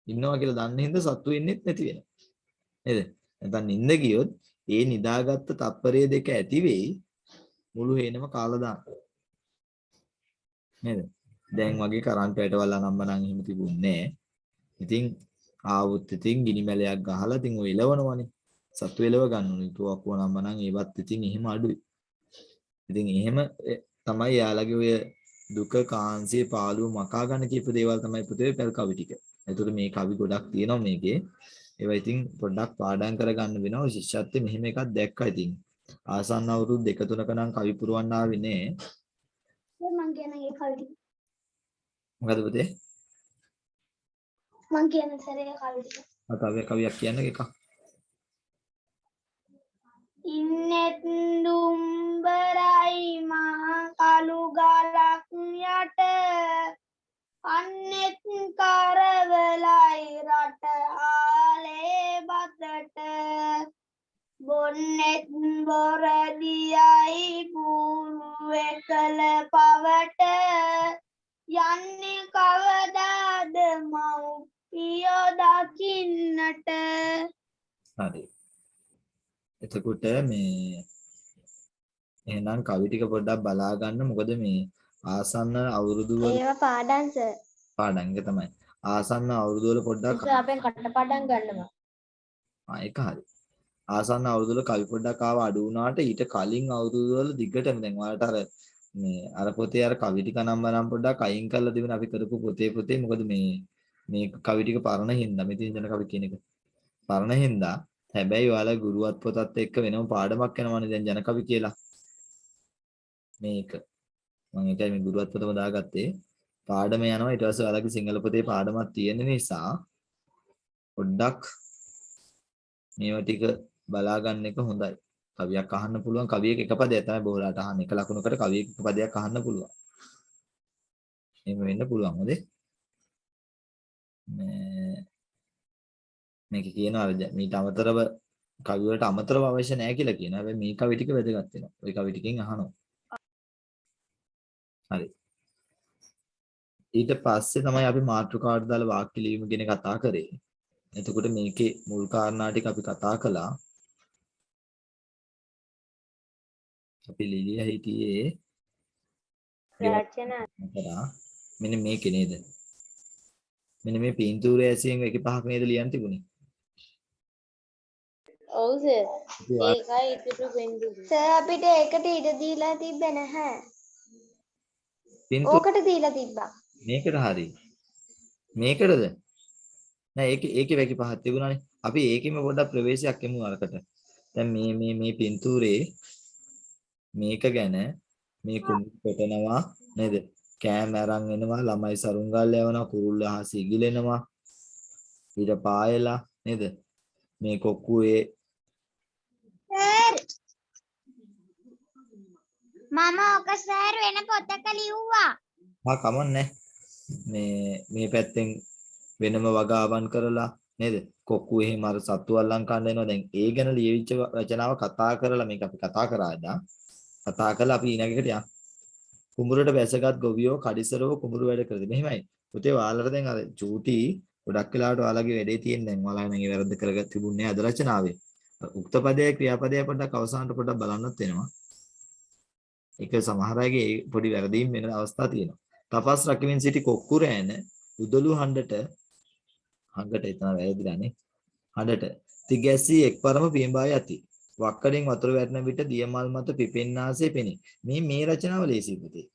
ඉන්නවා කියලා දන්නේ හින්දා සත්තු එන්නේත් නැති වෙනවා. නේද? නැත්නම් නිින්ද ගියොත් ඒ නිදාගත්ත තප්පරය දෙක ඇති වෙයි මුළු හේනම කාලා දාන්න. නේද? දැන් වගේ කරන්ට් වැටවල නම්බනම් එහෙම තිබුණේ නැහැ. ඉතින් ආවොත් ඉතින් ගිනි මැලයක් ගහලා ඉතින් ඔය එලවනවනේ. සතු එලව ගන්න ඕනේ. තුවක්කුව නම්බනම් ඒවත් ඉතින් එහෙම අඩුයි. ඉතින් එහෙම තමයි යාළගේ ඔය දුක කාංශයේ පාළුව මකා ගන්න කියපු දේවල් තමයි පුතේ පැල් කවි ටික. ඒතකොට මේ කවි ගොඩක් තියෙනවා මේකේ. ඒවා ඉතින් පොඩ්ඩක් පාඩම් කරගන්න වෙනවා. ඔය ශිෂ්‍යත්වයේ මෙහෙම එකක් දැක්කා ඉතින්. ආසන්න අවුරුදු 2-3ක නම් කවි පුරවන්න ආවේ නෑ. මං කියන ඒ කවි ටික. මොකද පුතේ? මං කියන සැරේ කවි ටික. තව කවියක් කියන්න එකක්. ඉන්නෙත් දුම්බරයි මහ කළු ගලක් යට අන්නෙත් කරවලයි රට ආලේ බතට බොන්නෙත් බොරදියයි පුරු එකල පවට යන්නේ කවදාද මව්පියෝ දකින්නට. හරි. එතකොට මේ එහෙනම් කවි ටික පොඩ්ඩක් බලා ගන්න. මොකද මේ ආසන්න අවුරුදු වල ඒවා පාඩම් සර්. පාඩම් එක තමයි. ආසන්න අවුරුදු වල පොඩ්ඩක් අපෙන් කටපාඩම් ගන්නවා. ඒක හරි. ආසන්න අවුරුදු වල කවි පොඩ්ඩක් ආව අඩු වුණාට ඊට කලින් අවුරුදු වල දිගටම දැන් ඔයාලට අර පොතේ අර කවි ටික නම් පොඩ්ඩක් අයින් කරලා දෙන්න අපි කරපු පොතේ මොකද මේ කවි ටික පරණ හින්දා මෙතන දෙන කවි කියන එක පරණ හින්දා. හැබැයි ඔයාලා ගුරුවත් පොතත් එක්ක වෙනම පාඩමක් යනවානේ දැන් ජන කවි කියලා. මේක මම ඒකයි මේ ගුරුවත් පොතම දාගත්තේ. පාඩම යනවා ඊට පස්සේ ඔයාලගේ සිංහල පොතේ පාඩමක් තියෙන නිසා පොඩ්ඩක් මේවා ටික බලා ගන්න එක හොඳයි. කවියක් අහන්න පුළුවන්. කවියක එක පදයක් තමයි බෝලාට අහන්න. එක ලකුණකට කවියක එක පදයක් අහන්න පුළුවන්. එහෙම වෙන්න පුළුවන් හොඳේ. මේක කියනවා අර මීට අමතරව කවි වලට අමතරව අවශ්‍ය නැහැ කියලා කියනවා. හැබැයි මේ කවි ටික වැදගත් වෙනවා. ওই කවි ටිකෙන් අහනවා. හරි. ඊට පස්සේ තමයි අපි මාතෘකාවට දාලා වාක්‍ය ලියීම ගැන කතා කරේ. එතකොට මේකේ මුල් කාරණා ටික අපි කතා කළා. අපි ලිලිය හිටියේ රචනා මෙන්න මේකේ නේද? මෙන්න මේ පින්තූරය ඇසියෙන් එක පහක් නේද ලියන්න තිබුණේ? ඔව් සර් ඒකයි ඉතුරු වෙන්නේ සර් අපිට ඒකට ඉඩ දීලා තිබ්බේ නැහැ පින්තූර ඕකට දීලා තිබ්බා මේකට හරි. මේකටද? නෑ ඒකේ වැකි පහක් තිබුණානේ. අපි ඒකෙම පොඩ්ඩක් ප්‍රවේශයක් එමු අරකට. දැන් මේ පින්තූරේ මේක ගැන මේ කුඹු කොටනවා නේද? කෑම අරන් එනවා, ළමයි සරුංගල් යවනවා, කුරුල්ල අහස ඉගිලෙනවා. ඊට පායලා නේද? මේ කොක්කුවේ මම ඔක සර් වෙන පොතක ලිව්වා. කමන්නේ. මේ පැත්තෙන් වෙනම වගාවන් කරලා නේද? කොක්කු එහෙම අර සත්තු අල්ලන් කන්න එනවා. දැන් ඒ ගැන ලියවිච්ච රචනාව කතා කරලා මේක අපි කතා කරා දා. කතා කරලා අපි ඊළඟට යන්න. කුඹුරට වැසගත් ගොවියෝ කඩිසරව කුඹුරු වැඩ කරද. මෙහෙමයි. පුතේ ඔයාලට දැන් අර චූටි ගොඩක් වෙලාවට ඔයාලගේ වැඩේ තියෙන දැන් ඔයාලා නම් ඒ වැරද්ද කරගත් තිබුණේ අද රචනාවේ. උක්ත පදයේ ක්‍රියාපදයේ පොඩ්ඩක් අවසානට පොඩ්ඩක් බලන්නත් වෙනවා. ඒක සමහර අයගේ පොඩි වැරදීම් වෙන අවස්ථා තියෙනවා. තපස් රකිමින් සිටි කොක්කු රෑන උදළු හඬට එතන වැරදිලානේ. හඬට තිගැස්සී එක්වරම පියඹා යති. වක්කඩෙන් වතුර වැටෙන විට දියමල් මත පිපෙන්නාසේ පෙනේ. මේ රචනාව ලේසි පුතේ.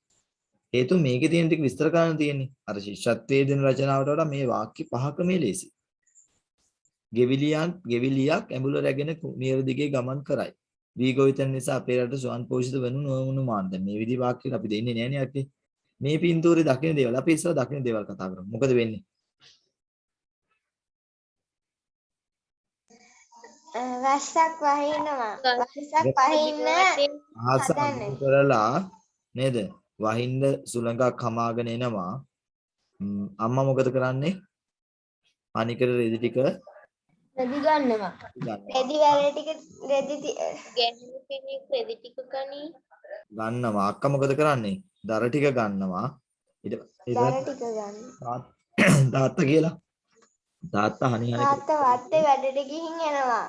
හේතු මේකේ තියෙන ටික විස්තර කරන්න තියෙන්නේ. අර ශිෂ්‍යත්වයේ දෙන රචනාවට වඩා මේ වාක්‍ය පහක මේ ලේසි. ගෙවිලියක් ඇඹුල රැගෙන නියර දිගේ ගමන් කරයි. වී ගොවිතැන් නිසා අපේ රට සුවන් පෝෂිත වනු නොවුණු මාන. දැන් මේ විදි වාක්‍යයක් අපි දෙන්නේ නෑනේ අපි. මේ පින්තූරේ දකින්න දේවල් අපි ඉස්සර දකින්න දේවල් කතා කරමු. මොකද වෙන්නේ? වැස්සක් වහිනවා වැස්සක් වහින්න ආස කරලා නේද? වහින්න සුළඟක් හමාගෙන එනවා. අම්මා මොකද කරන්නේ? අනිකර රෙදි ටික රෙදි ගන්නවා රෙදි වල ටික රෙදි ගැහණු කෙනෙක් රෙදි ටික ගන්නවා. අක්කා මොකද කරන්නේ? දර ටික ගන්නවා. ඊට දර ටික ගන්න තාත්තා කියලා. තාත්තා හනිහනකට තාත්තා වත්තේ වැඩට ගිහින් එනවා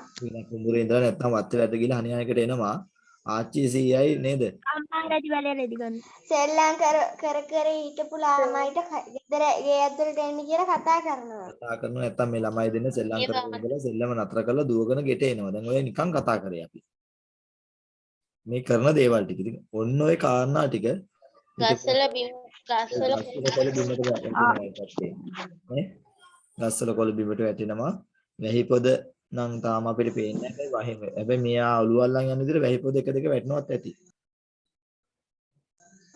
කුඹුරේ ඉඳලා නැත්තම් වත්තේ වැඩ ගිහලා හනිහනකට එනවා. ආච්චි සීයයි නේද? අම්මා රෙදි වලේ රෙදි ගන්න. සෙල්ලම් කර හිටපු ළමයිට ගෙදර ගේ ඇතුළට එන්න කියලා කතා කරනවා. කතා කරනවා නැත්තම් මේ ළමයි දෙන්න සෙල්ලම් කරගෙන ඉඳලා සෙල්ලම නතර කරලා දුවගෙන ගෙට එනවා. දැන් ඔය නිකන් කතා කරේ අපි. මේ කරන දේවල් ටික. ඉතින් ඔන්න ඔය කාරණා ටික ගස්වල කොළ බිමට වැටෙනවා. වැහි පොද නම් තාම අපිට පේන්නේ නැහැ. හැබැයි මෙයා ඔළුව අල්ලන් යන විදිහට වැහි පොද එක දෙක වැටෙනවත් ඇති.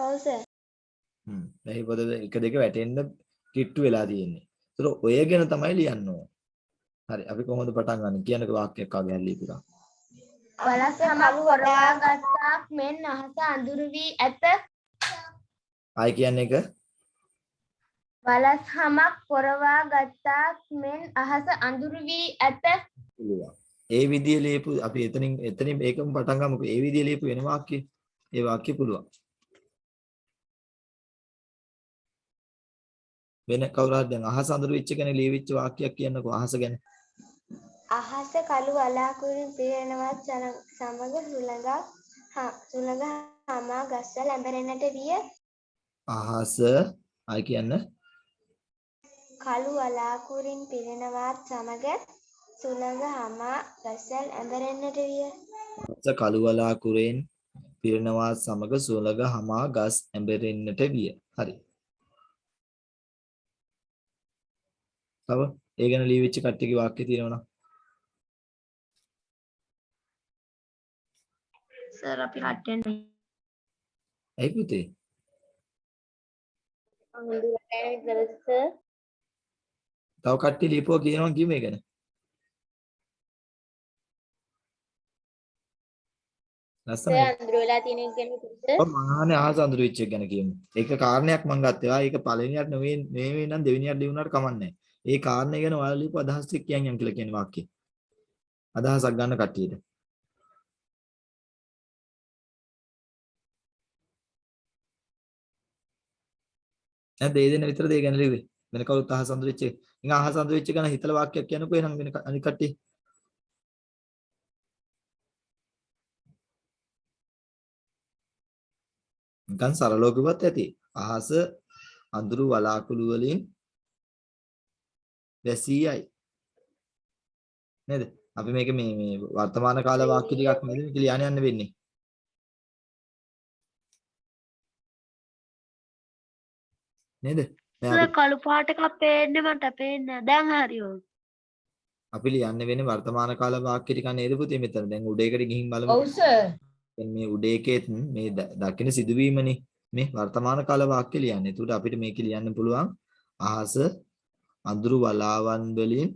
ඔව් සර්. වැහි පොද එක දෙක වැටෙන්න කිට්ටු වෙලා තියෙන්නේ. ඒතර ඔය ගැන තමයි ලියන්න ඕන. හරි අපි කොහොමද පටන් ගන්න? කියනක වාක්‍යයක් ආගේ හැල්ලී පුරා. වලස් හමක් වඩා ගත්තාක් මෙන් අහස අඳුරු වී ඇත. ආයි කියන්නේ එක වලස් හමක් පොරවා ගත්තාක් මෙන් අහස අඳුරු වී ඇත. පුළුවන්. ඒ විදිය ලියපු අපි එතනින් ඒකම පටන් ගමුකෝ. ඒ විදිය ලියපු වෙන වාක්‍ය. ඒ වාක්‍ය පුළුවන්. වෙන කවුරු හරි දැන් අහස අඳුරු වෙච්ච කෙනෙක් ලියවිච්ච වාක්‍යයක් කියන්නකෝ අහස ගැන. අහස කළු වලාකුළු පිරෙනවත් සමග සුළඟ හමා ගස්වල ඇඹරෙන්නට විය. අහස ආයි කියන්න. කළු වලාකුරින් පිරෙනවත් සමග සුළඟ හමා ගස්වල ඇඹරෙන්නට විය. අහස කළු වලාකුරෙන් පිරෙනවත් සමග සුළඟ හමා ගස් ඇඹරෙන්නට විය. හරි. තව ඒ ගැන ලියවිච්ච කට්ටියගේ වාක්‍ය තියෙනවා නම් සර් අපි කට්ටෙන්නේ. ඇයි පුතේ? තව කට්ටිය ලියපුවා කියනවා කිව්ව ඒ ගැන. ලස්සනයි. අඳුර වෙලා තියෙන එක ගැන ඔව් මම අහන්නේ අහස අඳුරු වෙච්ච එක ගැන කියමු. ඒක කාරණයක් මම ගත්තා. ඒක පළවෙනියට නෙවෙයි නම් දෙවෙනියට ලියුණාට කමක් නැහැ. ඒ කාරණේ ගැන ඔයාලා ලියපු අදහස් ටික කියන් කියලා කියන වාක්‍යය. අදහසක් ගන්න කට්ටියට. නැත්නම් ඒ දෙන විතරද ඒ ගැන ලිව්වේ? වෙන කවුරුත් අහස අඳුරිච්ච එක. නිකන් අහස අඳුරිච්ච ගන්න හිතලා වාක්‍යයක් කියනකෝ එහෙනම් වෙන අනිත් කට්ටිය. නිකන් සරලව කිව්වත් ඇති. අහස අඳුරු වලාකුළු වලින් වැසීයයි. නේද? අපි මේක මේ වර්තමාන කාල වාක්‍ය ටිකක් නේද මේක ලියන්න යන්න වෙන්නේ. නේද? දැන් කළු පාට එකක් පේන්නේ මට පේන්නේ දැන් හරියෝ. අපි ලියන්න වෙන්නේ වර්තමාන කාල වාක්‍ය ටික නේද පුතේ මෙතන. දැන් උඩ එකට ගිහින් බලමු. ඔව් සර්. දැන් මේ උඩ එකේ මේ දකින්න සිදුවීමනේ මේ වර්තමාන කාල වාක්‍ය ලියන්නේ. ඒකට අපිට මේක ලියන්න පුළුවන් අහස අඳුරු වලාවන් වලින්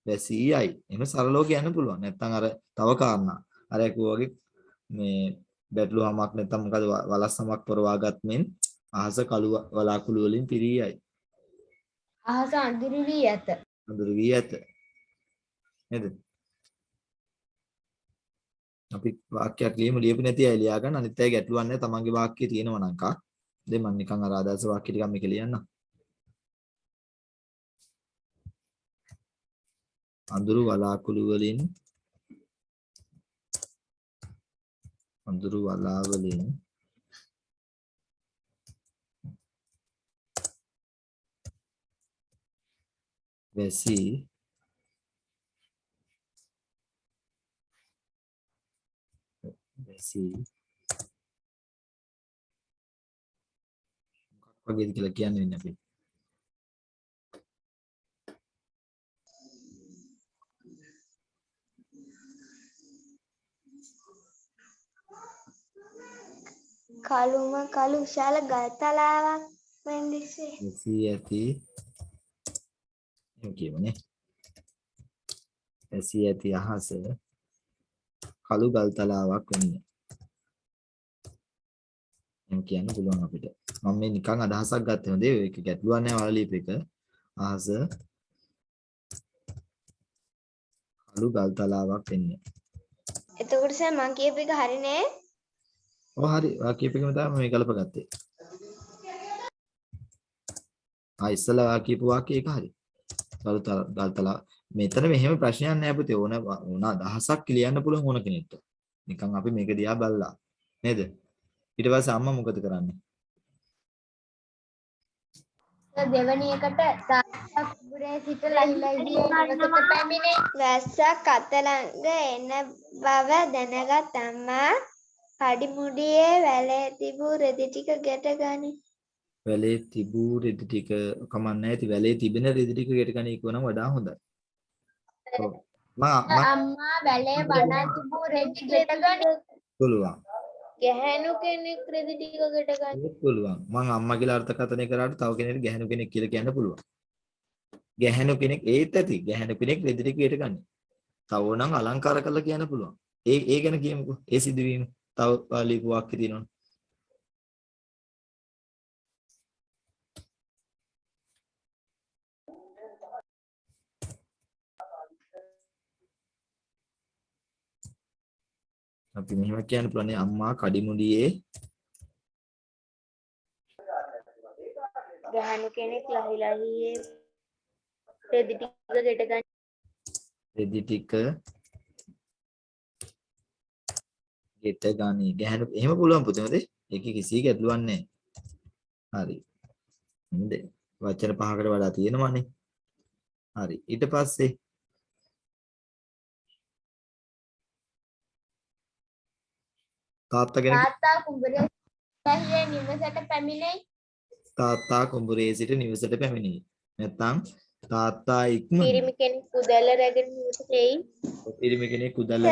වැසී යයි. එහෙම සරලව කියන්න පුළුවන්. නැත්නම් අර තව කාරණා. අර වගේ මේ බැටළුවමක් නැත්නම් මොකද වලස්සමක් පොරවාගත් මෙන් අහස කළු වලාකුළු වලින් පිරී යයි. අහස අඳුරු වී ඇත. අඳුරු වී ඇත. නේද? අපි වාක්‍යයක් ලියපු නැති අය ලියා ගන්න. අනිත් අය ගැටලුවක් නැහැ. තමන්ගේ වාක්‍යය තියෙනවා නම් කා. දැන් මම නිකන් අර ආදර්ශ වාක්‍ය ටිකක් මේක ලියන්නම්. අඳුරු වලාකුළු වලින් වැසී මොකක් වගේද කියලා කියන්න වෙන්නේ අපි. කළුම කළු විශාල ගල් තලාවක් වෙන දිස්සේ. වැසී ඇති එහෙම කියමුනේ. වැසී ඇති අහස කළු ගල් තලාවක් වෙන්නේ. එහෙම කියන්න පුළුවන් අපිට. මම මේ නිකන් අදහසක් ගත්තේ නේද? ඒක ගැටලුවක් නෑ ඔයාලා ලියපු එක. අහස කළු ගල් තලාවක් වෙන්නේ. එතකොට සර් මං කියපු එක හරිනේ. ඔව් හරි. ඔයා කියපු එකම තමයි මේ ගලපගත්තේ. ඉස්සලා කියපු වාක්‍යය ඒක හරි. ගල් තලාව මෙතන මෙහෙම ප්‍රශ්නයක් නෑ පුතේ. ඕන අදහසක් ලියන්න පුළුවන් ඕන කෙනෙක්ට. නිකන් අපි මේක දිහා බලලා නේද? ඊට පස්සේ අම්මා මොකද කරන්නේ? දෙවැනි එකට තාක්ෂුරේ සිට ලයිලයිදී නිවසට පැමිණේ. වැස්සක් අත ළඟ එන බව දැනගත් අම්මා කඩිමුඩියේ වැලේ තිබූ රෙදි ටික ගැට ගනි. වැලේ තිබූ රෙදි ටික කමන්නේ නැති වැලේ තිබෙන රෙදි ටික ගෙට ගන්න කියනනම් වඩා හොඳයි. ඔව්. අම්මා වැලේ බනා තිබූ රෙදි ගැට ගනි. පුළුවන්. ගැහැණු කෙනෙක් රෙදි ටික ගැට ගනි. පුළුවන්. මම අම්මා කියලා අර්ථකථනය කරාට තව කෙනෙක්ට ගැහැණු කෙනෙක් කියලා කියන්න පුළුවන්. ගැහැණු කෙනෙක් ඒත් ඇති. ගැහැණු කෙනෙක් රෙදි ටික ගෙට ගන්න. තව නම් අලංකාර කරලා කියන්න පුළුවන්. ඒ ගැන කියමුකෝ. ඒ සිදුවීම තව ලියපු වාක්‍ය තියෙනවා. අපි මෙහෙම කියන්න පුළුවන් අම්මා කඩිමුඩියේ ගැහැණු කෙනෙක් ලහිලහියේ රෙදි ටික ගැට ගනි. රෙදි ටික ගෙට ගනි. ගැහැණු එහෙම පුළුවන් පුතේ නේද? ඒකේ කිසි ගැටලුවක් නැහැ. හරි. නේද? වචන පහකට වඩා තියෙනවානේ. හරි. ඊට පස්සේ තාත්තා කෙනෙක් තාත්තා කුඹුරේ නිවසට පැමිණෙයි. තාත්තා කුඹුරේ සිට නිවසට පැමිණේ. නැත්නම් තාත්තා ඉක්ම පිරිමි කෙනෙක් කුදැල්ල රැගෙන නිවසට එයි. පිරිමි කෙනෙක් කුදල්ල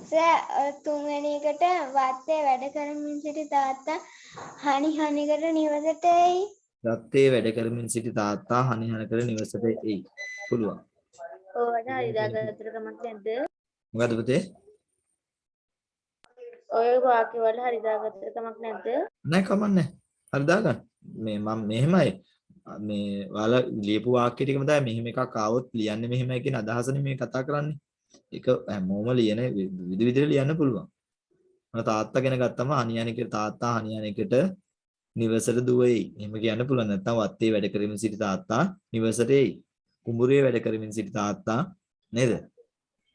සර් තුන්වෙනි එකට වත්තේ වැඩ කරමින් සිටි තාත්තා හනිකට නිවසට එයි. රත්තේ වැඩ කරමින් සිටි තාත්තා හනිහන කර නිවසට එයි. පුළුවන්. ඔයාට හරිදාගත්තට කමක් නැද්ද? මොකද පුතේ? ඔය වාක්‍ය වල හරිදාගත්තට කමක් නැද්ද? නෑ කමන්නේ. හරි දාගන්න. මම මෙහෙමයි මේ ඔයාලා ලියපු වාක්‍ය ටිකම තමයි මෙහෙම එකක් ආවොත් ලියන්නේ මෙහෙමයි කියන අදහසනේ මේ කතා කරන්නේ. ඒක හැමෝම ලියන විදිහට ලියන්න පුළුවන්. මම තාත්තා ගැන ගත්තම හනියනෙකට තාත්තා හනියනෙකට නිවසට දුවයි. එහෙම කියන්න පුළුවන්. නැත්නම් වත්තේ වැඩ කරමින් සිටි තාත්තා නිවසට එයි. කුඹුරේ වැඩ කරමින් සිටි තාත්තා නේද?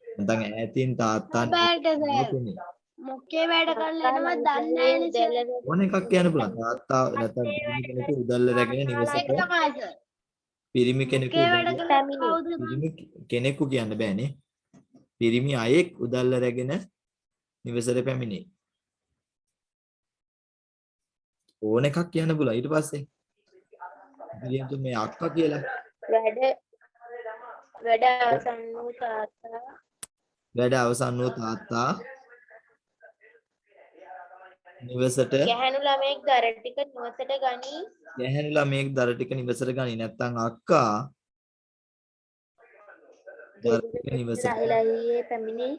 නැත්නම් ඈතින් තාත්තා මොකේ වැඩ කරලා එනවද දන්නේ නැහැ නේ ඕන එකක් කියන්න පුළුවන්. තාත්තා නැත්නම් පිරිමි කෙනෙකු උදැල්ල රැගෙන නිවසට පිරිමි කෙනෙකු පිරිමි කෙනෙකු කියන්න බෑනේ. පිරිමි අයෙක් උදැල්ල රැගෙන නිවසට පැමිණේ. ඕන එකක් කියන්න පුළුවන්. ඊට පස්සේ ඉතින් මේ අක්කා කියලා වැඩ අවසන් වූ තාත්තා වැඩ අවසන් වූ තාත්තා නිවසට ගැහැණු ළමයෙක් දර ටික නිවසට ගනී. ගැහැණු ළමයෙක් දර ටික නිවසට ගනී. නැත්නම් අක්කා දර ටික නිවසට රහිලහියේ පැමිණි.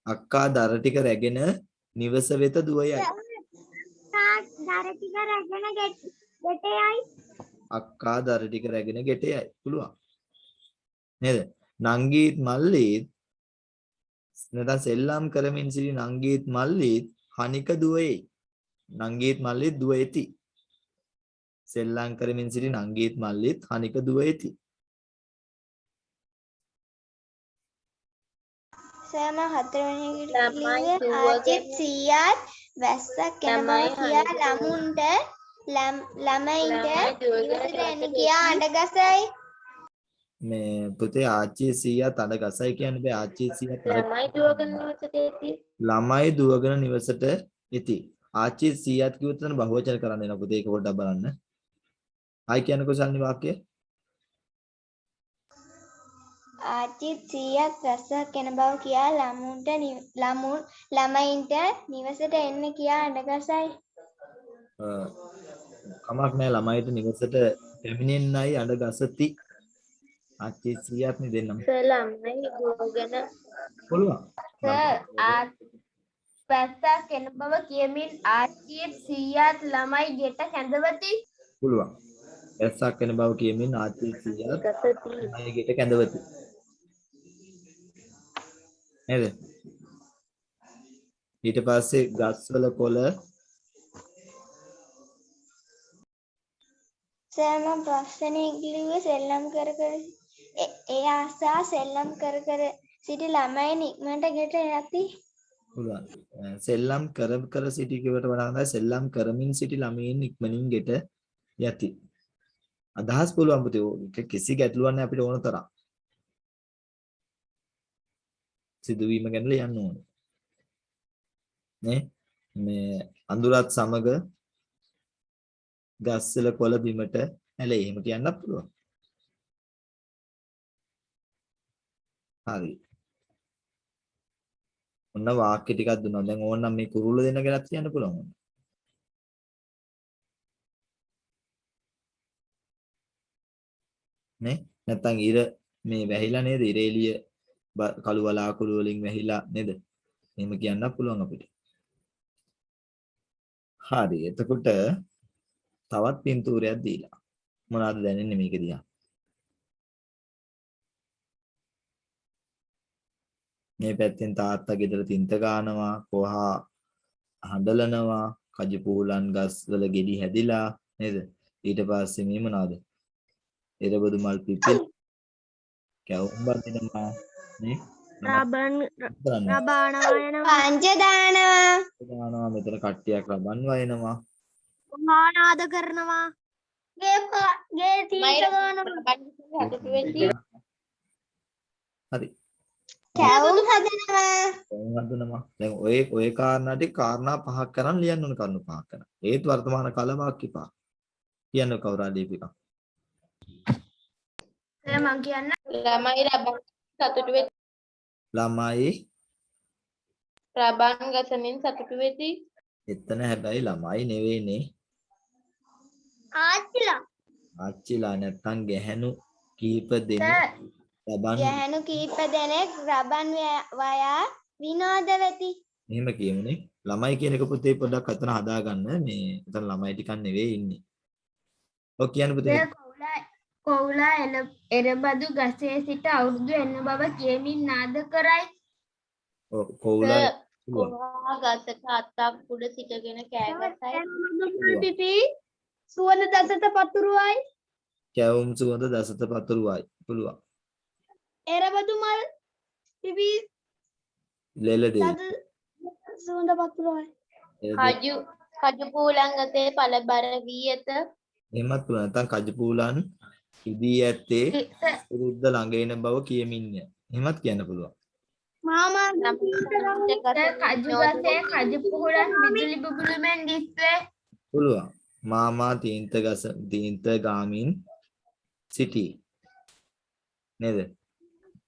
අක්කා දර ටික රැගෙන නිවස වෙත දුවයයි. අක්කා දර ටික රැගෙන ගෙට යයි. පුළුවන් නේද? නංගීත් මල්ලීත් නැත්නම් සෙල්ලම් කරමින් සිටි නංගීත් මල්ලීත් හනික දුවයි. නංගීත් මල්ලීත් දුවේති. සෙල්ලම් කරමින් සිටි නංගීත් මල්ලීත් හනික දුවේති. සෑම හතරවෙනි එකට ආච්චිත් සීයාත් වැස්සක් එනවා කියා ළමුන්ට ළමයින්ට ඉවසට එන්න කියා අඬගසයි. මේ පුතේ ආච්චි සීයා තඩ ගසයි කියන්නේ බෑ. ආච්චි සීයා ළමයි දුවගෙන නිවසට ඉති. ආච්චි සීයාත් කිව්වොත් තමයි බහුවචන කරන්න එනවා පුතේ. ඒක පොඩ්ඩක් බලන්න. ආයි කියන්නකෝ සල්නි වාක්‍යය. ආච්චිත් සීයාත් වැස්සක් එන බව කියා ළමයින්ට නිවසට එන්න කියා අඬගසයි. කමක් නැහැ ළමයිට නිවසට පැමිණෙන්නයි අඬගසති. ආච්චි සීයාත් නේ දෙන්නම. ළමයි දුවගෙන පුළුවන්. වැස්සක් එන බව කියමින් ආච්චිත් සීයාත් ළමයි ගෙට කැඳවති. පුළුවන්. වැස්සක් වෙන බව කියමින් ආච්චි සීයාත් ළමයි ගෙට කැඳවති. නේද? ඊට පස්සේ ගස්වල කොළ සෑම ප්‍රශ්නේ ඉංග්‍රීසි සෙල්ලම් කර ඒ ආසා සෙල්ලම් කර සිටි ළමයි නික්මට ගෙට යති. පුළුවන්. සෙල්ලම් කර සිටි කියවට වඩා හොඳයි සෙල්ලම් කරමින් සිටි ළමයින් ඉක්මනින් ගෙට යති. අදහස් පුළුවන් පුතේ. ඒක කිසි ගැටලුවක් නැහැ අපිට ඕන තරම්. සිදුවීම ගැන ලියන්න ඕනේ. නේ? මේ අඳුරත් සමග ගස්වල කොළ බිමට ඇලේ. එහෙම කියන්නත් පුළුවන්. හරි. ඔන්න වාක්‍ය ටිකක් දුන්නා. දැන් ඕනනම් මේ කුරුල්ල දෙන්න ගැනත් කියන්න පුළුවන්. නේ? නැත්තම් ඉර මේ වැහිලා නේද? ඉර එළිය කළු වලාකුළු වලින් වැහිලා නේද? එහෙම කියන්නත් පුළුවන් අපිට. හරි. එතකොට තවත් පින්තූරයක් දීලා. මොනවද දැනෙන්නේ මේක දිහා? මේ පැත්තෙන් තාත්තා ගෙදර තින්ත ගානවා, කොහා හඬලනවා, කජු පූලන් ගස් වල ගෙඩි හැදිලා නේද? ඊට පස්සේ මේ මොනවද? එරබදු මල් පිපිල් කැවුම් බඳිනවා නේ? රබන් දානවා. රබානවා යනවා පංච දානවා. මෙතන කට්ටියක් රබන් වයනවා. මහානාද කරනවා ගේ තීත ගානවා. හරි. කැවුම් හදනවා. කොහොමද හඳුනනවා? දැන් ඔය කාරණා ටික කාරණා පහක් කරන් ලියන්න ඕන කරුණු පහක් කරන්. ඒත් වර්තමාන කාල වාක්‍ය පහ. කියන්න කවුරු හරි දීපිකා. මම කියන්න ළමයි රබන් සතුටු වෙති. ළමයි රබන් ගසමින් සතුටු වෙති. එතන හැබැයි ළමයි නෙවෙයිනේ. ආච්චිලා නැත්තම් ගැහැණු කීප දෙනෙක් රබන් ගැහැණු කීප දෙනෙක් රබන් වයා විනෝද වෙති. එහෙම කියමුනේ. ළමයි කියන එක පුතේ පොඩ්ඩක් අතන හදාගන්න. මේ එතන ළමයි ටිකක් නෙවෙයි ඉන්නේ. ඔය කියන්න පුතේ. කොවුලා එරබදු ගසේ සිට අවුරුදු එන්න බව කියමින් නාද කරයි. ඔව් කොවුලා කොහා ගසක අත්තක් උඩ සිටගෙන කෑ ගසයි. පිපි සුවඳ දසත පතුරුවයි. කැවුම් සුවඳ දසත පතුරුවයි. පුළුවන්. එරබදු මල් පිපි ලෙලදේ. සුවඳ පතුරුවයි. කජු පූලංගතේ පළබර වී ඇත. එහෙමත් පුළුවන්. නැත්නම් කජපූලන් ඉදී ඇත්තේ විරුද්ධ ළඟ එන බව කියමින්ය. එහෙමත් කියන්න පුළුවන්. මාමා කජු ගසේ කජු පුහුලන් විදුලි බුබුලු මෙන් දිස්වේ. පුළුවන්. මාමා තීන්ත ගාමින් සිටි. නේද?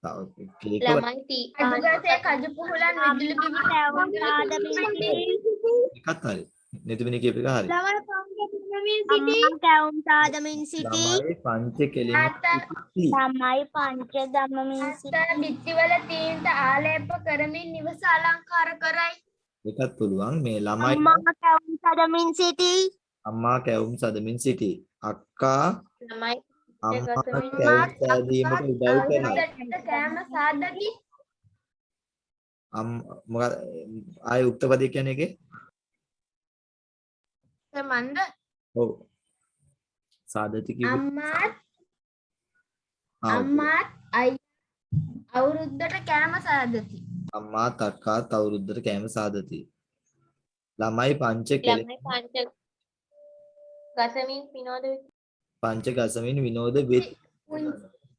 තව එක ළමයි තී කජු ගසේ කජු පුහුලන් විදුලි බුබුලු එකත් හරි. නෙතුමිනි කියප එක හරි. කැවුම් සාදමින් සිටි. ළමයි පංච කෙලෙම සිටි. ළමයි පංච දමමින් සිටි. බිත්තිවල තීන්ත ආලේප කරමින් නිවස අලංකාර කරයි. එකත් පුළුවන්. මේ ළමයි අම්මා කැවුම් සාදමින් සිටි. අම්මා කැවුම් සදමින් සිටි. අක්කා ළමයි අම්මා කැවුම් සෑදීමට උදව් කරනවා. කෑම සාදකි. මොකද ආය උක්තපදේ කියන්නේ ඒකේ? මන්ද ඔව්. සාදති කිව්වේ අම්මාත් අයි අවුරුද්දට කෑම සාදති. අම්මා තක්කා තවුරුද්දට කෑම සාදති. ළමයි පංච කෙලෙම ළමයි පංච ගසමින් විනෝද වෙති. පංච ගසමින් විනෝද වෙත්.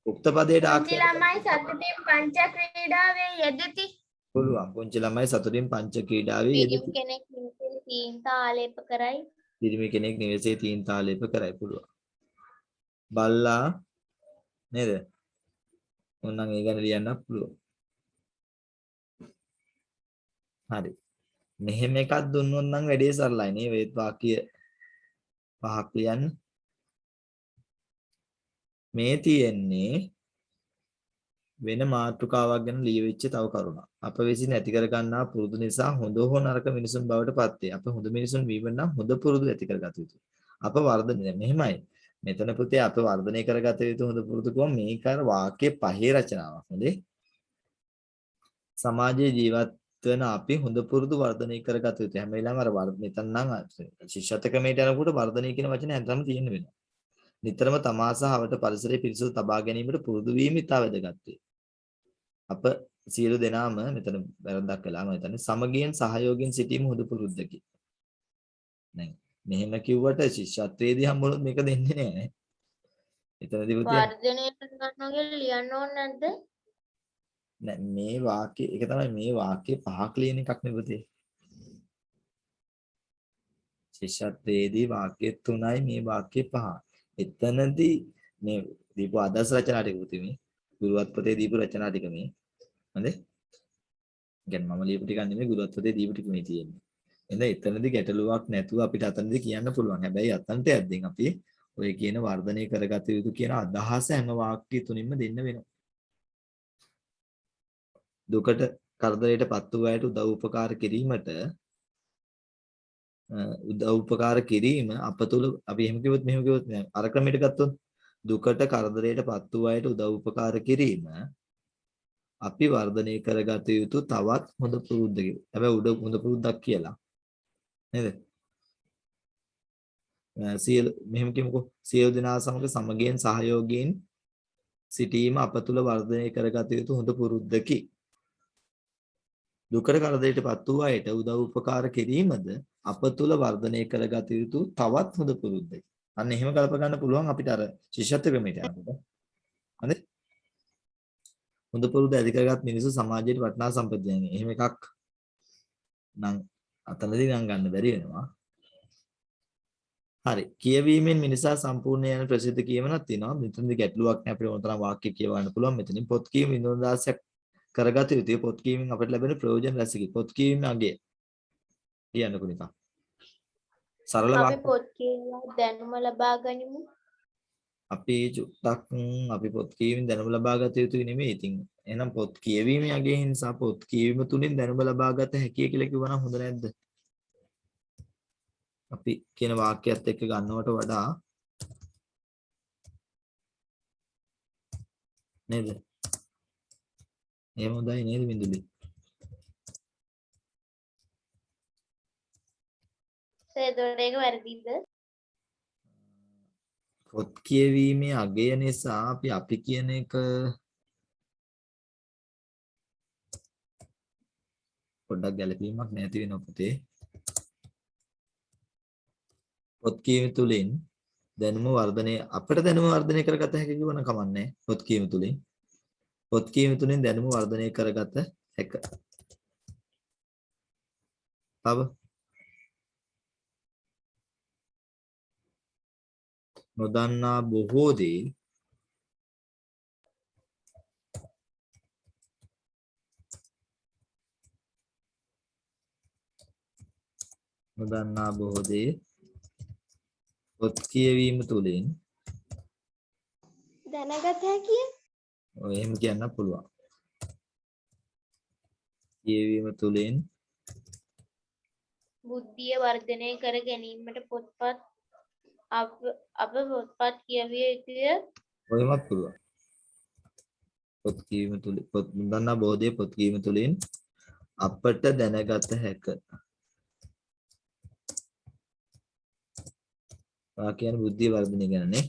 උක්ත පදයට පුංචි ළමයි සතුටින් පංච ක්‍රීඩාවේ යෙදති. පුළුවන්. පුංචි ළමයි සතුටින් පංච ක්‍රීඩාවේ පිරිමි යෙදති. කෙනෙක් නිවසේ තීන්ත ආලේප කරයි. පිරිමි කෙනෙක් නිවසේ තීන්තාලේප කරයි. පුළුවන්. බල්ලා නේද? ඕනනම් ඒ ගැන ලියන්නත් පුළුවන්. හරි. මෙහෙම එකක් දුන්නොත් නම් වැඩේ සරලයි නේ. වේත් වාක්‍ය පහක් ලියන්න. මේ තියෙන්නේ වෙන මාතෘකාවක් ගැන ලියවිච්ච තව කරුණක්. අප විසින් ඇති කර ගන්නා පුරුදු නිසා හොඳ හෝ නරක මිනිසුන් බවට පත් වේ. අප හොඳ මිනිසුන් වීම නම් හොඳ පුරුදු ඇති කරගත යුතුයි. අප වර්ධනය මෙහෙමයි. මෙතන පුතේ අප වර්ධනය කරගත යුතු හොඳ පුරුදු කොහොම මේක අර වාක්‍ය පහේ රචනාවක්. හොඳේ. සමාජයේ ජීවත් වෙන අපි හොඳ පුරුදු වර්ධනය කරගත යුතුයි. හැම වෙලාවෙම අර මෙතන නම් ශිෂ්‍යත්ව ක්‍රමයට යනකොට වර්ධනය කියන වචනේ හැමදාම තියෙන්න වෙනවා. නිතරම තමා සහ අවට පරිසරයේ පිරිසුදු තබා ගැනීමට පුරුදු වීම ඉතා වැදගත් වේ. අප සියලු දෙනාම මෙතන වැරද්දක් කළා මම හිතන්නේ සමගියෙන් සහයෝගයෙන් සිටීම හොඳ පුරුද්දකි. දැන් මෙහෙම කිව්වට ශිෂ්‍යත්වයේදී හම්බුනොත් මේක දෙන්නේ නැහැ. එතනදී පුතේ වර්ධනය කරනවා කියලා ලියන්න ඕනේ නැද්ද? නෑ මේ වාක්‍ය ඒක තමයි මේ වාක්‍ය පහක් ලියන එකක් නේ පුතේ. ශිෂ්‍යත්වයේදී වාක්‍ය 3යි මේ වාක්‍ය 5. එතනදී මේ දීපු අදහස් රචනා ටික පුතේ මේ ගුරුවත් පොතේ දීපු රචනා ටික මේ හොඳේ. ගැන මම ලියපු ටික නෙමෙයි ගුරුවත් පොතේ දීපු ටික මේ තියෙන්නේ. එහෙනම් එතනදී ගැටලුවක් නැතුව අපිට අතනදී කියන්න පුළුවන්. හැබැයි අතනට යද්දී අපි ඔය කියන වර්ධනය කරගත යුතු කියන අදහස හැම වාක්‍ය තුනින්ම දෙන්න වෙනවා. දුකට කරදරයට පත් වූ අයට උදව් උපකාර කිරීම අප තුළ අපි එහෙම කිව්වොත් මෙහෙම කිව්වොත් අර ක්‍රමයට ගත්තොත් දුකට කරදරයට පත් වූ අයට උදව් උපකාර කිරීම අපි වර්ධනය කරගත යුතු තවත් හොඳ පුරුද්දකි. හැබැයි හොඳ පුරුද්දක් කියලා. නේද? මෙහෙම කියමුකෝ සියලු දෙනා සමග සමගියෙන් සහයෝගයෙන් සිටීම අප තුළ වර්ධනය කරගත යුතු හොඳ පුරුද්දකි. දුකට කරදරයට පත් වූ අයට උදව් උපකාර කිරීමද අප තුළ වර්ධනය කරගත යුතු තවත් හොඳ පුරුද්දකි. අන්න එහෙම කල්ප ගන්න පුළුවන් අපිට අර ශිෂ්‍යත්ව ක්‍රමයට යනකොට. හරි? හොඳ පුරුද්ද ඇති කරගත් මිනිස්සු සමාජයට වටිනා සම්පත්තියක්. එහෙම එකක් නම් අතනදී නම් ගන්න බැරි වෙනවා. හරි. කියවීමෙන් මිනිසා සම්පූර්ණ යන ප්‍රසිද්ධ කියවනක් තියෙනවා. මෙතනදී ගැටලුවක් නැහැ අපිට මොනතරම් වාක්‍ය කියවන්න පුළුවන්. මෙතනින් පොත් කියවීම විනෝදාංශයක් කරගත යුතුයි. පොත් කියවීමෙන් අපිට ලැබෙන ප්‍රයෝජන රැසකි. පොත් කියවීම අගය කියන්නකෝ නිකන්. සරල අපි වාක්‍ය පොත් කියලා දැනුම ලබා ගනිමු. අපි චුට්ටක් අපි පොත් කියවීමෙන් දැනුම ලබා ගත යුතුයි නෙමෙයි. ඉතින් එහෙනම් පොත් කියවීම අගය නිසා පොත් කියවීම තුලින් දැනුම ලබා ගත හැකියි කියලා කිව්වනම් හොඳ නැද්ද? අපි කියන වාක්‍යයත් එක්ක ගන්නවට වඩා නේද? එහෙම හොඳයි නේද බින්දුලි? එතකොට ඒක වැරදිද? පොත් කියවීමේ අගය නිසා අපි කියන එක පොඩ්ඩක් ගැළපීමක් නැති වෙනවා පුතේ. පොත් කියවීම තුළින් දැනුම වර්ධනය අපිට දැනුම වර්ධනය කරගත හැකි කිව්වනම් කමන්නේ. පොත් කියවීම තුළින් දැනුම වර්ධනය කරගත හැක. තව නොදන්නා බොහෝ දේ පොත් කියවීම තුළින් දැනගත හැකිය. ඔය එහෙම කියන්න පුළුවන්. කියවීම තුළින් බුද්ධිය වර්ධනය කර ගැනීමට පොත්පත් අප පොත්පත් කියවිය යුතුය. ඔයමත් පුළුවන්. පොත් කියවීම තුළින් පොත් නොදන්නා බොහෝ දේ පොත් කියවීම තුළින් අපට දැනගත හැක. වාක්‍යයන් බුද්ධිය වර්ධනය ගැන නේ.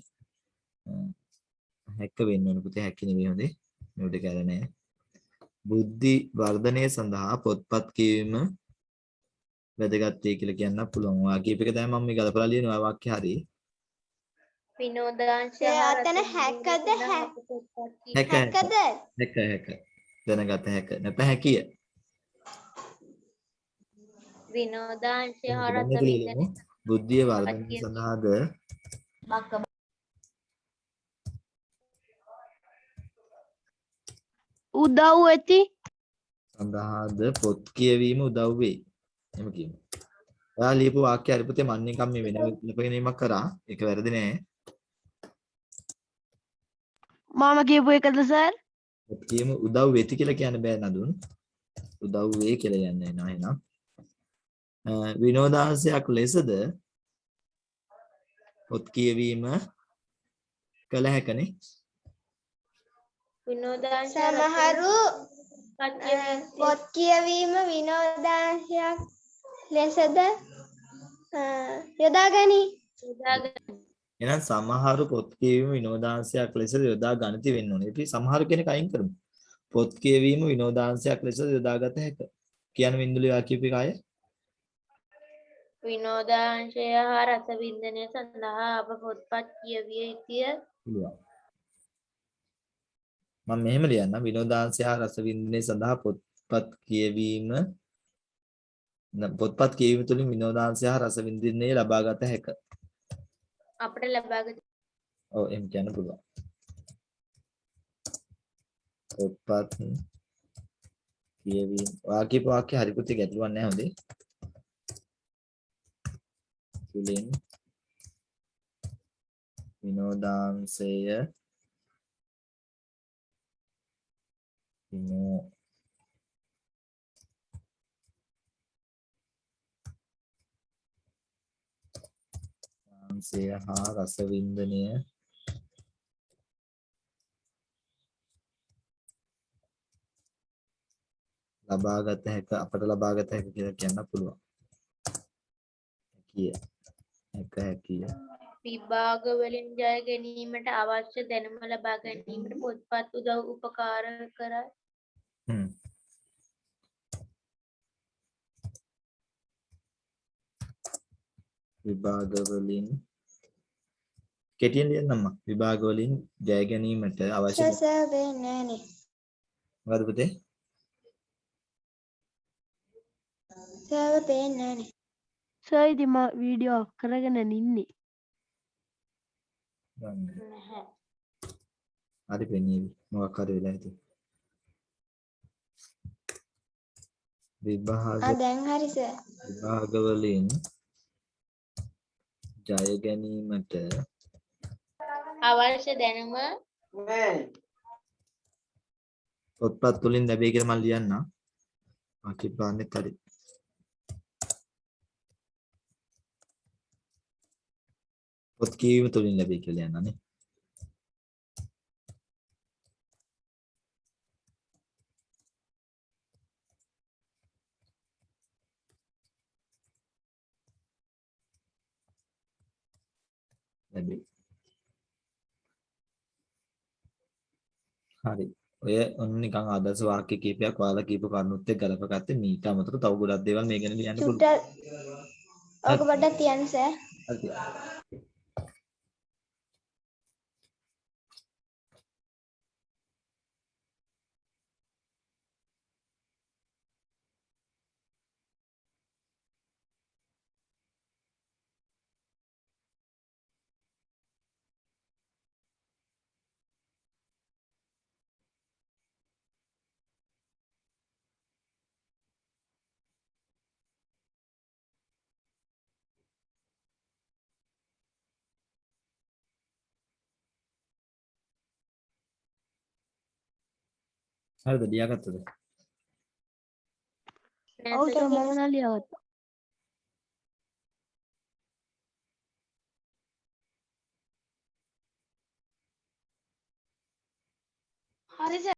හැක වෙන්න ඕන පුතේ හැක නෙවෙයි හොඳේ. මේකට කැර නෑ. බුද්ධි වර්ධනය සඳහා පොත්පත් කියවීම වැදගත් වේ කියලා කියන්න පුළුවන්. වාක්‍යයක තමයි මම මේ ගලපලා ලියනවා වාක්‍ය හරි. විනෝදාංශය අතන හැකද හැක දැනගත හැක නැත හැකිය. විනෝදාංශය හා දැන් රස මේක විඳින ලියමු. බුද්ධිය වර්ධනය සඳහාද උදව් ඇති. පොත් කියවීම උදව් වෙයි. එහෙම කියමු. ඔයා ලියපු වාක්‍ය හරි පුතේ මම නිකන් මේ වෙන ලිපගෙනීමක් කරා. ඒක වැරදි නෑ. මම කියපු එකද සර්? පොත් කියවීම උදව් වෙති කියලා කියන්න බෑ නදුන්. උදව් වේ කියලා යන්නේ නෑ එහෙනම්. විනෝදාංශයක් ලෙසද පොත් කියවීම කළ හැකනේ. විනෝදාංශය සමහරු පොත් කියවීම විනෝදාංශයක් ලෙසද යොදා ගනී. එහෙනම් සමහරු පොත් කියවීම විනෝදාංශයක් ලෙස යොදා ගනිති වෙන්න ඕනේ. අපි සමහරු කෙනෙක් අයින් කරමු. පොත් කියවීම විනෝදාංශයක් ලෙස යොදාගත හැක. කියන වින්දුලි වාක්‍යපේ කාය? විනෝදාංශය හා රස වින්දනය සඳහා අප පොත්පත් කියවිය යුතුය. පුළුවන්. මම මෙහෙම ලියන්නම් විනෝදාංශය හා රස වින්දනය සඳහා පොත්පත් කියවීම තුළින් විනෝදාංශය හා රස වින්දනය ලබාගත හැක. අපට ලබාගත ඔව් එහෙම කියන්න පුළුවන්. පොත්පත් කියවීම වාක්‍ය හරි පුතේ ගැටලුවක් නැහැ හොඳේ. තුළින් විනෝදාංශය හා රස වින්දනය ලබාගත හැක අපට ලබාගත හැක කියලා කියන්න පුළුවන්. හැකිය. විභාග වලින් ජය ගැනීමට අවශ්‍ය දැනුම ලබා ගැනීමට පොත්පත් උදව් උපකාර කරයි. විභාග වලින් කෙටියෙන් ලියන්නම්ම. විභාග වලින් ජය ගැනීමට අවශ්‍ය වෙන්නේ නැහනේ. මොකද පුතේ? සර්ව පේන්නේ නැහනේ. සර් ඉතින් මම වීඩියෝ ඔෆ් කරගෙන ඉන්නේ. හරි පෙන්නේවි. මොකක් හරි වෙලා ඉතින්. දැන් හරි සර්. විභාග වලින් ජය ගැනීමට අවශ්‍ය දැනුම පොත්පත් තුලින් ලැබෙයි කියලා මම ලියන්නම්. වාක්‍ය පාන්නේ හරි. පොත් කියවීම තුලින් ලැබෙයි කියලා ලියන්නනේ. ලැබේ. හරි. ඔය ඔන්න නිකන් ආදර්ශ වාක්‍ය කීපයක් ඔයාලා කියපු කරුණුත් එක්ක ගලපගත්තේ. මීට අමතරව තව ගොඩක් දේවල් මේ ගැන ලියන්න පුළුවන්. චුට්ටක් ඕක පොඩ්ඩක් තියන්න සර්. හරි. හරිද ලියාගත්තද? ඔව් සර් මම නම් ලියාගත්තා. හරි සර්.